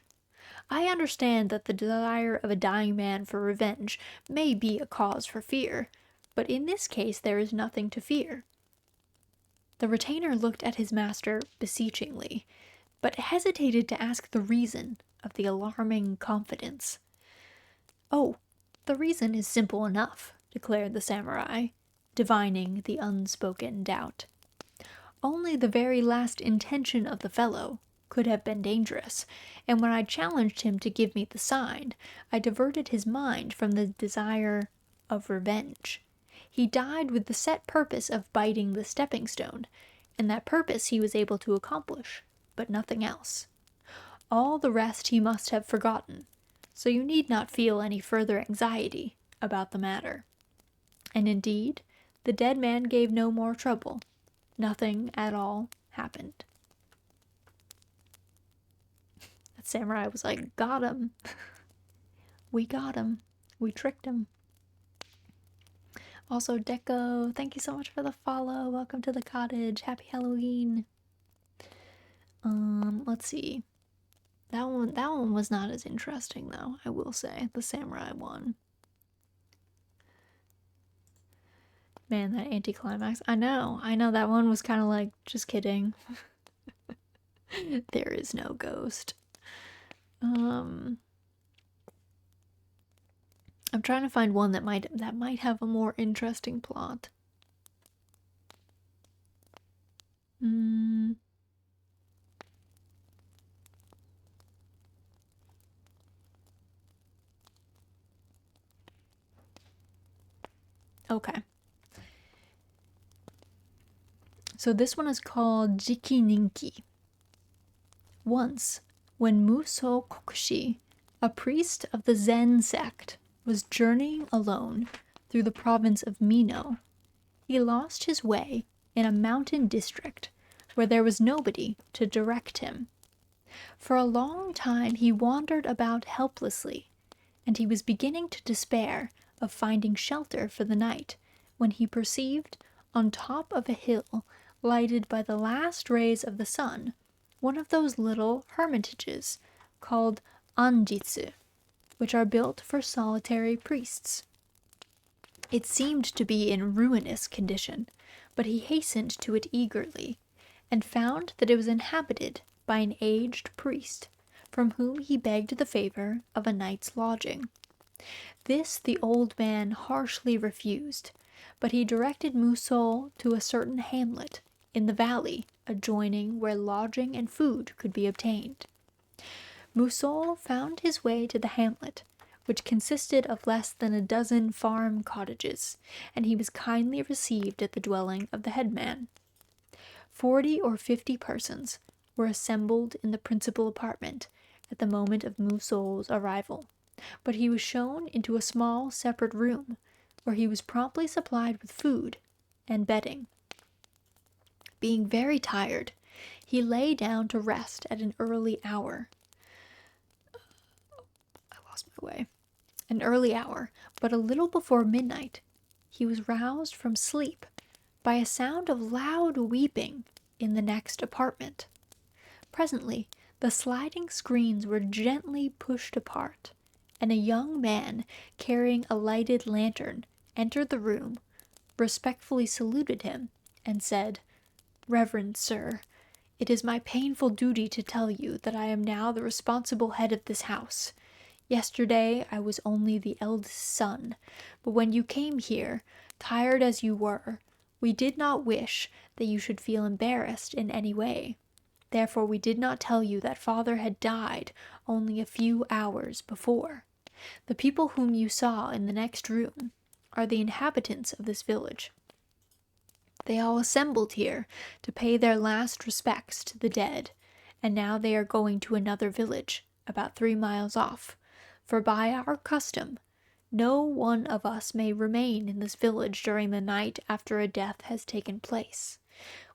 I understand that the desire of a dying man for revenge may be a cause for fear, but in this case there is nothing to fear. The retainer looked at his master beseechingly, but hesitated to ask the reason of the alarming confidence. Oh, the reason is simple enough, declared the samurai, divining the unspoken doubt. Only the very last intention of the fellow could have been dangerous, and when I challenged him to give me the sign, I diverted his mind from the desire of revenge. He died with the set purpose of biting the stepping stone, and that purpose he was able to accomplish, but nothing else. All the rest he must have forgotten, so you need not feel any further anxiety about the matter. And indeed, the dead man gave no more trouble. Nothing at all happened. That samurai was like, got him. We got him. We tricked him. Also, Deco, thank you so much for the follow. Welcome to the cottage. Happy Halloween. Let's see. That one was not as interesting though, I will say. The samurai one. Man, that anticlimax. I know that one was kind of like, just kidding. There is no ghost. I'm trying to find one that might have a more interesting plot. Okay. So this one is called Jiki Ninki. Once, when Muso Kokushi, a priest of the Zen sect, was journeying alone through the province of Mino, he lost his way in a mountain district where there was nobody to direct him. For a long time he wandered about helplessly, and he was beginning to despair of finding shelter for the night when he perceived, on top of a hill lighted by the last rays of the sun, one of those little hermitages called anjitsu, which are built for solitary priests. It seemed to be in ruinous condition, but he hastened to it eagerly, and found that it was inhabited by an aged priest, from whom he begged the favor of a night's lodging. This the old man harshly refused, but he directed Muso to a certain hamlet in the valley adjoining where lodging and food could be obtained. Muso found his way to the hamlet, which consisted of less than a dozen farm cottages, and he was kindly received at the dwelling of the headman. 40 or 50 persons were assembled in the principal apartment at the moment of Muso's arrival, but he was shown into a small separate room, where he was promptly supplied with food and bedding. Being very tired, he lay down to rest at an early hour. I lost my way. An early hour, but a little before midnight, he was roused from sleep by a sound of loud weeping in the next apartment. Presently, the sliding screens were gently pushed apart, and a young man carrying a lighted lantern entered the room, respectfully saluted him, and said, "Reverend sir, it is my painful duty to tell you that I am now the responsible head of this house. Yesterday I was only the eldest son, but when you came here, tired as you were, we did not wish that you should feel embarrassed in any way. Therefore we did not tell you that father had died only a few hours before. The people whom you saw in the next room are the inhabitants of this village. They all assembled here to pay their last respects to the dead, and now they are going to another village, about 3 miles off, for by our custom, no one of us may remain in this village during the night after a death has taken place.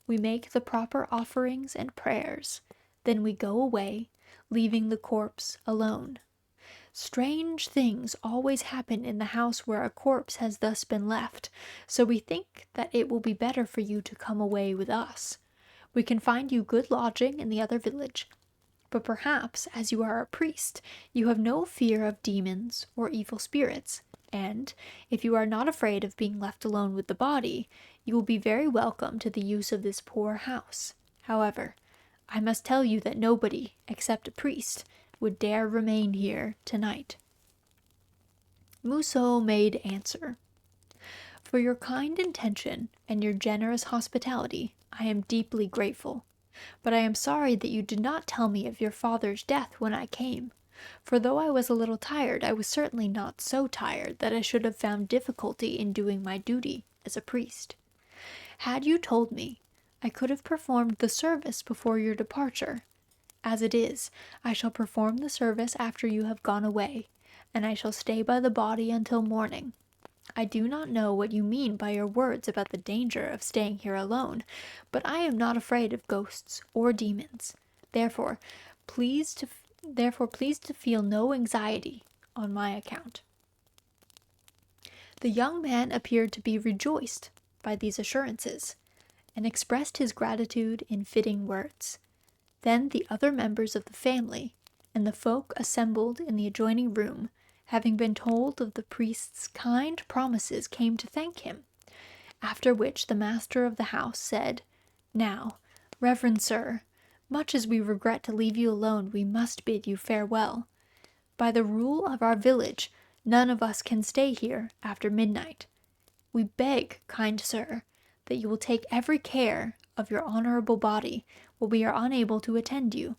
We make the proper offerings and prayers, then we go away, leaving the corpse alone. Strange things always happen in the house where a corpse has thus been left, so we think that it will be better for you to come away with us. We can find you good lodging in the other village, but perhaps, as you are a priest, you have no fear of demons or evil spirits, and, if you are not afraid of being left alone with the body, you will be very welcome to the use of this poor house. However, I must tell you that nobody, except a priest, would dare remain here tonight. Muso made answer, For your kind intention and your generous hospitality, I am deeply grateful. But I am sorry that you did not tell me of your father's death when I came, for though I was a little tired, I was certainly not so tired that I should have found difficulty in doing my duty as a priest. Had you told me, I could have performed the service before your departure. As it is, I shall perform the service after you have gone away, and I shall stay by the body until morning. I do not know what you mean by your words about the danger of staying here alone, but I am not afraid of ghosts or demons. Therefore, please to feel no anxiety on my account. The young man appeared to be rejoiced by these assurances, and expressed his gratitude in fitting words. Then the other members of the family, and the folk assembled in the adjoining room, having been told of the priest's kind promises, came to thank him. After which the master of the house said, Now, reverend sir, much as we regret to leave you alone, we must bid you farewell. By the rule of our village, none of us can stay here after midnight. We beg, kind sir, that you will take every care of your honorable body while we are unable to attend you.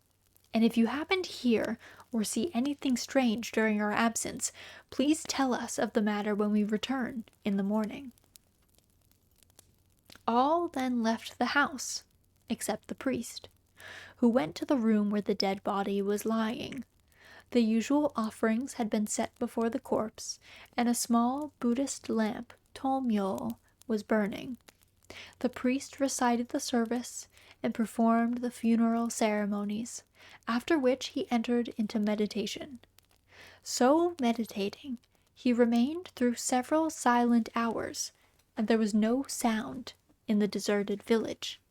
And if you happen to hear or see anything strange during our absence, please tell us of the matter when we return in the morning. All then left the house, except the priest, who went to the room where the dead body was lying. The usual offerings had been set before the corpse, and a small Buddhist lamp, tomyo, was burning. The priest recited the service and performed the funeral ceremonies, after which he entered into meditation. So meditating, he remained through several silent hours, and there was no sound in the deserted village.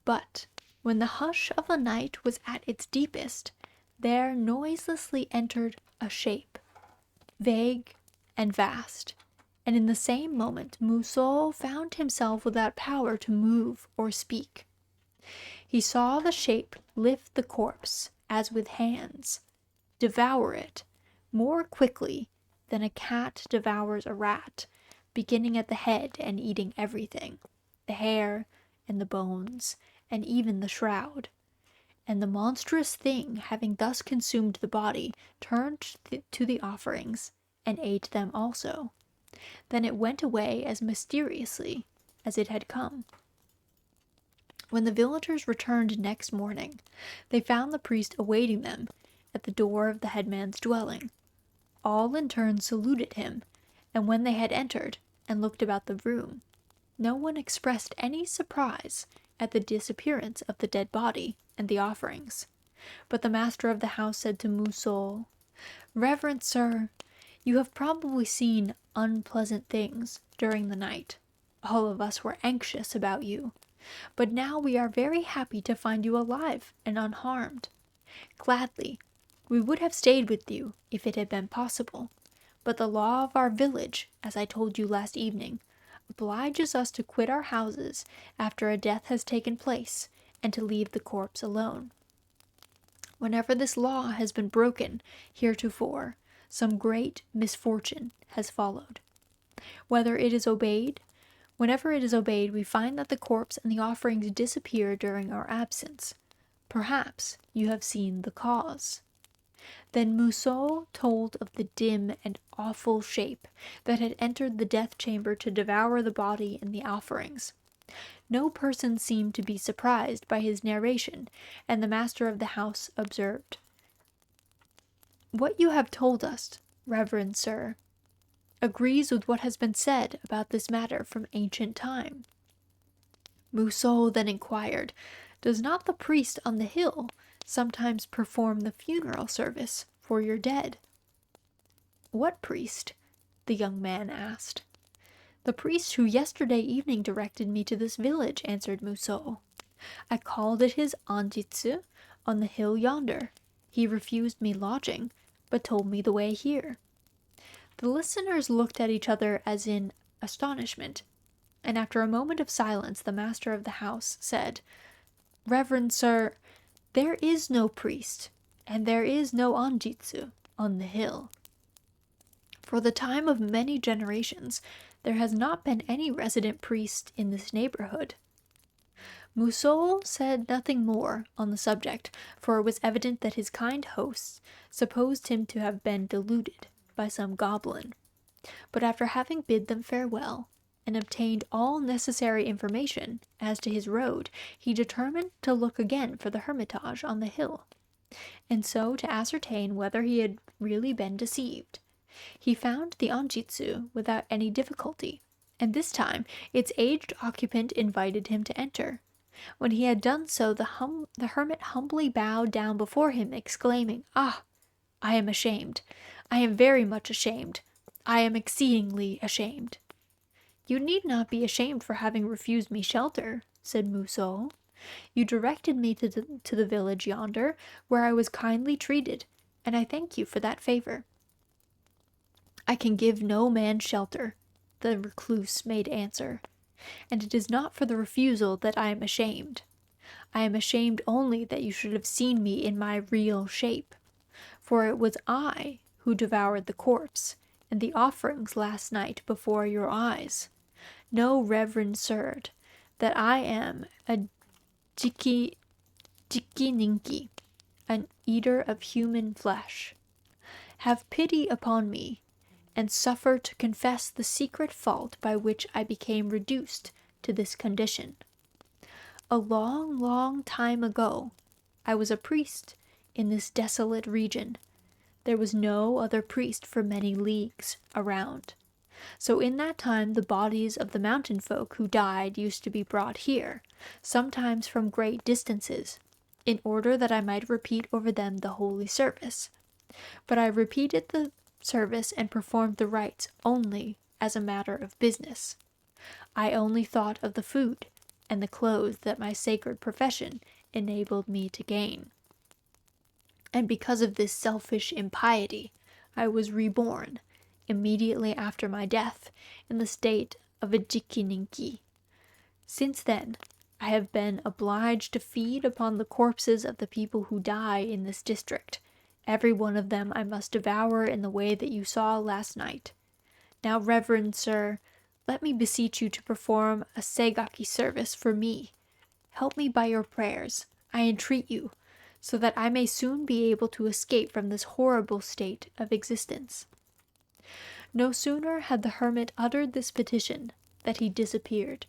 But when the hush of the night was at its deepest, there noiselessly entered a shape, vague and vast, and in the same moment Muso found himself without power to move or speak. He saw the shape lift the corpse, as with hands, devour it, more quickly than a cat devours a rat, beginning at the head and eating everything, the hair and the bones, and even the shroud. And the monstrous thing, having thus consumed the body, turned to the offerings, and ate them also. Then it went away as mysteriously as it had come. When the villagers returned next morning, they found the priest awaiting them at the door of the headman's dwelling. All in turn saluted him, and when they had entered and looked about the room, no one expressed any surprise at the disappearance of the dead body and the offerings. But the master of the house said to Muso, Reverend sir, you have probably seen unpleasant things during the night. All of us were anxious about you, but now we are very happy to find you alive and unharmed. Gladly, we would have stayed with you if it had been possible, but the law of our village, as I told you last evening, obliges us to quit our houses after a death has taken place and to leave the corpse alone. Whenever this law has been broken heretofore, some great misfortune has followed. Whenever it is obeyed, we find that the corpse and the offerings disappear during our absence. Perhaps you have seen the cause." Then Muso told of the dim and awful shape that had entered the death chamber to devour the body and the offerings. No person seemed to be surprised by his narration, and the master of the house observed, "What you have told us, reverend sir, agrees with what has been said about this matter from ancient time." Muso then inquired, "Does not the priest on the hill sometimes perform the funeral service for your dead?" "What priest?" the young man asked. "The priest who yesterday evening directed me to this village," answered Muso. "I called at his anjitsu on the hill yonder. He refused me lodging, but told me the way here." The listeners looked at each other as in astonishment, and after a moment of silence the master of the house said, "Reverend sir, there is no priest, and there is no anjitsu on the hill. For the time of many generations, there has not been any resident priest in this neighborhood." Muso said nothing more on the subject, for it was evident that his kind hosts supposed him to have been deluded by some goblin. But after having bid them farewell, and obtained all necessary information as to his road, he determined to look again for the hermitage on the hill, and so to ascertain whether he had really been deceived. He found the anjitsu without any difficulty, and this time its aged occupant invited him to enter. When he had done so, the hermit humbly bowed down before him, exclaiming, "Ah, I am ashamed. I am very much ashamed. I am exceedingly ashamed." "You need not be ashamed for having refused me shelter," said Muso. "You directed me to the village yonder, where I was kindly treated, and I thank you for that favor." "I can give no man shelter," the recluse made answer, "and it is not for the refusal that I am ashamed. I am ashamed only that you should have seen me in my real shape, for it was I who devoured the corpse and the offerings last night before your eyes. Know, reverend sir, that I am a jikininki, an eater of human flesh. Have pity upon me, and suffer to confess the secret fault by which I became reduced to this condition. A long, long time ago, I was a priest in this desolate region. There was no other priest for many leagues around. So in that time the bodies of the mountain folk who died used to be brought here, sometimes from great distances, in order that I might repeat over them the holy service. But I repeated the service and performed the rites only as a matter of business. I only thought of the food and the clothes that my sacred profession enabled me to gain. And because of this selfish impiety, I was reborn, immediately after my death, in the state of a jikininki. Since then, I have been obliged to feed upon the corpses of the people who die in this district. Every one of them I must devour in the way that you saw last night. Now, reverend sir, let me beseech you to perform a seigaki service for me. Help me by your prayers, I entreat you, so that I may soon be able to escape from this horrible state of existence." No sooner had the hermit uttered this petition that he disappeared,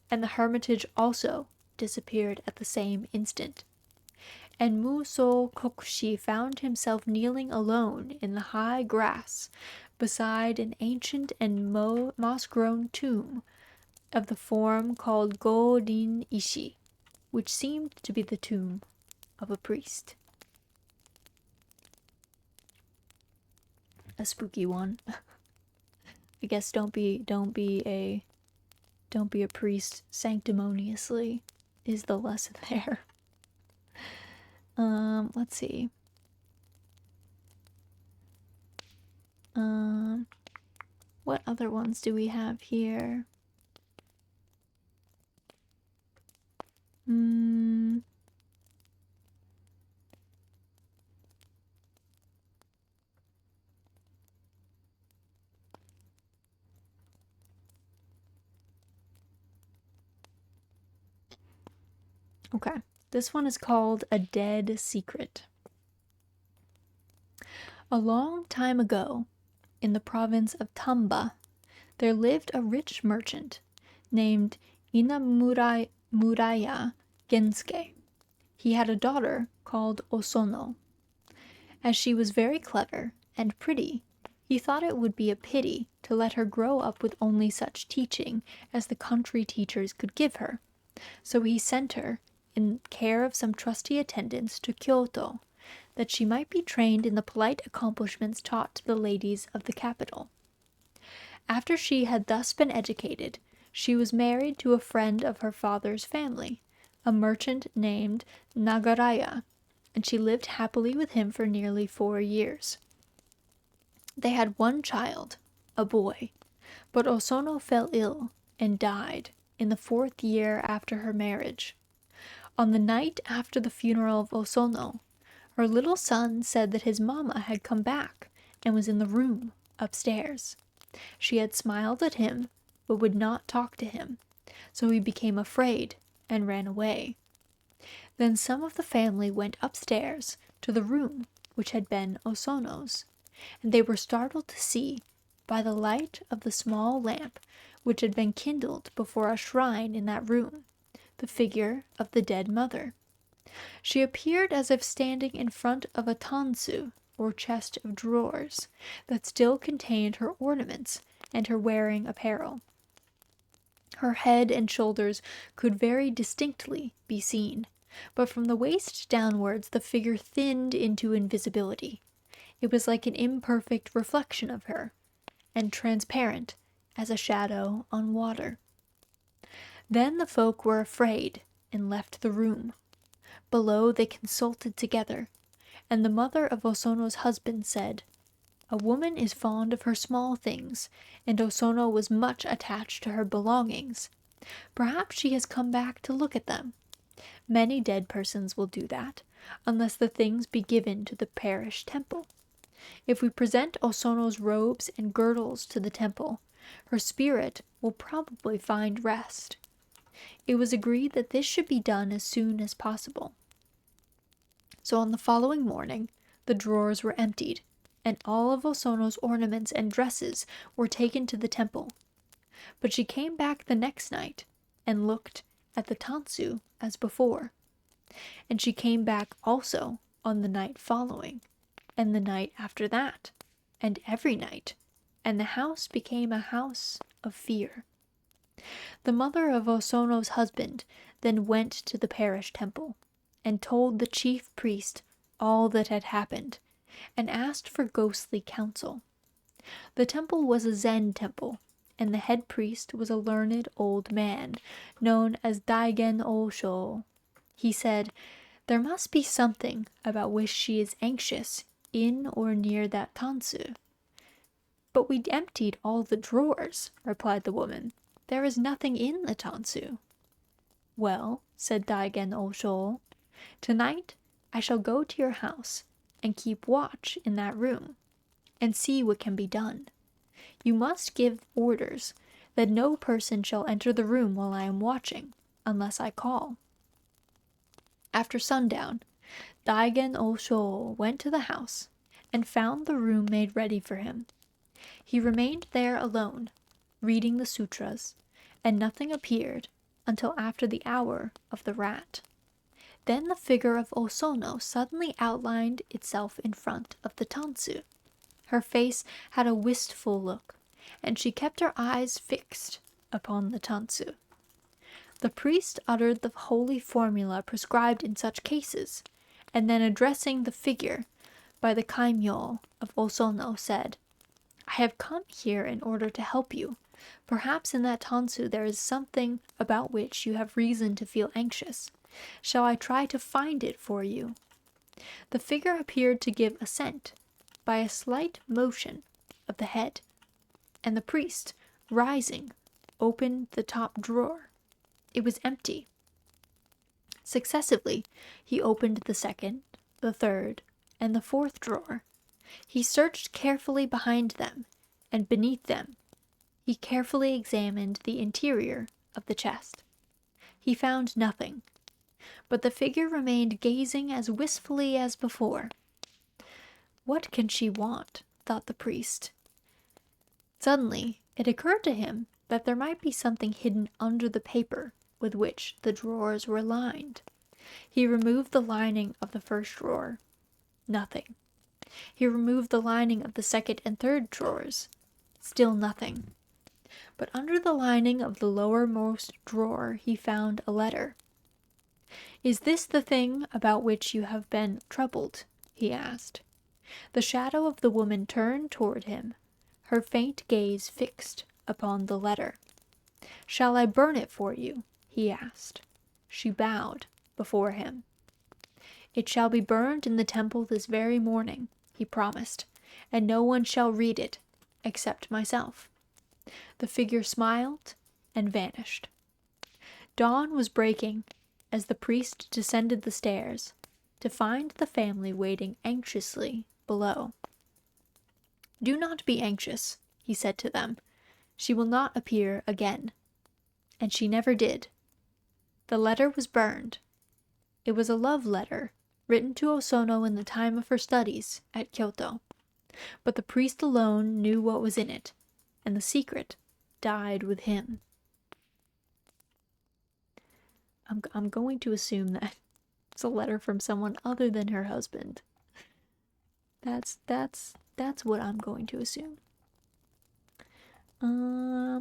and the hermitage also disappeared at the same instant. And Muso Kokushi found himself kneeling alone in the high grass beside an ancient and moss-grown tomb of the form called Godin Ishi, which seemed to be the tomb of a priest. A spooky one. I guess don't be a priest sanctimoniously is the lesson there. Let's see. What other ones do we have here? Okay, This one is called A Dead Secret. A long time ago, in the province of Tamba, there lived a rich merchant named Inamuraya Gensuke. He had a daughter called Osono. As she was very clever and pretty, he thought it would be a pity to let her grow up with only such teaching as the country teachers could give her. So he sent her, in care of some trusty attendants, to Kyoto, that she might be trained in the polite accomplishments taught to the ladies of the capital. After she had thus been educated, she was married to a friend of her father's family, a merchant named Nagaraya, and she lived happily with him for nearly 4 years. They had one child, a boy, but Osono fell ill and died in the 4th year after her marriage. On the night after the funeral of Osono, her little son said that his mamma had come back and was in the room upstairs. She had smiled at him, but would not talk to him, so he became afraid and ran away. Then some of the family went upstairs to the room which had been Osono's, and they were startled to see, by the light of the small lamp which had been kindled before a shrine in that room, the figure of the dead mother. She appeared as if standing in front of a tansu, or chest of drawers, that still contained her ornaments and her wearing apparel. Her head and shoulders could very distinctly be seen, but from the waist downwards the figure thinned into invisibility. It was like an imperfect reflection of her, and transparent as a shadow on water. Then the folk were afraid and left the room. Below they consulted together, and the mother of Osono's husband said, "A woman is fond of her small things, and Osono was much attached to her belongings. Perhaps she has come back to look at them. Many dead persons will do that, unless the things be given to the parish temple. If we present Osono's robes and girdles to the temple, her spirit will probably find rest." It was agreed that this should be done as soon as possible. So on the following morning, the drawers were emptied, and all of Osono's ornaments and dresses were taken to the temple. But she came back the next night, and looked at the tansu as before. And she came back also on the night following, and the night after that, and every night, and the house became a house of fear. The mother of Osono's husband then went to the parish temple, and told the chief priest all that had happened, and asked for ghostly counsel. The temple was a Zen temple, and the head priest was a learned old man, known as Daigen Osho. He said, "There must be something about which she is anxious in or near that tansu." "But we emptied all the drawers," replied the woman. "There is nothing in the tansu." "Well," said Daigen Osho, "tonight I shall go to your house and keep watch in that room, and see what can be done. You must give orders that no person shall enter the room while I am watching, unless I call." After sundown, Daigen Osho went to the house and found the room made ready for him. He remained there alone, reading the sutras, and nothing appeared until after the hour of the rat. Then the figure of Osono suddenly outlined itself in front of the tansu. Her face had a wistful look, and she kept her eyes fixed upon the tansu. The priest uttered the holy formula prescribed in such cases, and then addressing the figure by the kaimyo of Osono, said, "I have come here in order to help you. Perhaps in that tansu there is something about which you have reason to feel anxious. Shall I try to find it for you?" The figure appeared to give assent by a slight motion of the head, and the priest, rising, opened the top drawer. It was empty. Successively, he opened the second, the third, and the fourth drawer. He searched carefully behind them, and beneath them. He carefully examined the interior of the chest. He found nothing. but the figure remained gazing as wistfully as before. What can she want? Thought the priest. Suddenly, it occurred to him that there might be something hidden under the paper with which the drawers were lined. He removed the lining of the first drawer. Nothing. He removed the lining of the second and third drawers. Still nothing. But under the lining of the lowermost drawer he found a letter. "Is this the thing about which you have been troubled?" he asked. The shadow of the woman turned toward him, her faint gaze fixed upon the letter. "Shall I burn it for you?" he asked. She bowed before him. "It shall be burned in the temple this very morning," he promised, "and no one shall read it except myself." The figure smiled and vanished. Dawn was breaking as the priest descended the stairs to find the family waiting anxiously below. "Do not be anxious," he said to them. "She will not appear again." And she never did. The letter was burned. It was a love letter written to Osono in the time of her studies at Kyoto. But the priest alone knew what was in it, and the secret died with him. I'm going to assume that it's a letter from someone other than her husband. That's what I'm going to assume.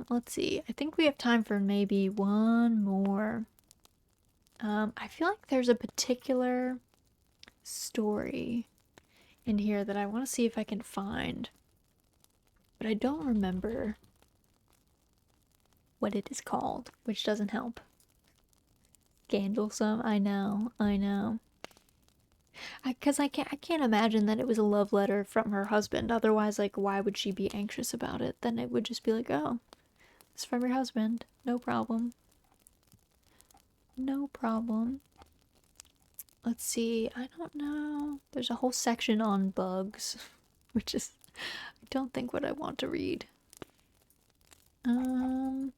Let's see. I think we have time for maybe one more. I feel like there's a particular story in here that I want to see if I can find, but I don't remember what it is called, which doesn't help. Scandalsome, I know. Because I can't imagine that it was a love letter from her husband. Otherwise, like, why would she be anxious about it? Then it would just be like, oh, it's from your husband. No problem. No problem. Let's see. I don't know. There's a whole section on bugs, which is, I don't think what I want to read. I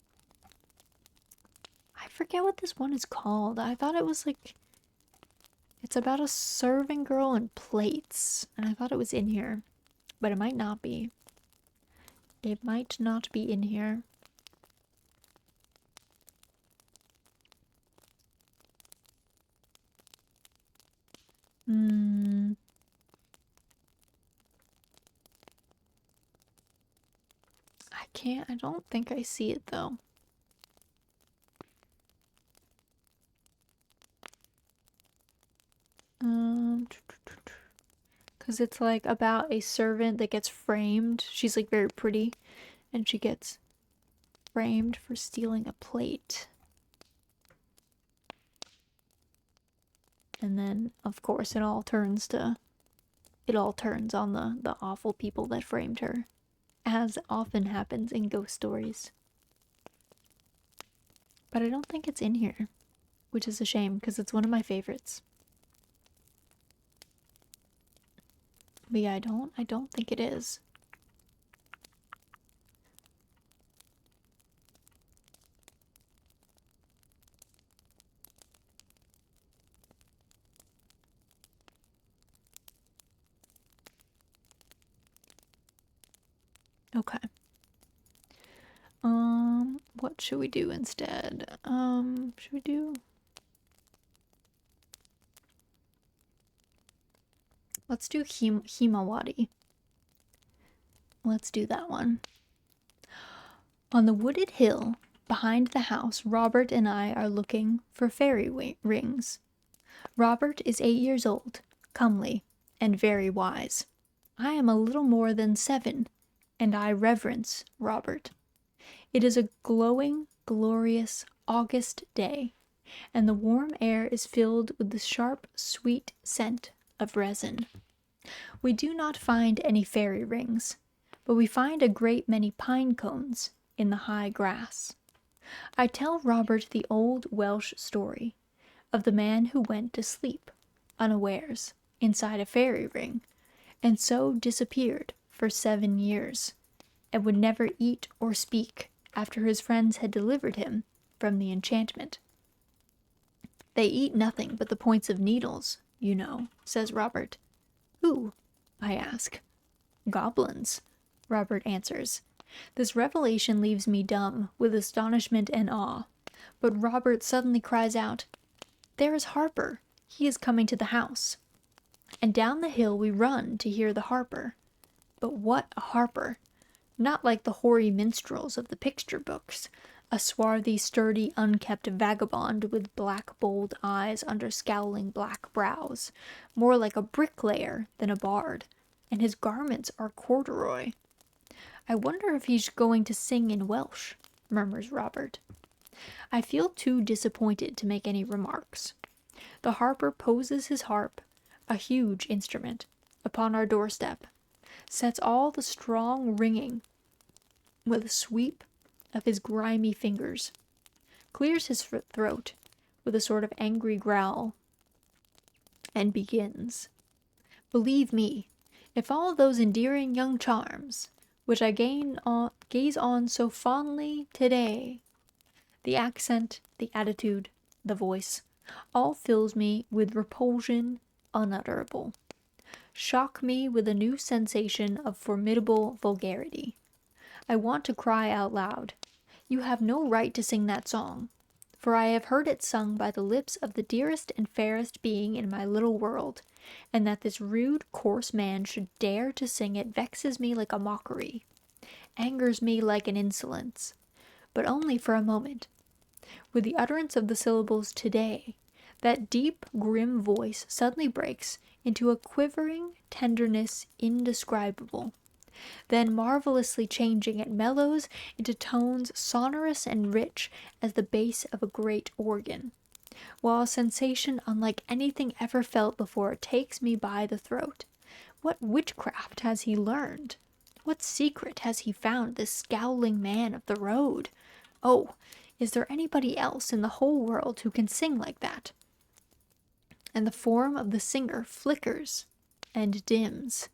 forget what this one is called. I thought it was like, it's about a serving girl and plates, and I thought it was in here, but it might not be. It might not be in here. I don't think I see it though. Because it's like about a servant that gets framed. She's like very pretty, and she gets framed for stealing a plate. And then, of course, it all turns on the awful people that framed her, as often happens in ghost stories. But I don't think it's in here, which is a shame because it's one of my favorites. But yeah, I don't think it is. Okay. What should we do instead? Should we do... Let's do Himawari. Let's do that one. On the wooded hill behind the house, Robert and I are looking for fairy rings. Robert is 8 years old, comely, and very wise. I am a little more than 7, and I reverence Robert. It is a glowing, glorious August day, and the warm air is filled with the sharp, sweet scent of resin. We do not find any fairy rings, but we find a great many pine cones in the high grass. I tell Robert the old Welsh story of the man who went to sleep unawares inside a fairy ring, and so disappeared for 7 years, and would never eat or speak after his friends had delivered him from the enchantment. They eat nothing but the points of needles, you know, says Robert. Who? I ask. Goblins, Robert answers. This revelation leaves me dumb with astonishment and awe, but Robert suddenly cries out, There is Harper. He is coming to the house. And down the hill we run to hear the harper. But what a harper! Not like the hoary minstrels of the picture books, a swarthy, sturdy, unkempt vagabond with black, bold eyes under scowling black brows, more like a bricklayer than a bard, and his garments are corduroy. I wonder if he's going to sing in Welsh, murmurs Robert. I feel too disappointed to make any remarks. The harper poses his harp, a huge instrument, upon our doorstep, sets all the strong ringing with a sweep of his grimy fingers, clears his throat with a sort of angry growl, and begins. Believe me, if all those endearing young charms, which I gaze on so fondly today, the accent, the attitude, the voice, all fills me with repulsion unutterable, shock me with a new sensation of formidable vulgarity. I want to cry out loud, You have no right to sing that song, for I have heard it sung by the lips of the dearest and fairest being in my little world, and that this rude, coarse man should dare to sing it vexes me like a mockery, angers me like an insolence, but only for a moment. With the utterance of the syllables today, that deep, grim voice suddenly breaks into a quivering tenderness indescribable. Then, marvelously changing, it mellows into tones sonorous and rich as the bass of a great organ, while a sensation unlike anything ever felt before takes me by the throat. What witchcraft has he learned? What secret has he found, this scowling man of the road? Oh, is there anybody else in the whole world who can sing like that? And the form of the singer flickers and dims,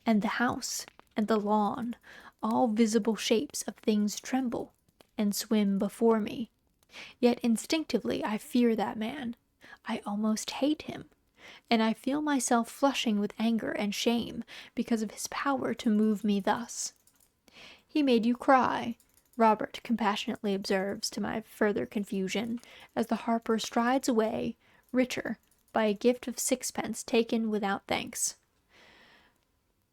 and the house and the lawn, all visible shapes of things tremble and swim before me. Yet instinctively I fear that man. I almost hate him, and I feel myself flushing with anger and shame because of his power to move me thus. He made you cry, Robert compassionately observes to my further confusion, as the harper strides away, richer, by a gift of sixpence taken without thanks.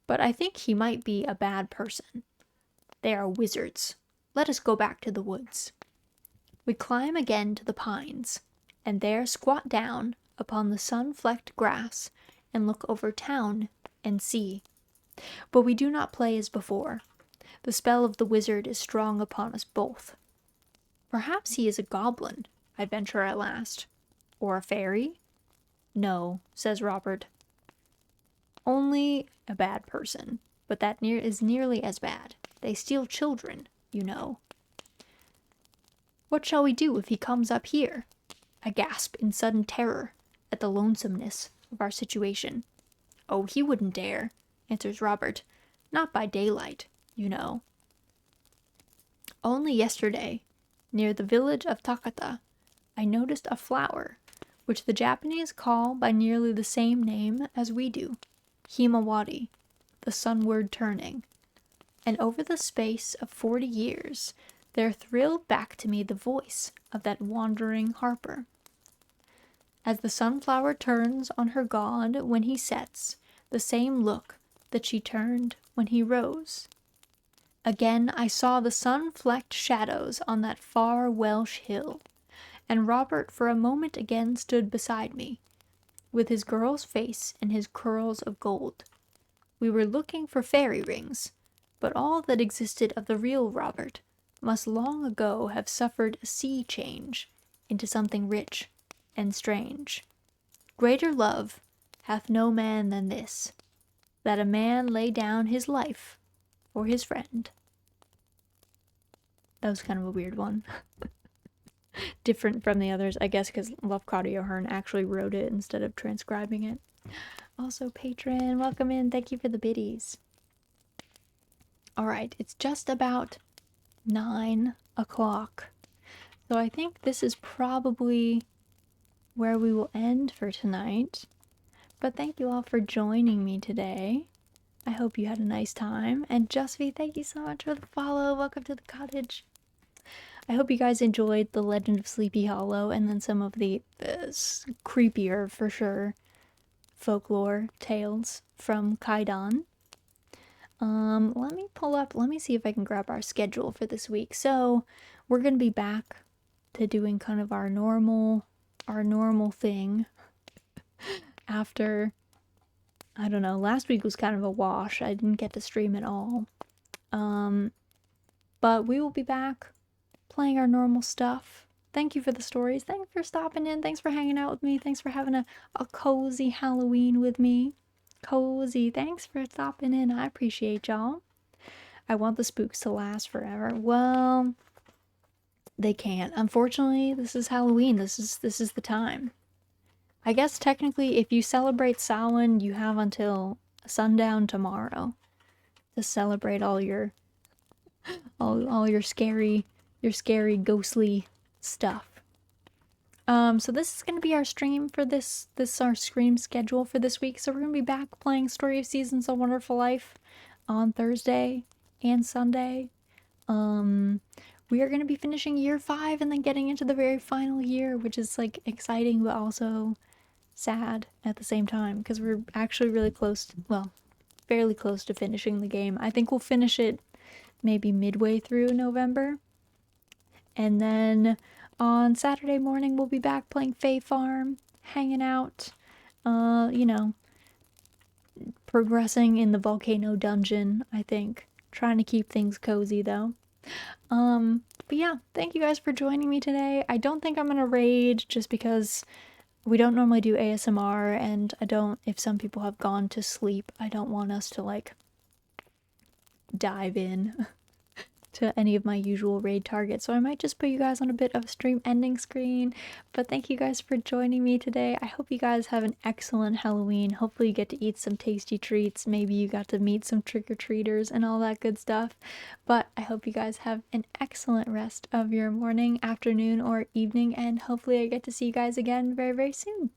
But I think he might be a bad person. They are wizards. Let us go back to the woods. We climb again to the pines, and there squat down upon the sun-flecked grass and look over town and sea. But we do not play as before. The spell of the wizard is strong upon us both. Perhaps he is a goblin, I venture at last. Or a fairy? No, says Robert. Only a bad person, but that is nearly as bad. They steal children, you know. What shall we do if he comes up here? I gasp in sudden terror at the lonesomeness of our situation. Oh, he wouldn't dare, answers Robert. Not by daylight, you know. Only yesterday, near the village of Takata, I noticed a flower, which the Japanese call by nearly the same name as we do, himawari, the sunward turning. And over the space of 40 years, there thrilled back to me the voice of that wandering harper. As the sunflower turns on her god when he sets, the same look that she turned when he rose. Again I saw the sun-flecked shadows on that far Welsh hill, and Robert for a moment again stood beside me, with his girl's face and his curls of gold. We were looking for fairy rings, but all that existed of the real Robert must long ago have suffered a sea change into something rich and strange. Greater love hath no man than this, that a man lay down his life for his friend. That was kind of a weird one. Different from the others, I guess, because Lafcadio O'Hearn actually wrote it instead of transcribing it. Also, patron, welcome in. Thank you for the biddies. Alright, it's just about 9 o'clock. So I think this is probably where we will end for tonight. But thank you all for joining me today. I hope you had a nice time. And Justy, thank you so much for the follow. Welcome to the cottage. I hope you guys enjoyed The Legend of Sleepy Hollow and then some of the creepier, for sure, folklore tales from Kwaidan. Let me see if I can grab our schedule for this week. So, we're going to be back to doing kind of our normal thing after, I don't know, last week was kind of a wash. I didn't get to stream at all. But we will be back playing our normal stuff. Thank you for the stories. Thanks for stopping in. Thanks for hanging out with me. Thanks for having a cozy Halloween with me. Cozy. Thanks for stopping in. I appreciate y'all. I want the spooks to last forever. Well, they can't. Unfortunately, this is Halloween. This is the time. I guess technically if you celebrate Samhain, you have until sundown tomorrow to celebrate all your scary ghostly stuff. So this is gonna be our stream for this our stream schedule for this week. So we're gonna be back playing Story of Seasons: A Wonderful Life on Thursday and Sunday. We are gonna be finishing year 5 and then getting into the very final year, which is like exciting but also sad at the same time because we're actually really close to, well, fairly close to finishing the game. I think we'll finish it maybe midway through November. And then on Saturday morning, we'll be back playing Fae Farm, hanging out, you know, progressing in the volcano dungeon, I think. Trying to keep things cozy, though. But yeah, thank you guys for joining me today. I don't think I'm gonna raid just because we don't normally do ASMR, and if some people have gone to sleep, I don't want us to, like, dive in to any of my usual raid targets, so I might just put you guys on a bit of a stream ending screen. But thank you guys for joining me today. I hope you guys have an excellent Halloween. Hopefully you get to eat some tasty treats. Maybe you got to meet some trick-or-treaters and all that good stuff. But I hope you guys have an excellent rest of your morning, afternoon, or evening, and hopefully I get to see you guys again very, very soon.